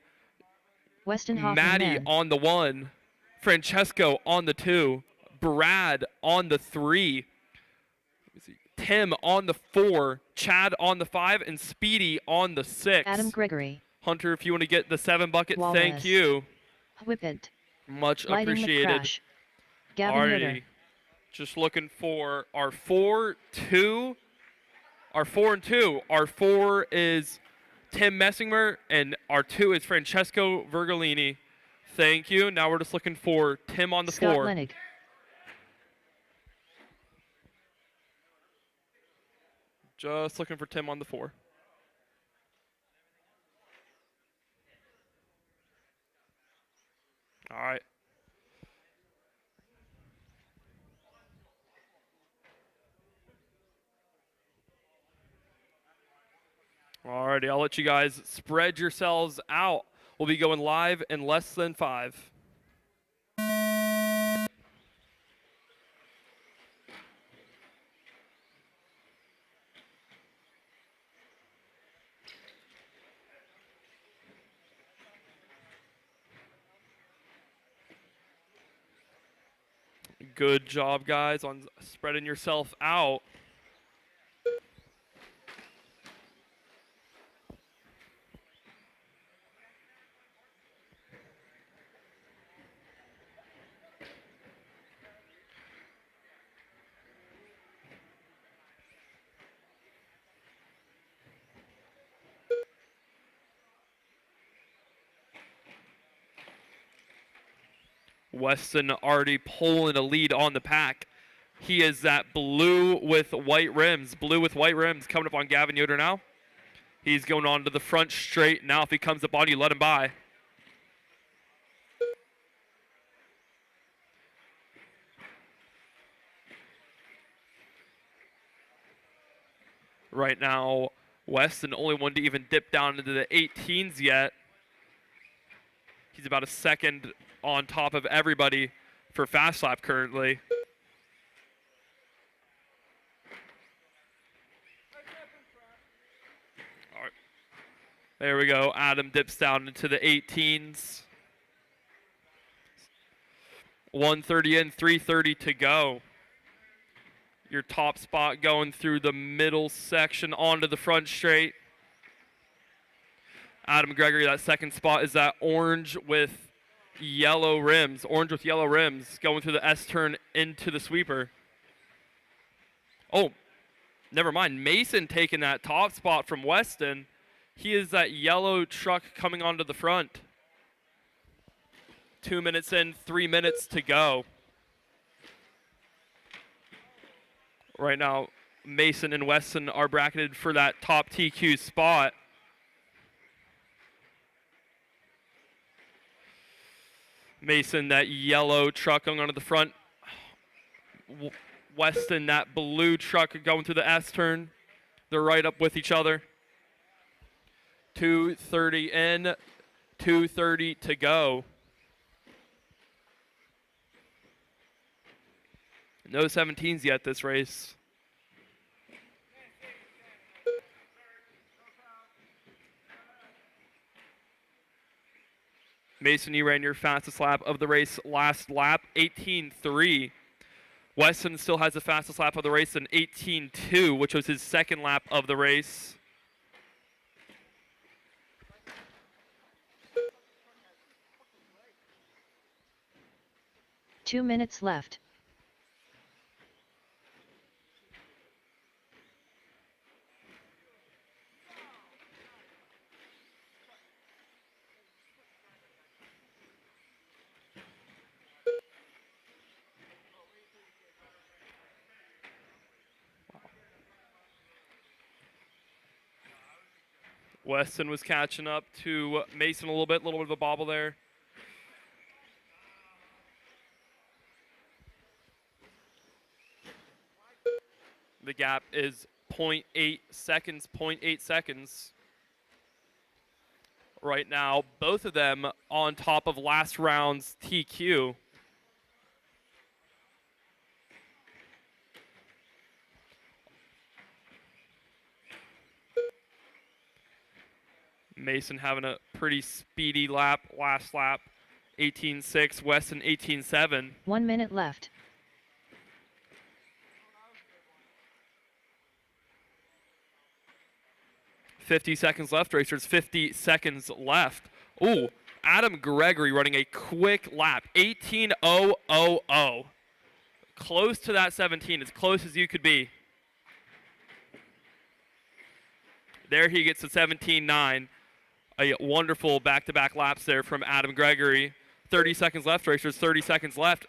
Weston Hoffman Matty men. on the 1, Francesco on the 2, Brad on the 3, Tim on the 4, Chad on the 5, and Speedy on the 6. Adam Gregory. Hunter, if you want to get the 7 bucket, Walrus. thank you. Whippet. Much Lighting appreciated. McCrash. Gavin Yoder. Alrighty. Just looking for our 4-2. Our 4 and 2. Our 4 is Tim Messinger, and our 2 is Francesco Vergolini. Thank you. Now we're just looking for Tim on the Scott 4. Lenig. Just looking for Tim on the 4. All right. Alrighty, I'll let you guys spread yourselves out. We'll be going live in less than 5. Good job, guys, on spreading yourself out. Weston already pulling a lead on the pack. He is that blue with white rims. Blue with white rims coming up on Gavin Yoder now. He's going on to the front straight. Now if he comes up on you, let him by. Right now, Weston only one to even dip down into the 18s yet. He's about a second on top of everybody for fast lap currently. All right. There we go. Adam dips down into the 18s. 1:30 in, 3:30 to go. Your top spot going through the middle section onto the front straight. Adam Gregory, that second spot is that orange with yellow rims. Orange with yellow rims going through the S-turn into the sweeper. Oh, never mind. Mason taking that top spot from Weston. He is that yellow truck coming onto the front. 2 minutes in, 3 minutes to go. Right now, Mason and Weston are bracketed for that top TQ spot. Mason, that yellow truck going onto the front. Weston, that blue truck going through the S-turn. They're right up with each other. 2:30 in, 2:30 to go. No 17s yet this race. Mason, you ran your fastest lap of the race last lap, 18:3. Weston still has the fastest lap of the race in 18:2, which was his second lap of the race. Two minutes left. Weston was catching up to Mason a little bit of a bobble there. The gap is 0.8 seconds, 0.8 seconds. Right now, both of them on top of last round's TQ. Mason having a pretty speedy lap, last lap, 18.6, Weston 18.7. 1 minute left. $50 seconds left, racers. 50 seconds left. Ooh, Adam Gregory running a quick lap, 18.000. Close to that 17, as close as you could be. There he gets to 17.9. A wonderful back-to-back laps there from Adam Gregory. 30 seconds left, racers, 30 seconds left.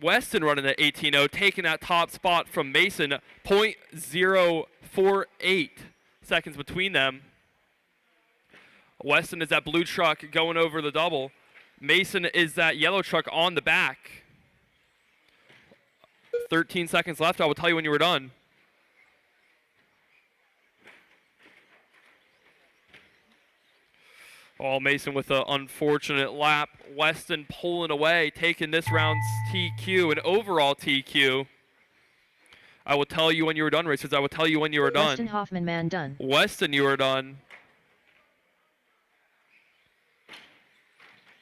Weston running at 18.0, taking that top spot from Mason, 0.048 seconds between them. Weston is that blue truck going over the double. Mason is that yellow truck on the back. 13 seconds left. I will tell you when you were done. Oh, Mason with an unfortunate lap. Weston pulling away, taking this round's TQ, an overall TQ. I will tell you when you were done, racers. I will tell you when you were done. Weston Hoffman, man, done. Weston, you were done.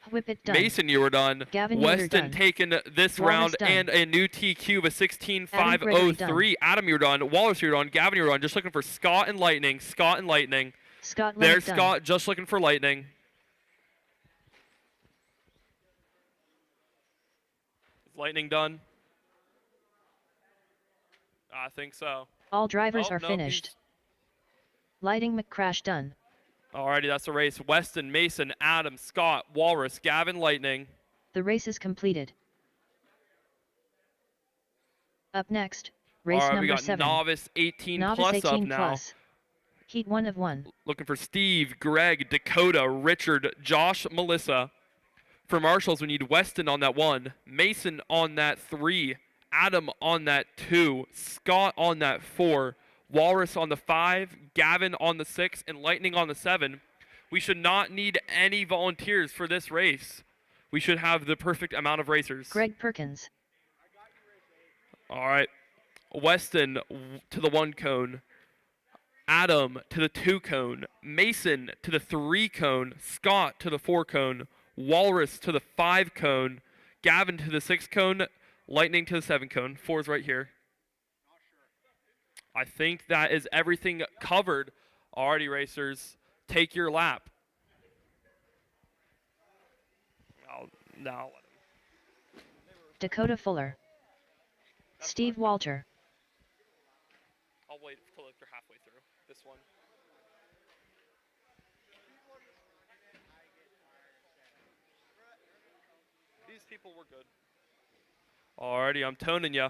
Whippet, done. Mason, you were done. Gavin, Yoder, Weston done. taking this Wallace, round done. and a new TQ of a Adam Gregory, 16.503. Adam, you're done. Wallace, you're done. Gavin, you're done. Just looking for Scott and Lightning. Scott and Lightning. Scott, There's done. Scott, just looking for Lightning. Is Lightning done? I think so. All drivers Oh, are no, finished. he's- Lighting McCrash, done. Alrighty, that's the race. Weston, Mason, Adam, Scott, Walrus, Gavin, Lightning. The race is completed. Up next, race Alright, we number got 7. Novice 18 Novice plus 18 up now. plus. Heat 1 of 1. Looking for Steve, Greg, Dakota, Richard, Josh, Melissa. For Marshals, we need Weston on that 1, Mason on that 3, Adam on that 2, Scott on that 4, Walrus on the 5, Gavin on the 6, and Lightning on the 7. We should not need any volunteers for this race. We should have the perfect amount of racers. Greg Perkins. All right. Weston to the 1 cone. Adam to the 2 cone. Mason to the 3 cone. Scott to the 4 cone. Walrus to the 5 cone. Gavin to the 6 cone. Lightning to the 7 cone. 4 is right here. I think that is everything covered. Alrighty, racers, take your lap. Now let him. Dakota Fuller. Steve Walter. I'll wait till they're halfway through this one. These people were good. Alrighty, I'm toning ya.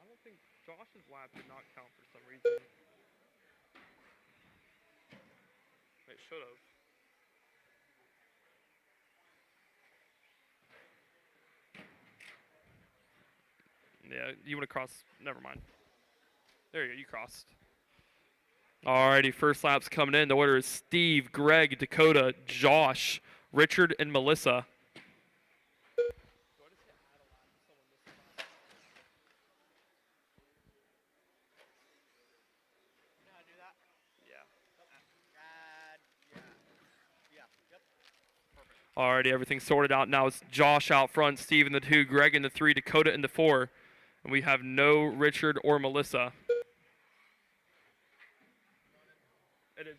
I don't think Josh's lap did not count for some reason. It should have. Yeah, you would have crossed. Never mind. There you go. You crossed. Alrighty, first lap's coming in. The order is Steve, Greg, Dakota, Josh, Richard, and Melissa. Alrighty, everything's sorted out. Now it's Josh out front, Steve in the 2, Greg in the 3, Dakota in the 4. And we have no Richard or Melissa. It is.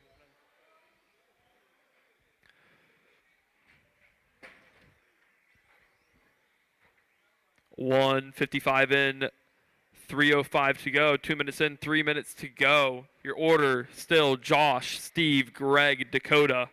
1:55 in, 3:05 to go. 2 minutes in, 3 minutes to go. Your order still Josh, Steve, Greg, Dakota.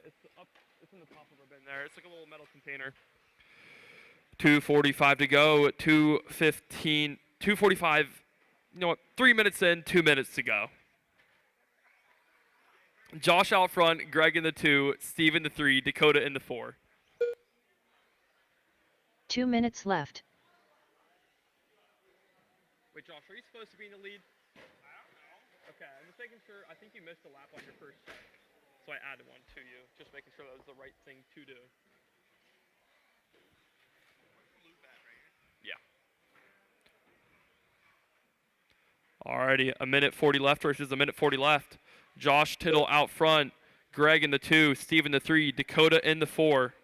It's up. It's in the top of the bin there. It's like a little metal container. 2:45 to go. 2:15. 2:45. You know what? 3 minutes in. 2 minutes to go. Josh out front. Greg in the 2. Steve in the 3. Dakota in the 4. 2 minutes left. Wait, Josh, are you supposed to be in the lead? I don't know. Okay, I'm just making sure. I think you missed a lap on your first check. So I added one to you. Just making sure that was the right thing to do. Yeah. Alrighty, a minute 40 left versus a minute 40 left. Josh Tittle out front. Greg in the 2. Steve in the 3. Dakota in the 4.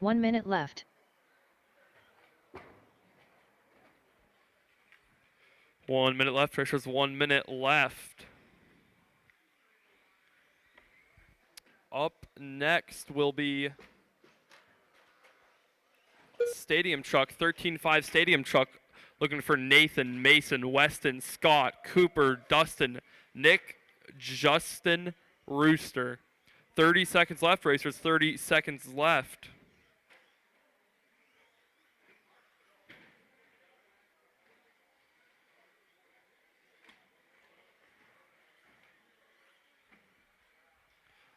One minute left. 1 minute left. Pressure's 1 minute left. Up next will be Stadium Truck, 13.5 Stadium Truck, looking for Nathan, Mason, Weston, Scott, Cooper, Dustin, Nick, Justin, Rooster. 30 seconds left, racers, 30 seconds left.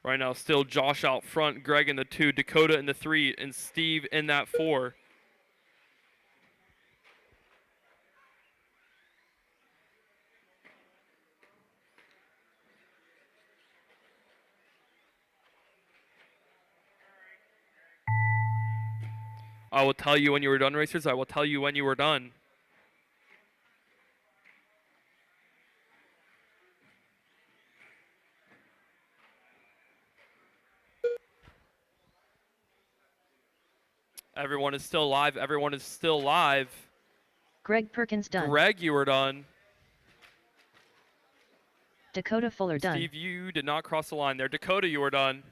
Right now, still Josh out front, Greg in the 2, Dakota in the 3, and Steve in that 4. I will tell you when you were done, racers. I will tell you when you were done. Everyone is still live. Everyone is still live. Greg Perkins done. Greg, you were done. Dakota Fuller done. Steve, you did not cross the line there. Dakota, you were done.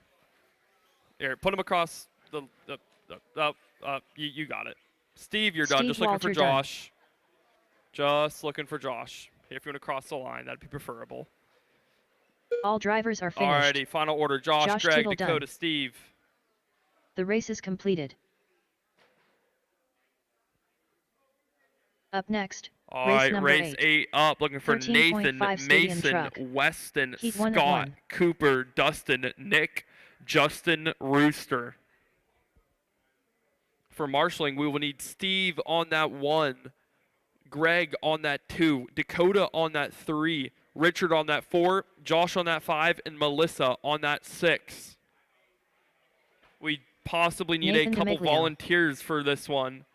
Here, put him across you got it. Steve, you're done. Steve Just looking Walter for Josh. Just looking for Josh. If you want to cross the line, that'd be preferable. All drivers are finished. Alrighty, final order. Josh, Greg, Tittle Dakota, done. Steve. The race is completed. Up next, All race right, number race 8 up. Looking for 13.5 Nathan, Stadium Mason, Truck. Weston, Heat 1 of Scott, 1. Cooper, Dustin, Nick, Justin, Rooster. For marshalling, we will need Steve on that 1, Greg on that 2, Dakota on that 3, Richard on that 4, Josh on that 5, and Melissa on that 6. We possibly need Nathan a couple DeMiglio. volunteers for this one.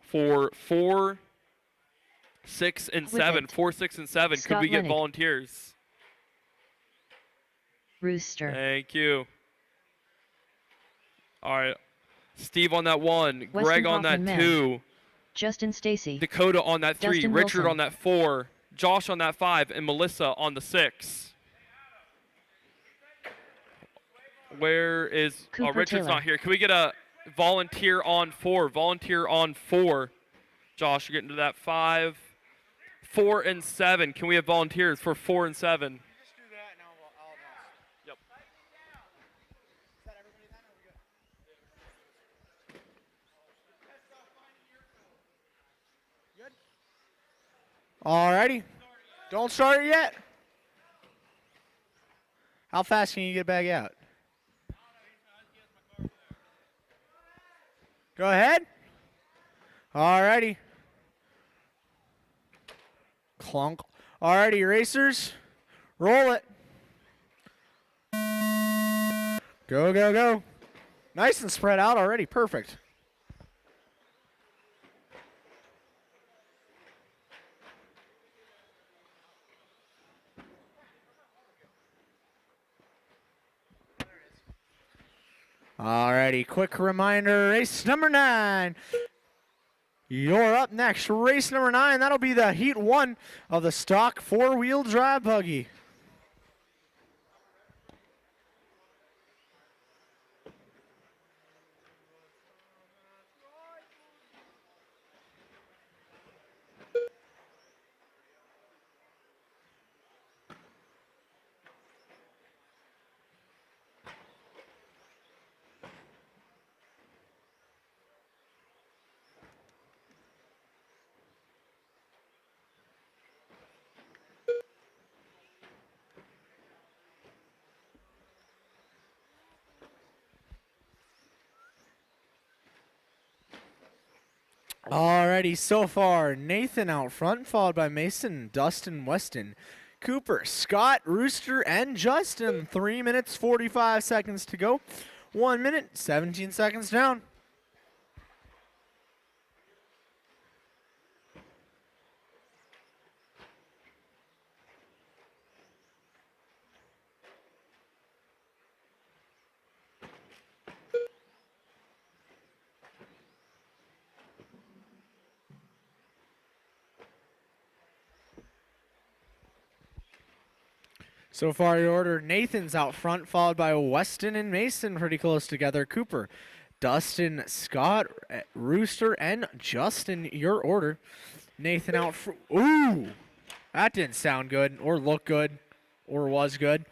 For 4, 6, and 7. Whippet. 4, 6, and 7. Could Scott we get Lennig. volunteers? Rooster. Thank you. All right. Steve on that 1. Weston Greg on that Hoffman, man. 2. Justin Stacy. Dakota on that 3. Dustin Richard Wilson. on that 4. Josh on that 5. And Melissa on the 6. Where is... Cooper Richard's Taylor. not here. Can we get a volunteer on 4? Volunteer on 4. Josh, you're getting to that 5. 4 and 7. Can we have volunteers for 4 and 7? Just do that and I'll announce. Yep. Is that everybody then? Are we good? Good? Alrighty. Don't start it yet. How fast can you get back out? Go ahead. Alrighty. Clunk. Alrighty, racers. Roll it. Go, go, go. Nice and spread out already. Perfect. Alrighty, quick reminder, race number 9. You're up next, race number 9. That'll be the Heat 1 of the stock four-wheel drive buggy. Alrighty, so far, Nathan out front, followed by Mason, Dustin, Weston, Cooper, Scott, Rooster, and Justin. 3 minutes, 45 seconds to go. 1 minute, 17 seconds down. So far, your order, Nathan's out front, followed by Weston and Mason pretty close together. Cooper, Dustin, Scott, Rooster, and Justin, your order. Nathan out front. Ooh, that didn't sound good or look good or was good.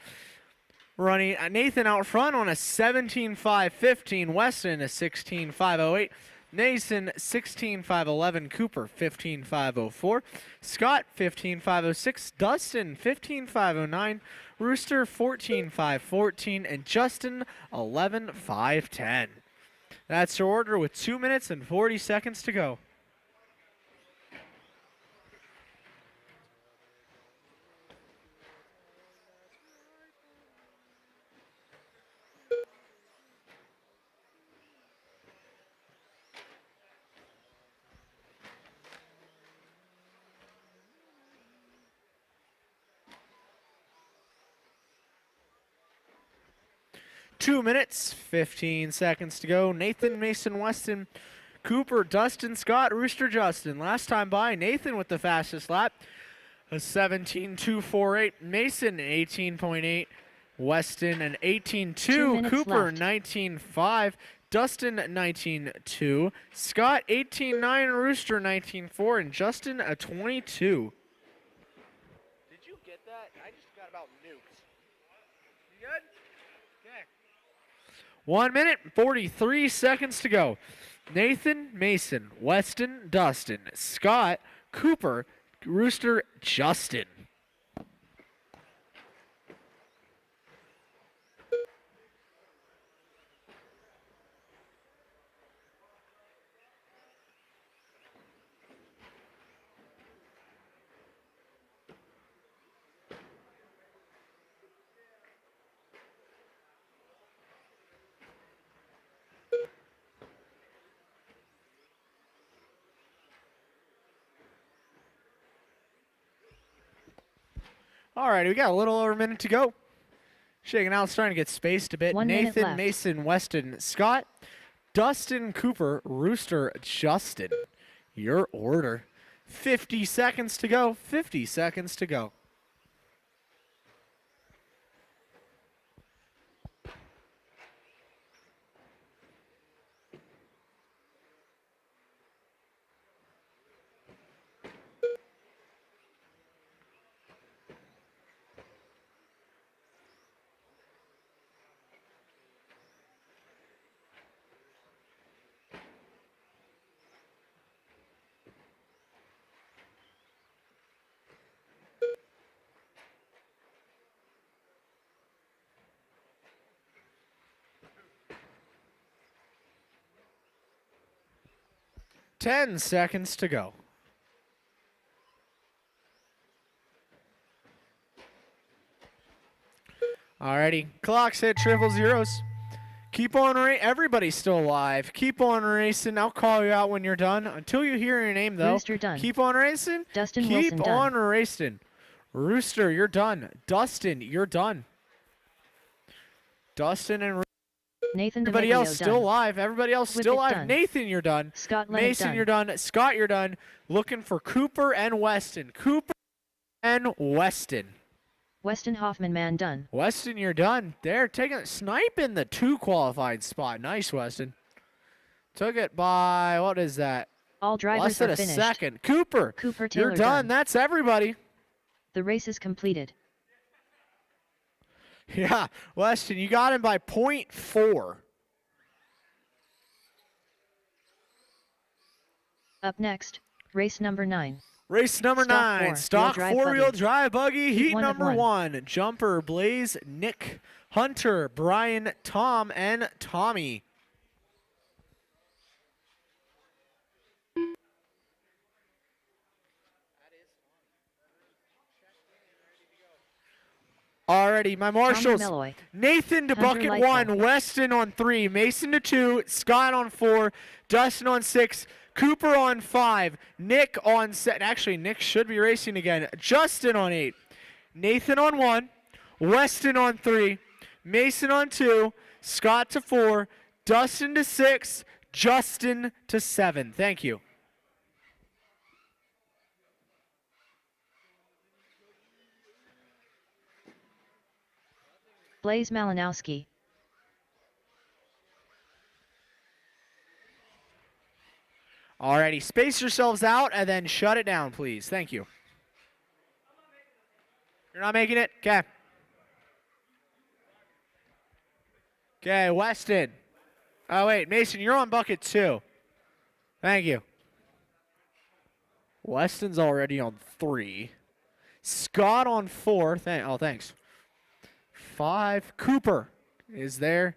Running Nathan out front on a 17.515, Weston a 16.508. Mason 16.511, Cooper 15.504, Scott 15.506, Dustin 15.509, Rooster 14.514, and Justin 11.510. That's your order with 2 minutes and 40 seconds to go. Two minutes, 15 seconds to go. Nathan, Mason, Weston, Cooper, Dustin, Scott, Rooster, Justin. Last time by, Nathan with the fastest lap, a 17.248. Mason, 18.8. Weston, an 18.2. Cooper, 19.5. Dustin, 19.2. Scott, 18.9. Rooster, 19.4. And Justin, a 22. Did you get that? I just got about nuked. You good? 1 minute, 43 seconds to go. Nathan, Mason, Weston, Dustin, Scott, Cooper, Rooster, Justin. All right, we got a little over a minute to go. Shaking out, starting to get spaced a bit. 1 minute Nathan, left. Mason, Weston, Scott, Dustin, Cooper, Rooster, Justin. Your order. 50 seconds to go. 50 seconds to go. Ten seconds to go. Alrighty, clock's hit triple zeros. Keep on racing. Everybody's still alive. Keep on racing. I'll call you out when you're done. Until you hear your name, though. Rooster done. Keep on racing. Dustin Keep Wilson done. on racing. Rooster, you're done. Dustin, you're done. Dustin and Nathan Everybody DeMeglio else still done. alive. Everybody else Whippet still alive. done. Nathan, you're done. Scott Lennox Mason, done. you're done. Scott, you're done. Looking for Cooper and Weston. Cooper and Weston. Weston Hoffman man done. Weston, you're done. They're taking sniping the 2 qualified spot. Nice, Weston. Took it by, what is that? All drivers Less than are a finished. second. Cooper, Cooper Taylor you're done. That's everybody. The race is completed. Yeah, Weston, you got him by 0.4. Up next, race number 9. Race number Stock 9, four, stock wheel-drive four-wheel buggy. drive buggy, heat one of number one. 1. Jumper, Blaze, Nick, Hunter, Brian, Tom, and Tommy. Alrighty, my marshals. Malloy. Nathan to Hunter bucket Lightfoot. 1, Weston on 3, Mason to 2, Scott on 4, Dustin on 6, Cooper on 5, Nick on 7. Actually, Nick should be racing again. Justin on 8, Nathan on 1, Weston on 3, Mason on 2, Scott to 4, Dustin to 6, Justin to 7. Thank you. Blaze Malinowski. Alrighty, space yourselves out and then shut it down, please. Thank you. You're not making it? Okay. Okay, Weston. Oh, wait, Mason, you're on bucket 2. Thank you. Weston's already on 3. Scott on 4. Thanks. 5, Cooper is there.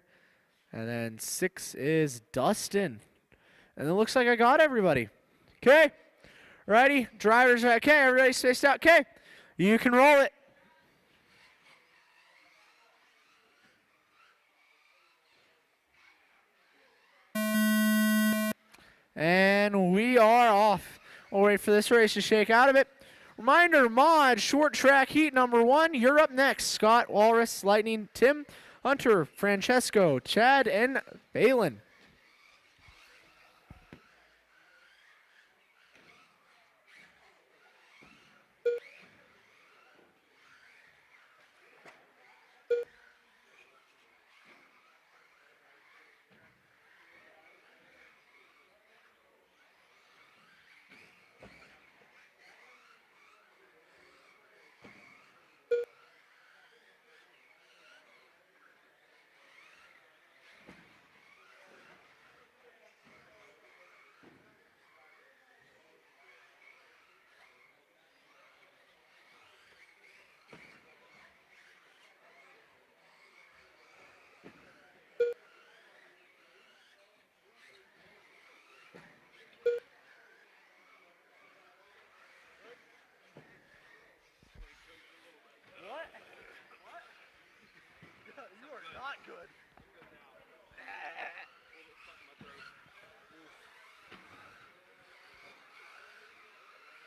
And then 6 is Dustin. And it looks like I got everybody. Okay. Ready? Drivers. Okay, everybody spaced out. Okay. You can roll it. And we are off. We'll wait for this race to shake out of it. Reminder, mod, short track heat number 1. You're up next. Scott, Walrus, Lightning, Tim, Hunter, Francesco, Chad, and Balin. Good.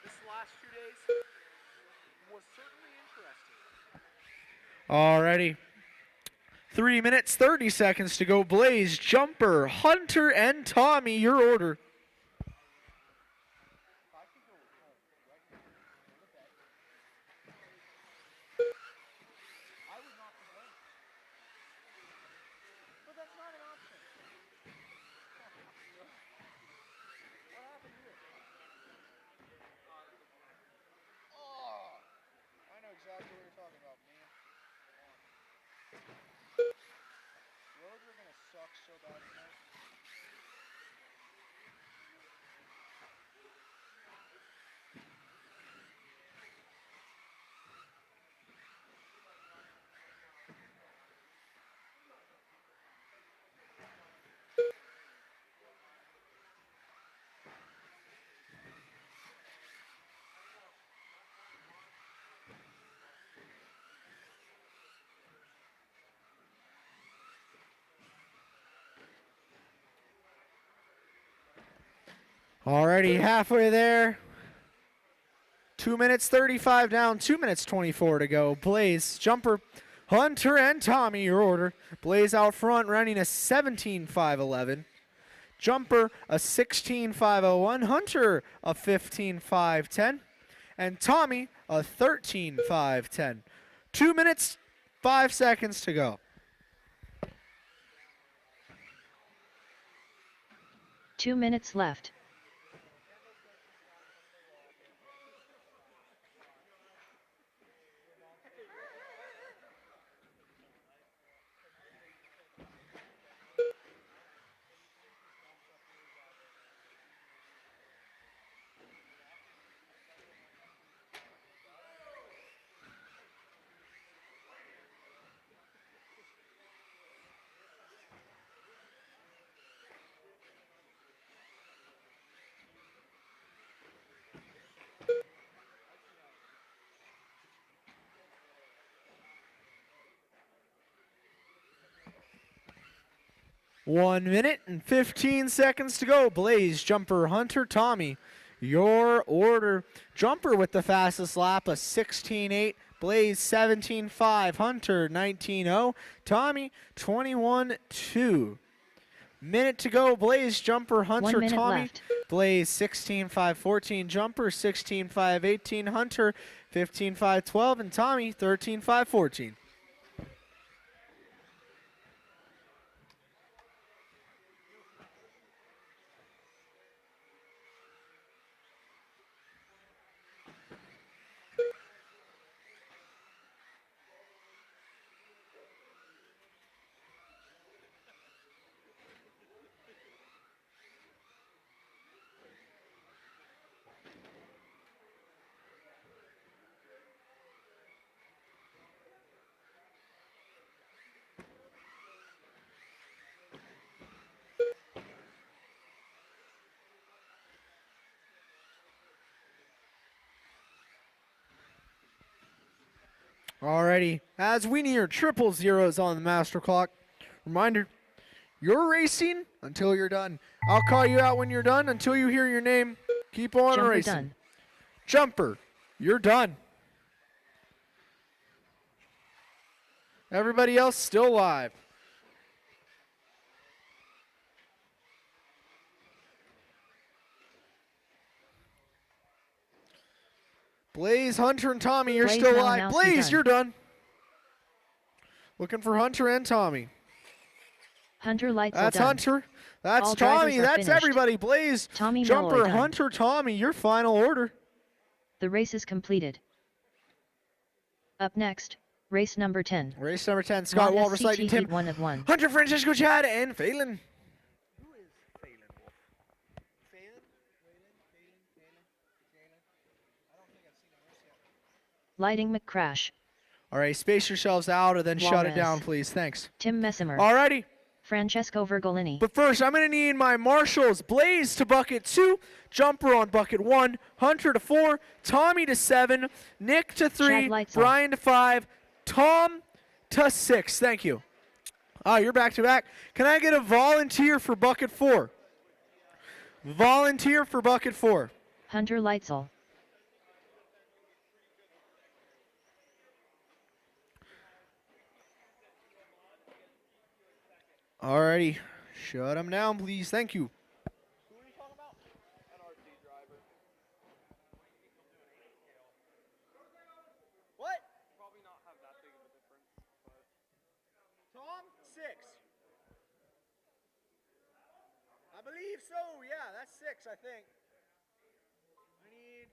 This last 2 days was certainly interesting. Alrighty. 3 minutes, 30 seconds to go. Blaze, Jumper, Hunter, and Tommy, your order. Exactly what you're talking about, man. Roads are gonna suck so bad tonight. Alrighty, halfway there. 2 minutes 35 down, 2 minutes 24 to go. Blaze, Jumper, Hunter and Tommy, your order. Blaze out front running a 17.511. Jumper a 16.501. Hunter a 15.510. And Tommy a 13.510. 2 minutes, 5 seconds to go. 2 minutes left. One minute and 15 seconds to go. Blaze, Jumper, Hunter, Tommy, your order. Jumper with the fastest lap, a 16.8. Blaze, 17.5. Hunter, 19.0. Tommy, 21.2. Minute to go. Blaze, Jumper, Hunter, 1 minute Tommy. left. Blaze, 16.514. Jumper, 16.518. Hunter, 15.512. And Tommy, 13.514. Alrighty, as we near triple zeros on the master clock, reminder, you're racing until you're done. I'll call you out when you're done until you hear your name. Keep on Jumper racing. done. Jumper, you're done. Everybody else still live. Blaze, Hunter, and Tommy, you're Blaze, still live. Malinowski Blaze, done. you're done. Looking for Hunter and Tommy. Hunter lights all That's done. Hunter. That's All drivers Tommy. are That's finished. everybody. Blaze, Tommy Jumper, Malloy done. Hunter, Tommy, your final order. The race is completed. Up next, race number 10. Race number 10, Scott Mod Walters, Lightning SCT Tim, Heat 1 of 1. Hunter, Francisco, Chad, and Phelan. Lighting McCrash. All right, space yourselves out and then shut it Walrus. down, please. Thanks. Tim Messimer. Alrighty, Francesco Vergolini. but first I'm going to need my marshals. Blaze to bucket 2, Jumper on bucket 1, Hunter to 4, Tommy to 7, Nick to 3, Chad Lightsall. Brian to 5, Tom to 6. Thank you. You're back to back. Can I get a volunteer for bucket 4? Volunteer for bucket 4. Hunter Lightsall. Alrighty, shut him down, please. Thank you. What? Probably not have that big of a difference, but Tom, 6. I believe so. Yeah, that's 6, I think. I need.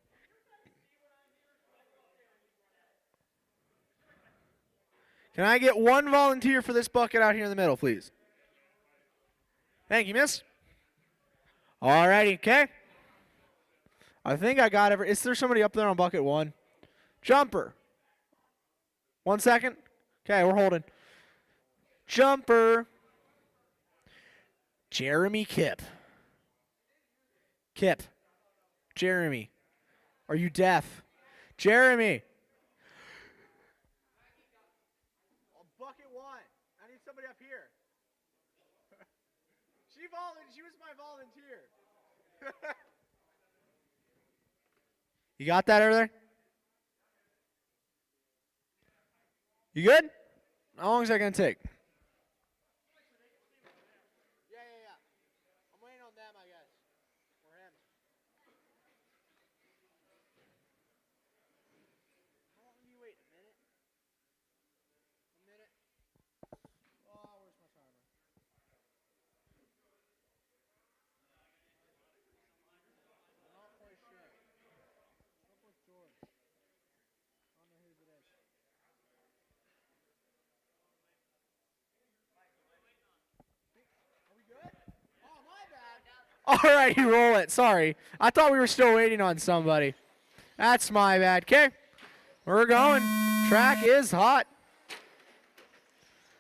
Can I get one volunteer for this bucket out here in the middle, please? Thank you, miss. Alrighty, okay. I think I got every. Is there somebody up there on bucket 1? Jumper. 1 second. Okay, we're holding. Jumper. Jeremy Kip. Kip. Jeremy. Are you deaf? Jeremy. Bucket 1. I need somebody up here. She was my volunteer. You got that over there? You good? How long is that going to take? Yeah. I'm waiting on them, I guess. Or him. How long do you wait? A minute? A minute? Oh, where's my timer? Not quite sure. Up with George. I don't know whose it is. Are we good? Oh, my bad. All right, you roll it. Sorry. I thought we were still waiting on somebody. That's my bad. Okay. We're going. Track is hot.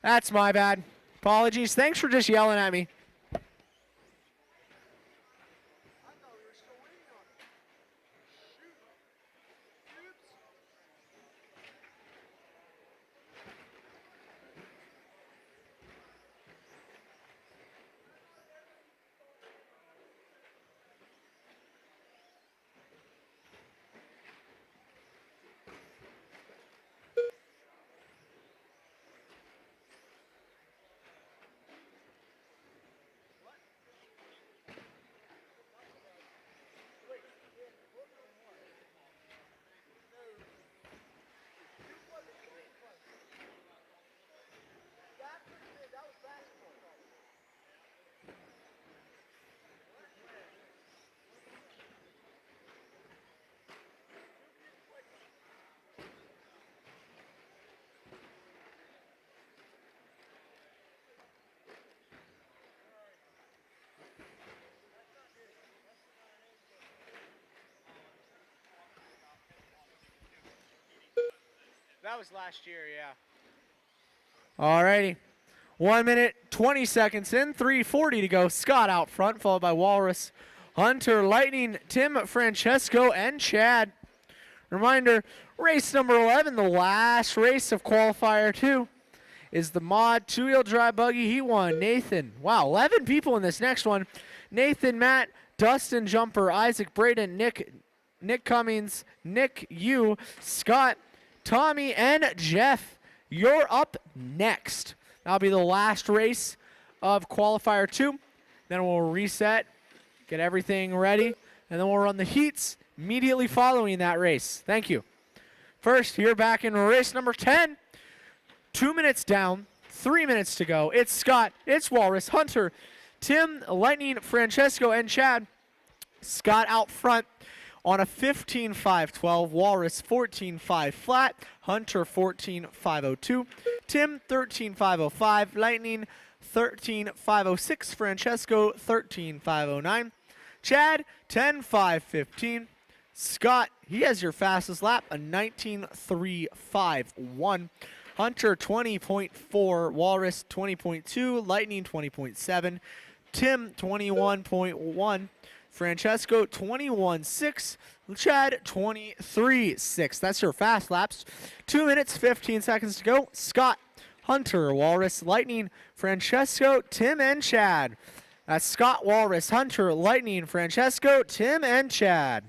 That's my bad. Apologies. Thanks for just yelling at me. That was last year, yeah. Alrighty. 1 minute, 20 seconds in, 3:40 to go. Scott out front, followed by Walrus, Hunter, Lightning, Tim, Francesco, and Chad. Reminder, race number 11, the last race of qualifier 2, is the mod two-wheel drive buggy Heat 1. Nathan, wow, 11 people in this next one. Nathan, Matt, Dustin, Jumper, Isaac, Braden, Nick Cummings, Nick, you, Scott, Tommy, and Jeff. You're up next. That'll be the last race of qualifier 2. Then we'll reset, get everything ready, and then we'll run the heats immediately following that race. Thank you. First, here back in race number 10. 2 minutes down, 3 minutes to go. It's Scott, it's Walrus, Hunter, Tim, Lightning, Francesco, and Chad. Scott out front on a 15.512, Walrus 14.5 flat, Hunter 14.502, Tim 13.505, Lightning 13.506, Francesco 13.509, Chad 10.515, Scott, he has your fastest lap, a 19.351, Hunter 20.4, Walrus 20.2, Lightning 20.7, Tim 21.1, Francesco 21.6, Chad 23.6. That's your fast laps. 2 minutes, 15 seconds to go. Scott, Hunter, Walrus, Lightning, Francesco, Tim, and Chad. That's Scott, Walrus, Hunter, Lightning, Francesco, Tim, and Chad.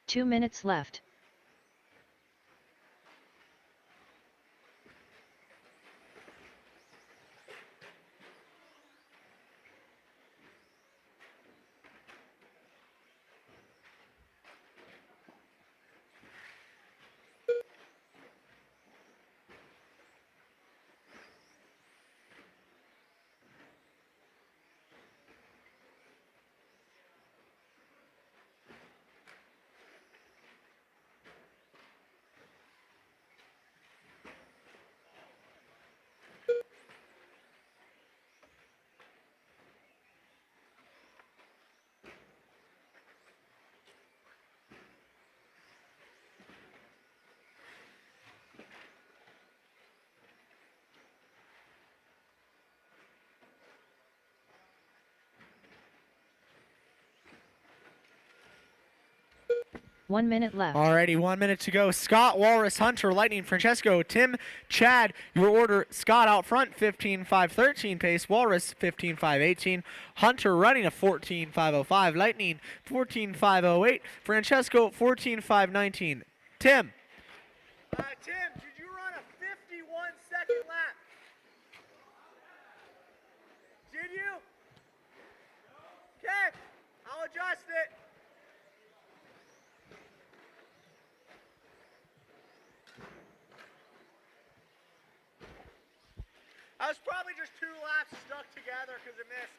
2 minutes left. One minute left. Alrighty, 1 minute to go. Scott, Walrus, Hunter, Lightning, Francesco, Tim, Chad. Your order, Scott out front, 15.513 pace. Walrus, 15.518. Hunter running a 14.505. Lightning, 14.508. Francesco, 14.519. Tim, Tim, did you run a 51-second lap? Did you? Okay, I'll adjust it. I was probably just 2 laps stuck together because it missed.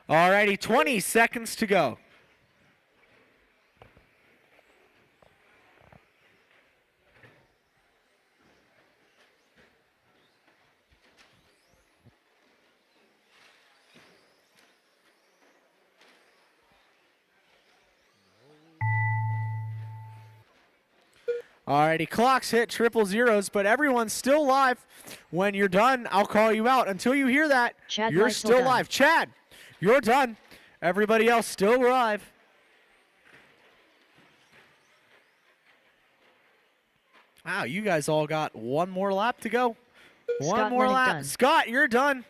Alrighty, 20 seconds to go. Alrighty, clocks hit triple zeros, but everyone's still live. When you're done, I'll call you out. Until you hear that, Chad you're Leitzel still done. live. Chad, you're done. Everybody else still live. Wow, you guys all got 1 more lap to go. One Scott more Lennick lap. done. Scott, you're done.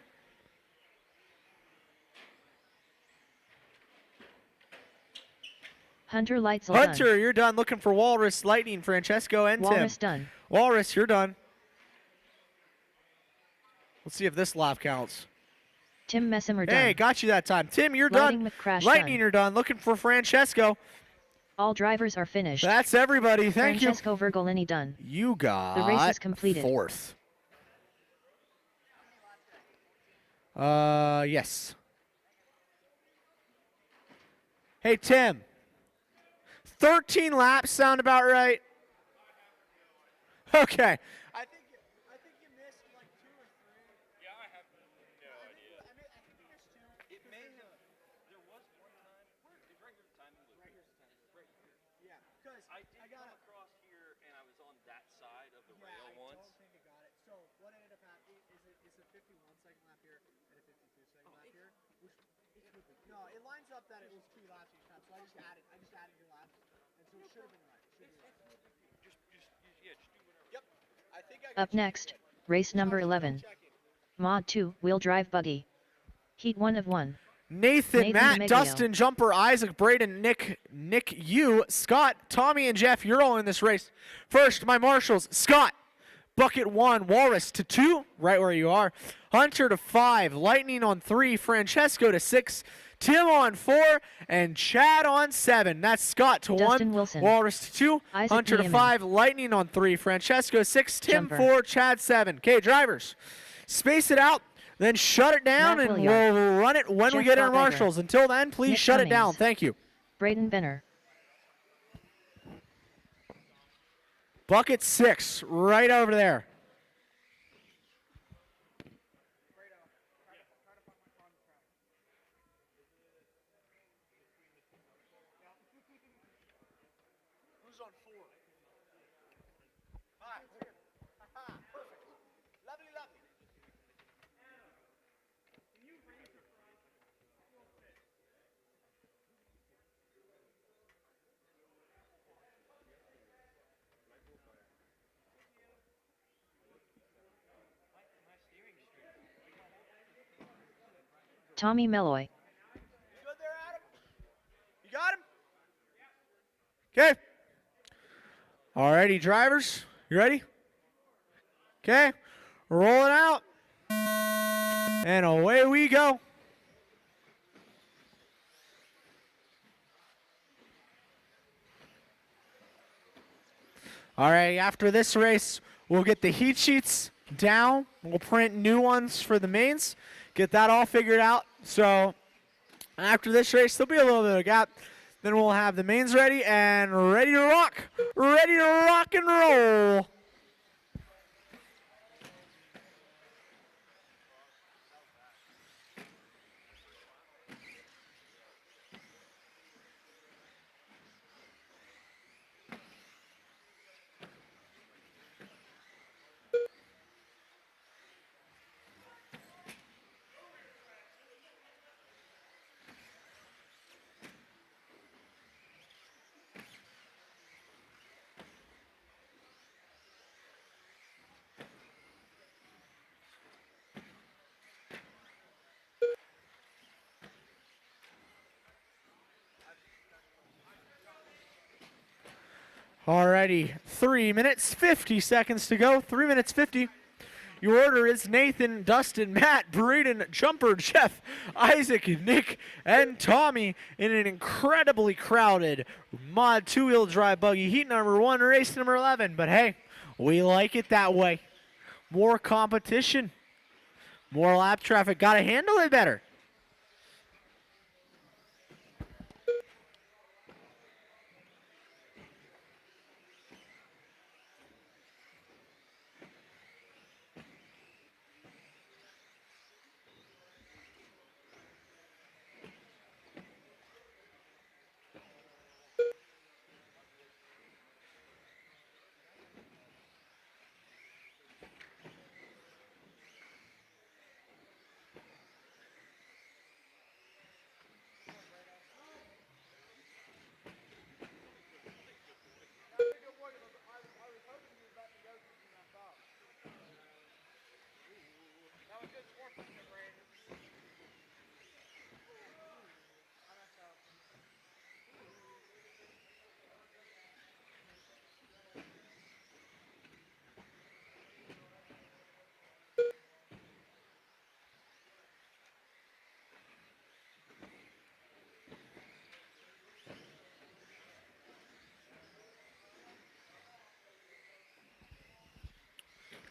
Hunter Leitzel Hunter, done. you're done. Looking for Walrus, Lightning, Francesco, and Walrus Tim. done. Walrus, you're done. Let's see if this lap counts. Tim Messimer done. Hey, got you that time. Tim, you're Lightning done. McCrash Lightning, done. you're done. Looking for Francesco. All drivers are finished. That's everybody. Thank Francesco Vergolini done. you. You got The race is completed. 4th. Yes. Hey, Tim. 13 laps sound about right? Okay. I think you missed like 2 or 3. Yeah, I have no idea. I think you missed 2. It may have. There was one time. Where is right here? The timing was right here. Right here. Yeah, because I did I got come across here, and I was on that side of the rail I once. don't think I got it. So what ended up happening is a 51-second lap here and a 52-second lap here. No, it lines up that it was 2 laps each time, so I just added 2 laps, and so it should have been right. Just do whatever. Yep. I think I Up next, race number 11. Mod 2, wheel drive buggy. Heat 1 of 1. Nathan, Matt, DeMaggio. Dustin, Jumper, Isaac, Braden, Nick, you, Scott, Tommy, and Jeff, you're all in this race. First, my marshals, Scott, Bucket 1, Walrus to 2, right where you are. Hunter to 5, Lightning on 3, Francesco to 6, Tim on 4, and Chad on 7. That's Scott to Dustin 1, Wilson. Walrus to 2, Isaac Hunter to Niemann. 5, Lightning on 3, Francesco 6, Tim Jumper. 4, Chad 7. Okay, drivers, space it out, then shut it down, Matt and Williard. we'll run it when we Jeff get in Bottlegger. marshals. Until then, please Nick shut it down. Cummings. Thank you. Braden Benner. Bucket 6, right over there. Who's on 4? Hi. Perfect. Lovely, lovely. Tommy Melloy. You good there, Adam? You got him? Okay. Alrighty, drivers. You ready? Okay. Roll it out. And away we go. All right, after this race, we'll get the heat sheets down. We'll print new ones for the mains. Get that all figured out. So after this race, there'll be a little bit of a gap. Then we'll have the mains ready and ready to rock. Ready to rock and roll. Alrighty, 3 minutes, 50 seconds to go. 3 minutes, 50. Your order is Nathan, Dustin, Matt, Braden, Jumper, Jeff, Isaac, Nick, and Tommy in an incredibly crowded mod two-wheel drive buggy. Heat number 1, race number 11. But hey, we like it that way. More competition, more lap traffic. Got to handle it better.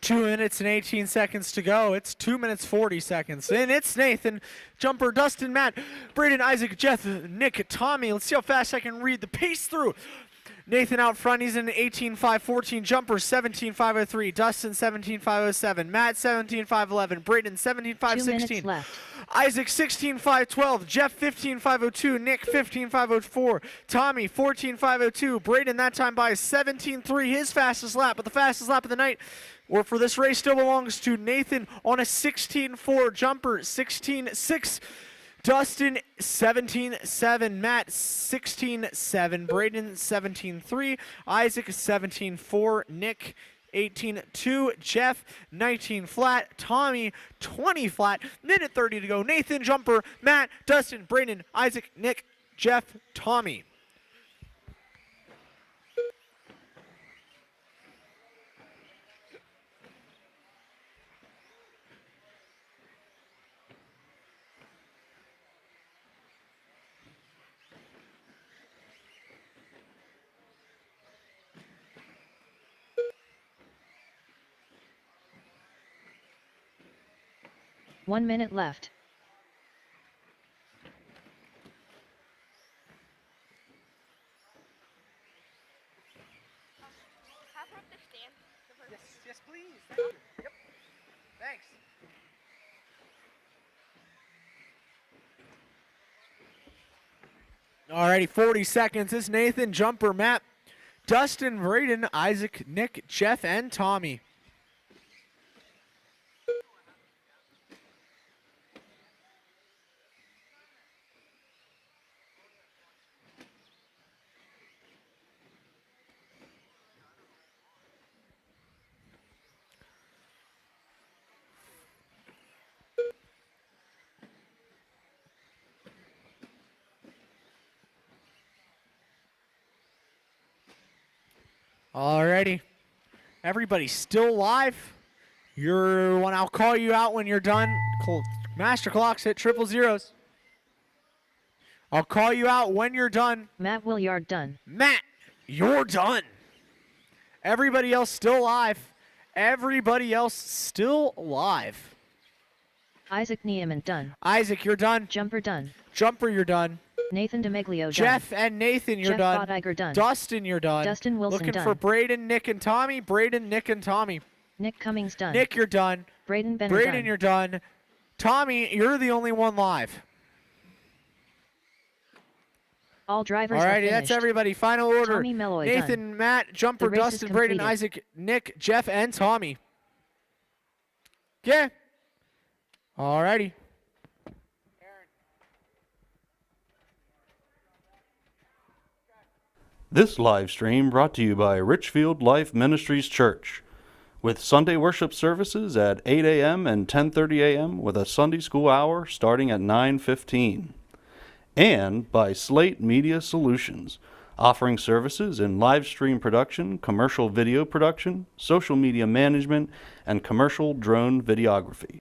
Two minutes and 18 seconds to go. It's 2 minutes 40 seconds. And it's Nathan, Jumper, Dustin, Matt, Braden, Isaac, Jeff, Nick, Tommy. Let's see how fast I can read the pace through. Nathan out front, he's in 18.514. Jumper 17.503. Dustin 17.507. Matt 17.511. Braden 17.516. 2 minutes left. Isaac 16.512. Jeff 15.502. Nick 15.504. Tommy 14.502. Braden that time by 17.3, his fastest lap. But the fastest lap of the night, or for this race, still belongs to Nathan on a 16.4. Jumper 16.6. Dustin 17.7, Matt 16.7, Braden 17.3, Isaac 17.4, Nick 18.2, Jeff 19 flat, Tommy 20 flat, minute 30 to go. Nathan, Jumper, Matt, Dustin, Braden, Isaac, Nick, Jeff, Tommy. One minute left. Yes, please. Thank you. Yep. Thanks. Alrighty, 40 seconds. It's Nathan, Jumper, Matt, Dustin, Braden, Isaac, Nick, Jeff, and Tommy. Alrighty. Everybody still live. I'll call you out when you're done. Master clocks hit triple zeros. I'll call you out when you're done. Matt Williard done. Matt, you're done. Everybody else still live. Everybody else still live. Isaac Niemann done. Isaac, you're done. Jumper done. Jumper, you're done. Nathan DeMeglio done. Jeff and Nathan, you're Jeff done. Bodiger done. Dustin, you're done. Dustin Wilson Looking done. for Braden, Nick, and Tommy. Braden, Nick, and Tommy. Nick Cummings done. Nick, you're done. Braden Benner Braden, done. you're done. Tommy, you're the only one live. All drivers are Alrighty, finished. that's everybody. Final order. Tommy Melloy Nathan, done. Matt, Jumper, The race is Dustin, Braden, completed. Isaac, Nick, Jeff, and Tommy. Okay. Alrighty. This live stream brought to you by Richfield Life Ministries Church, with Sunday worship services at 8 a.m. and 10:30 a.m. with a Sunday school hour starting at 9:15. And by Slate Media Solutions, offering services in live stream production, commercial video production, social media management, and commercial drone videography.